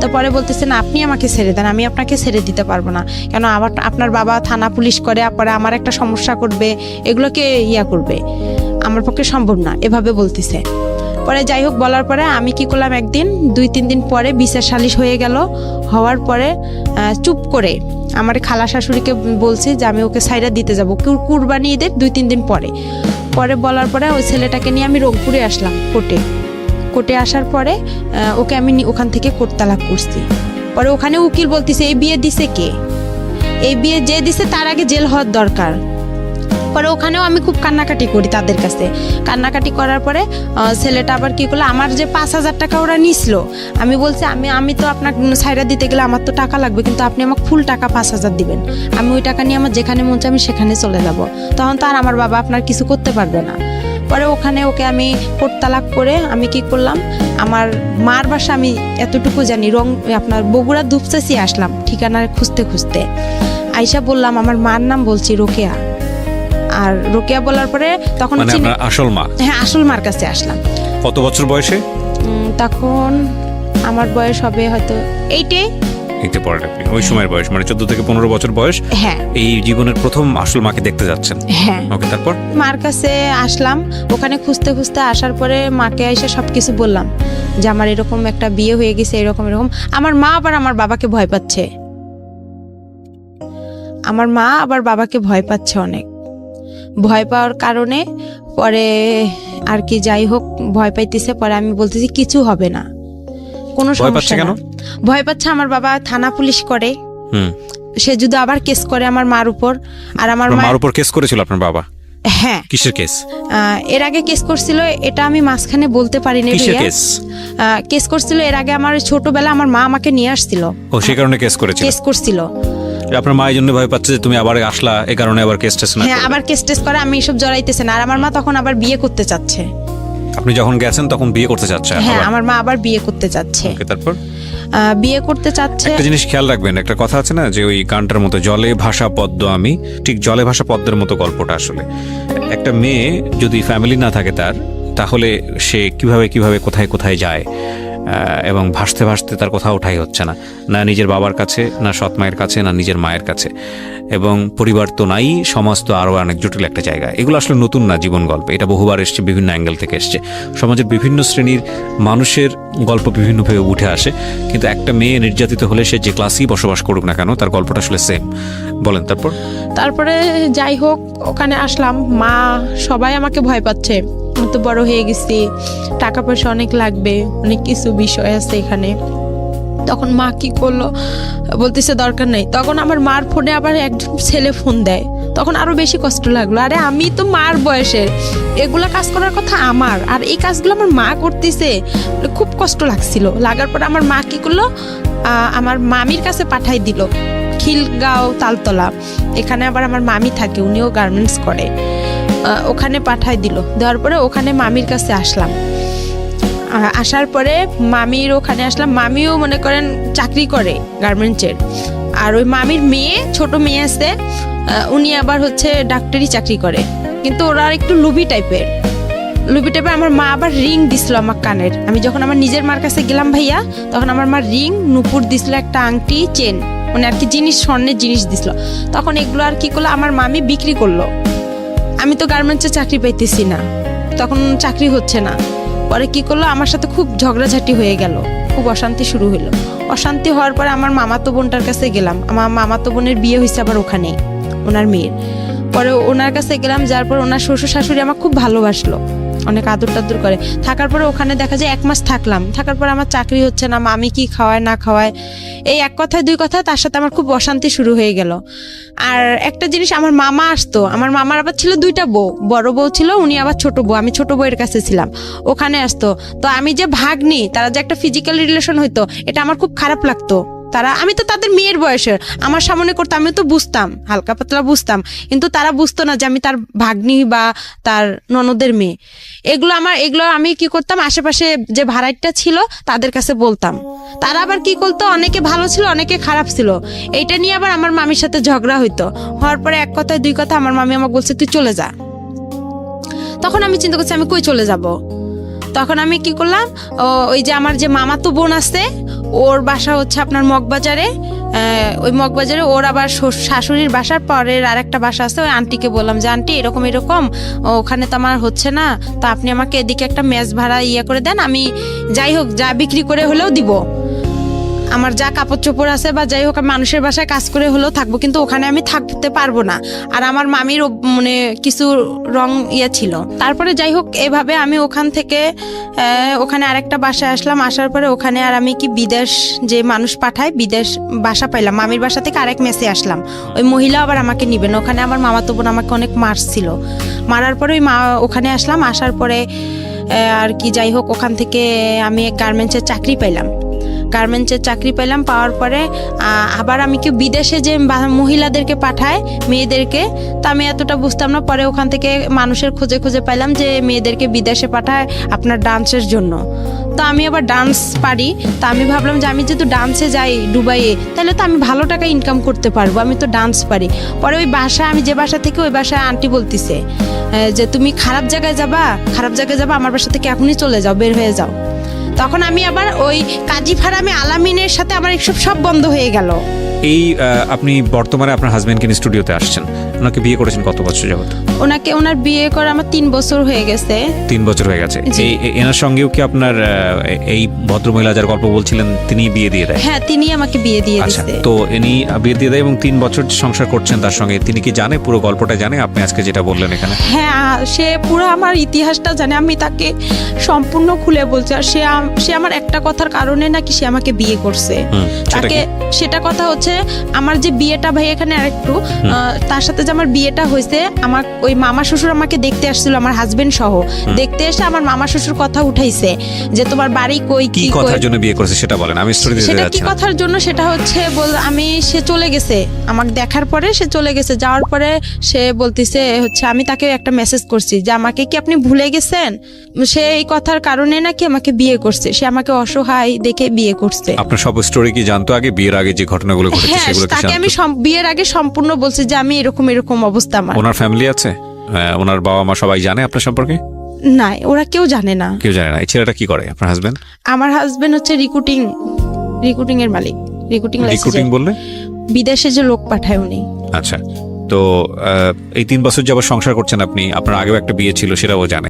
তো পরে বলতেছে না, আপনি আমাকে ছেড়ে দেন, আমি আপনাকে ছেড়ে দিতে পারবো না, কেন আপনার বাবা থানা পুলিশ করে, পরে আমার একটা সমস্যা করবে, এগুলোকে করবে, আমার পক্ষে সম্ভব না, এভাবে বলতেছে। পরে যাই হোক বলার পরে আমি কি করলাম, একদিন 2-3 দিন পরে বিচার সালিশ হয়ে গেল। হওয়ার পরে চুপ করে আমার খালা শাশুড়িকে বলছি যে আমি ওকে সাইরা দিতে যাবো কুরবানি ঈদের 2-3 দিন পরে। পরে বলার পরে ওই ছেলেটাকে নিয়ে আমি রংপুরে আসলাম কোর্টে আসার পরে ওকে আমি ওখান থেকে কোর্ট তালাক করছি। পরে ওখানে উকিল বলতেছে এই বিয়ে দিছে কে, এই বিয়ে যে দিছে তার আগে জেল হওয়ার দরকার। পরে ওখানেও আমি খুব কান্নাকাটি করি তাদের কাছে। কান্নাকাটি করার পরে ছেলেটা আবার কি করলো, আমার যে 5,000 টাকা ওরা নিছিল, আমি বলছি আমি তো আপনার সাইরা দিতে গেলে আমার তো টাকা লাগবে, কিন্তু আপনি আমাকে ফুল টাকা 5,000 দিবেন, আমি ওই টাকা নিয়ে আমার যেখানে মন চাই আমি সেখানে চলে যাব, তখন তো আর আমার বাবা আপনার কিছু করতে পারবে না। পরে ওখানে ওকে আমি কোর্ট তালাক করে আমি কি করলাম, আমার মার বাসা আমি এতটুকু জানি, আপনার বগুড়া দুপচাচি আসলাম ঠিকানা খুঁজতে খুঁজতে। আইসা বললাম আমার মার নাম, বলছি রোকেয়া। আর রোকেয়া বলার পরে তখন মানে আপনার আসল মা? হ্যাঁ, আসল মার কাছে আসলাম। কত বছর বয়সে? তখন আমার বয়স হবে হয়তো 8-এ। পরে আপনি ওই সময়ের বয়স মানে 14 থেকে 15 বছর বয়স। হ্যাঁ, এই জীবনের প্রথম আসল মাকে দেখতে যাচ্ছেন। হ্যাঁ, ওকে, তারপর মার কাছে আসলাম। ওখানে খুঁজতে খুঁজতে আসার পরে মাকে এসে সবকিছু বললাম যে আমার এরকম একটা বিয়ে হয়ে গেছে, এরকম। আমার মা আবার আমার বাবাকে ভয় পাচ্ছে, অনেক ভয় পাওয়ার কারণে পরে আর কি যাই হোক ভয় পাইতেছে। পরে আমি বলতেছি কিছু হবে না, কোনো সমস্যা না। ভয় পাচ্ছে আমার বাবা থানা পুলিশ করে, সে যদি আবার কেস করে আমার মার উপর। আর আমার মার উপর কেস করেছিল আপনার বাবা? হ্যাঁ। কিসের কেস? এর আগে কেস করছিল, এটা আমি মাঝখানে বলতে পারিনি। কিসের কেস? কেস করছিল এর আগে, আমার ছোটবেলা আমার মা আমাকে নিয়ে আসছিল, ও সেই কারণে কেস করছিল। আপনার মা এই জন্য ভয় পাচ্ছে যে তুমি আবার আসলা, এই কারণে আবার কেস টেস না। হ্যাঁ, আবার কেস টেস করে, আমি এসব জড়াইতেছে না। আর আমার মা তখন আবার বিয়ে করতে চাচ্ছে। আপনি যখন গেছেন তখন বিয়ে করতে চাচ্ছে? হ্যাঁ, আমার মা আবার বিয়ে করতে চাচ্ছে। তারপর বিয়ে করতে চাচ্ছে। একটা জিনিস খেয়াল রাখবেন, একটা কথা আছে না যে ওই গানটার মতো জলে ভাষা পদ্ম আমি, ঠিক জলে ভাষা পদ্মের মতো গল্পটা আসলে। একটা মেয়ে যদি ফ্যামিলি না থাকে তাহলে সে কিভাবে কোথায় কোথায় যায়, এবং ভাসতে ভাসতে তার কোথাও ওঠাই হচ্ছে না, না নিজের বাবার কাছে, না সৎ মায়ের কাছে, না নিজের মায়ের কাছে। এবং পরিবার তো নাই, সমাজ তো আরও অনেক জটিল একটা জায়গা। এগুলো আসলে নতুন না জীবন গল্পে, এটা বহুবার এসছে, বিভিন্ন অ্যাঙ্গেল থেকে এসছে। সমাজের বিভিন্ন শ্রেণীর মানুষের গল্প বিভিন্নভাবে উঠে আসে, কিন্তু একটা মেয়ে নির্যাতিত হলে সে যে ক্লাসেই বসবাস করুক না কেন তার গল্পটা আসলে সেম। বলেন তারপরে যাই হোক ওখানে আসলাম, মা সবাই আমাকে ভয় পাচ্ছে, তো বড় হয়ে গেছি, টাকা পয়সা অনেক লাগবে, অনেক কিছু বিষয় আছে এখানে। তখন মা কি করলো, বলতেছে দরকার নেই। তখন আমার মার ফোনে আবার একজন ছেলে ফোন দেয়, তখন আরো বেশি কষ্ট লাগলো। আরে আমি তো মার বয়সের, এগুলা কাজ করার কথা আমার, আর এই কাজগুলো আমার মা করতেছে, খুব কষ্ট লাগছিল। লাগার পর আমার মা কি করলো, আমার মামির কাছে পাঠাই দিল, খিলগাঁও তালতলা, এখানে আবার আমার মামি থাকে, উনিও গার্মেন্টস করে, ওখানে পাঠাই দিল। দেওয়ার পরে ওখানে মামির কাছে আসলাম। আসার পরে মামির ওখানে আসলাম, মামিও মনে করেন চাকরি করে গার্মেন্টসের। আর ওই মামির মেয়ে, ছোট মেয়ে আছে, উনি আবার হচ্ছে ডাক্তারি চাকরি করে, কিন্তু ওরা একটু লুবি টাইপের। আমার মা আবার রিং দিছিল আমার কানের। আমি যখন আমার নিজের মার কাছে গেলাম ভাইয়া, তখন আমার মা রিং, নুপুর দিছিল, একটা আংটি, চেন, মানে আর কি জিনিস, স্বর্ণের জিনিস দিছিল। তখন এগুলো আর কি করলো, আমার মামি বিক্রি করলো। আমি তো গার্মেন্টসে চাকরি পাইতেছি না, তখন চাকরি হচ্ছে না। পরে কি করলো, আমার সাথে খুব ঝগড়াঝাটি হয়ে গেল, খুব অশান্তি শুরু হইলো। অশান্তি হওয়ার পরে আমার মামাতো বোনটার কাছে গেলাম। আমার মামাতো বোনের বিয়ে হয়েছে আবার ওখানেই, ওনার মেয়ের। পরে ওনার কাছে গেলাম, যার পর ওনার শ্বশুর শাশুড়ি আমার খুব ভালোবাসলো, অনেক আদর টাদর করে। থাকার পরে ওখানে দেখা যায় 1 মাস থাকলাম। থাকার পরে আমার চাকরি হচ্ছে না, মামি কি খাওয়ায় না খাওয়ায়, এই এক কথায় দুই কথায় তার সাথে আমার খুব অশান্তি শুরু হয়ে গেল। আর একটা জিনিস, আমার মামা আসতো, আমার মামার আবার ছিল 2টা বউ, বড় বউ ছিল, উনি আবার ছোট বউ, আমি ছোট বউয়ের কাছে ছিলাম, ওখানে আসতো। তো আমি যে ভাগ্নি, তারা যে একটা ফিজিক্যাল রিলেশন হইতো, এটা আমার খুব খারাপ লাগতো। তারা, আমি তো তাদের মেয়ের বয়সের, আমার সামনে করতো, আমি তো বুঝতাম, হালকা পাতলা বুঝতাম, কিন্তু তারা বুঝতো না যে আমি তার ভাগ্নি বা তার ননদের মেয়ে। এগুলো আমি কি করতাম, আশেপাশে যে ভাড়াটা ছিল তাদের কাছে বলতাম। তারা আবার কি করতো, অনেকে ভালো ছিল অনেকে খারাপ ছিল, এইটা নিয়ে আবার আমার মামির সাথে ঝগড়া হইতো। হওয়ার পরে এক কথায় দুই কথা আমার মামি আমাকে বলছে তুই চলে যা। তখন আমি চিন্তা করছি আমি কই চলে যাব। তখন আমি কি করলাম, ওই যে আমার যে মামাতো বোন আছে, ওর বাসা হচ্ছে আপনার মগবাজারে, ওই মগবাজারে ওর আবার শাশুড়ির বাসার পরের আরেকটা বাসা আছে, ওই আন্টিকে বললাম যে আন্টি এরকম এরকম ওখানে তো আমার হচ্ছে না, তো আপনি আমাকে এদিকে একটা মেস ভাড়া করে দেন, আমি যাই হোক যা বিক্রি করে হলেও দিব, আমার যা কাপড় চোপড় আছে বা যাই হোক আমি মানুষের বাসায় কাজ করে হলেও থাকবো, কিন্তু ওখানে আমি থাকতে পারবো না। আর আমার মামির মানে কিছু রং ছিল। তারপরে যাই হোক এভাবে আমি ওখান থেকে ওখানে আরেকটা বাসায় আসলাম। আসার পরে ওখানে আর আমি কি বিদেশ যে মানুষ পাঠায়, বিদেশ বাসা পাইলাম। মামির বাসা থেকে আরেক মেসে আসলাম, ওই মহিলা আবার আমাকে নিবেন। ওখানে আমার মামাতো বোন আমাকে অনেক মারছিল, মারার পরে ওই ওখানে আসলাম। আসার পরে আর কি যাই হোক ওখান থেকে আমি গার্মেন্টসের চাকরি পাইলাম। পাওয়ার পরে আবার আমি কি বিদেশে যে মহিলাদেরকে পাঠায় মেয়েদেরকে, তা আমি এতটা বুঝতাম না। পরে ওখান থেকে মানুষের খোঁজে খোঁজে পাইলাম যে মেয়েদেরকে বিদেশে পাঠায় আপনার ডান্সের জন্য। তো আমি আবার ডান্স পারি, তা আমি ভাবলাম যে আমি যেহেতু ডান্সে যাই দুবাইয়ে, তাহলে তো আমি ভালো টাকা ইনকাম করতে পারবো, আমি তো ডান্স পারি। পরে ওই বাসায় আমি যে বাসা থেকে, ওই বাসায় আন্টি বলতিছে যে তুমি খারাপ জায়গায় যাবা, আমার বাসা থেকে এখনই চলে যাও, বের হয়ে যাও। তখন আমি আবার ওই কাজী ফারামে আলামিনের সাথে আমার এসব সব বন্ধ হয়ে গেল। এই আপনি বর্তমানে আপনার হাজবেন্ডকে নিয়ে স্টুডিওতে আসছেন, ওনাকে বিয়ে করেছেন কত বছর যাবত? ওনার বিয়ে করে আমার 3 বছর হয়ে গেছে। 3 বছর হয়ে গেছে। এনার সঙ্গেও কি আপনার এই ভদ্রমহিলা যার গল্প বলছিলেন তিনি বিয়ে দিয়ে দেয়? হ্যাঁ, তিনি আমাকে বিয়ে দিয়ে দিয়েছে। তো ইনি বিয়ে দিয়ে দেয় এবং 3 বছর সংসার করছেন তার সঙ্গে। তিনি কি জানে, পুরো গল্পটা জানে আপনি আজকে যেটা বললেন এখানে? হ্যাঁ, সে পুরো আমার ইতিহাসটা জানে, আমি তাকে সম্পূর্ণ খুলে বলছি। আর সে আমার একটা কথার কারণে নাকি সে আমাকে বিয়ে করছে। তাকে সেটা কথা হচ্ছে আমার যে বিয়েটা, ভাই এখানে আরেকটু তার সাথে যে আমার বিয়েটা হয়েছে, আমার ওই মামা শ্বশুর আমাকে দেখতে আসছিল, আমার হাজবেন্ড সহ দেখতে এসে আমার মামা শ্বশুর কথা উঠাইছে যে তোমার বাড়ি কই, কি কথার জন্য বিয়ে করেছে সেটা বলেন, আমি স্টোরি দিতে যাচ্ছি। সেটা কি কথার জন্য, সেটা হচ্ছে সে চলে গেছে আমাকে দেখার পরে, সে চলে গেছে। যাওয়ার পরে সে বলতিছে হচ্ছে, আমি তাকে একটা মেসেজ করছি যে আমাকে কি আপনি ভুলে গেছেন। সে এই কথার কারণে নাকি আমাকে বিয়ে করছে, সে আমাকে অসহায় দেখে বিয়ে করছে। আপনার সব স্টোরি কি জানতো আগে, বিয়ের আগে যে ঘটনাগুলো ঘটেছে সেগুলো কি জানতো? তাকে আমি বিয়ের আগে সম্পূর্ণ বলছি যে আমি এরকম অবস্থা আমার। ওনার ফ্যামিলি আছে, ওনার বাবা মা সবাই জানে আপনার সম্পর্কে? না, ওরা কেউ জানে না। এই ছেলেটা কি করে আপনার হাজবেন্ড? আমার হাজবেন্ড হচ্ছে রিক্রুটিং এর মালিক। রিক্রুটিং বললে বিদেশে যে লোক পাঠায় উনি। আচ্ছা, তো এই 3 বছর যাবত সংসার করছেন আপনি, আপনার আগেও একটা বিয়ে ছিল সেটাও জানে।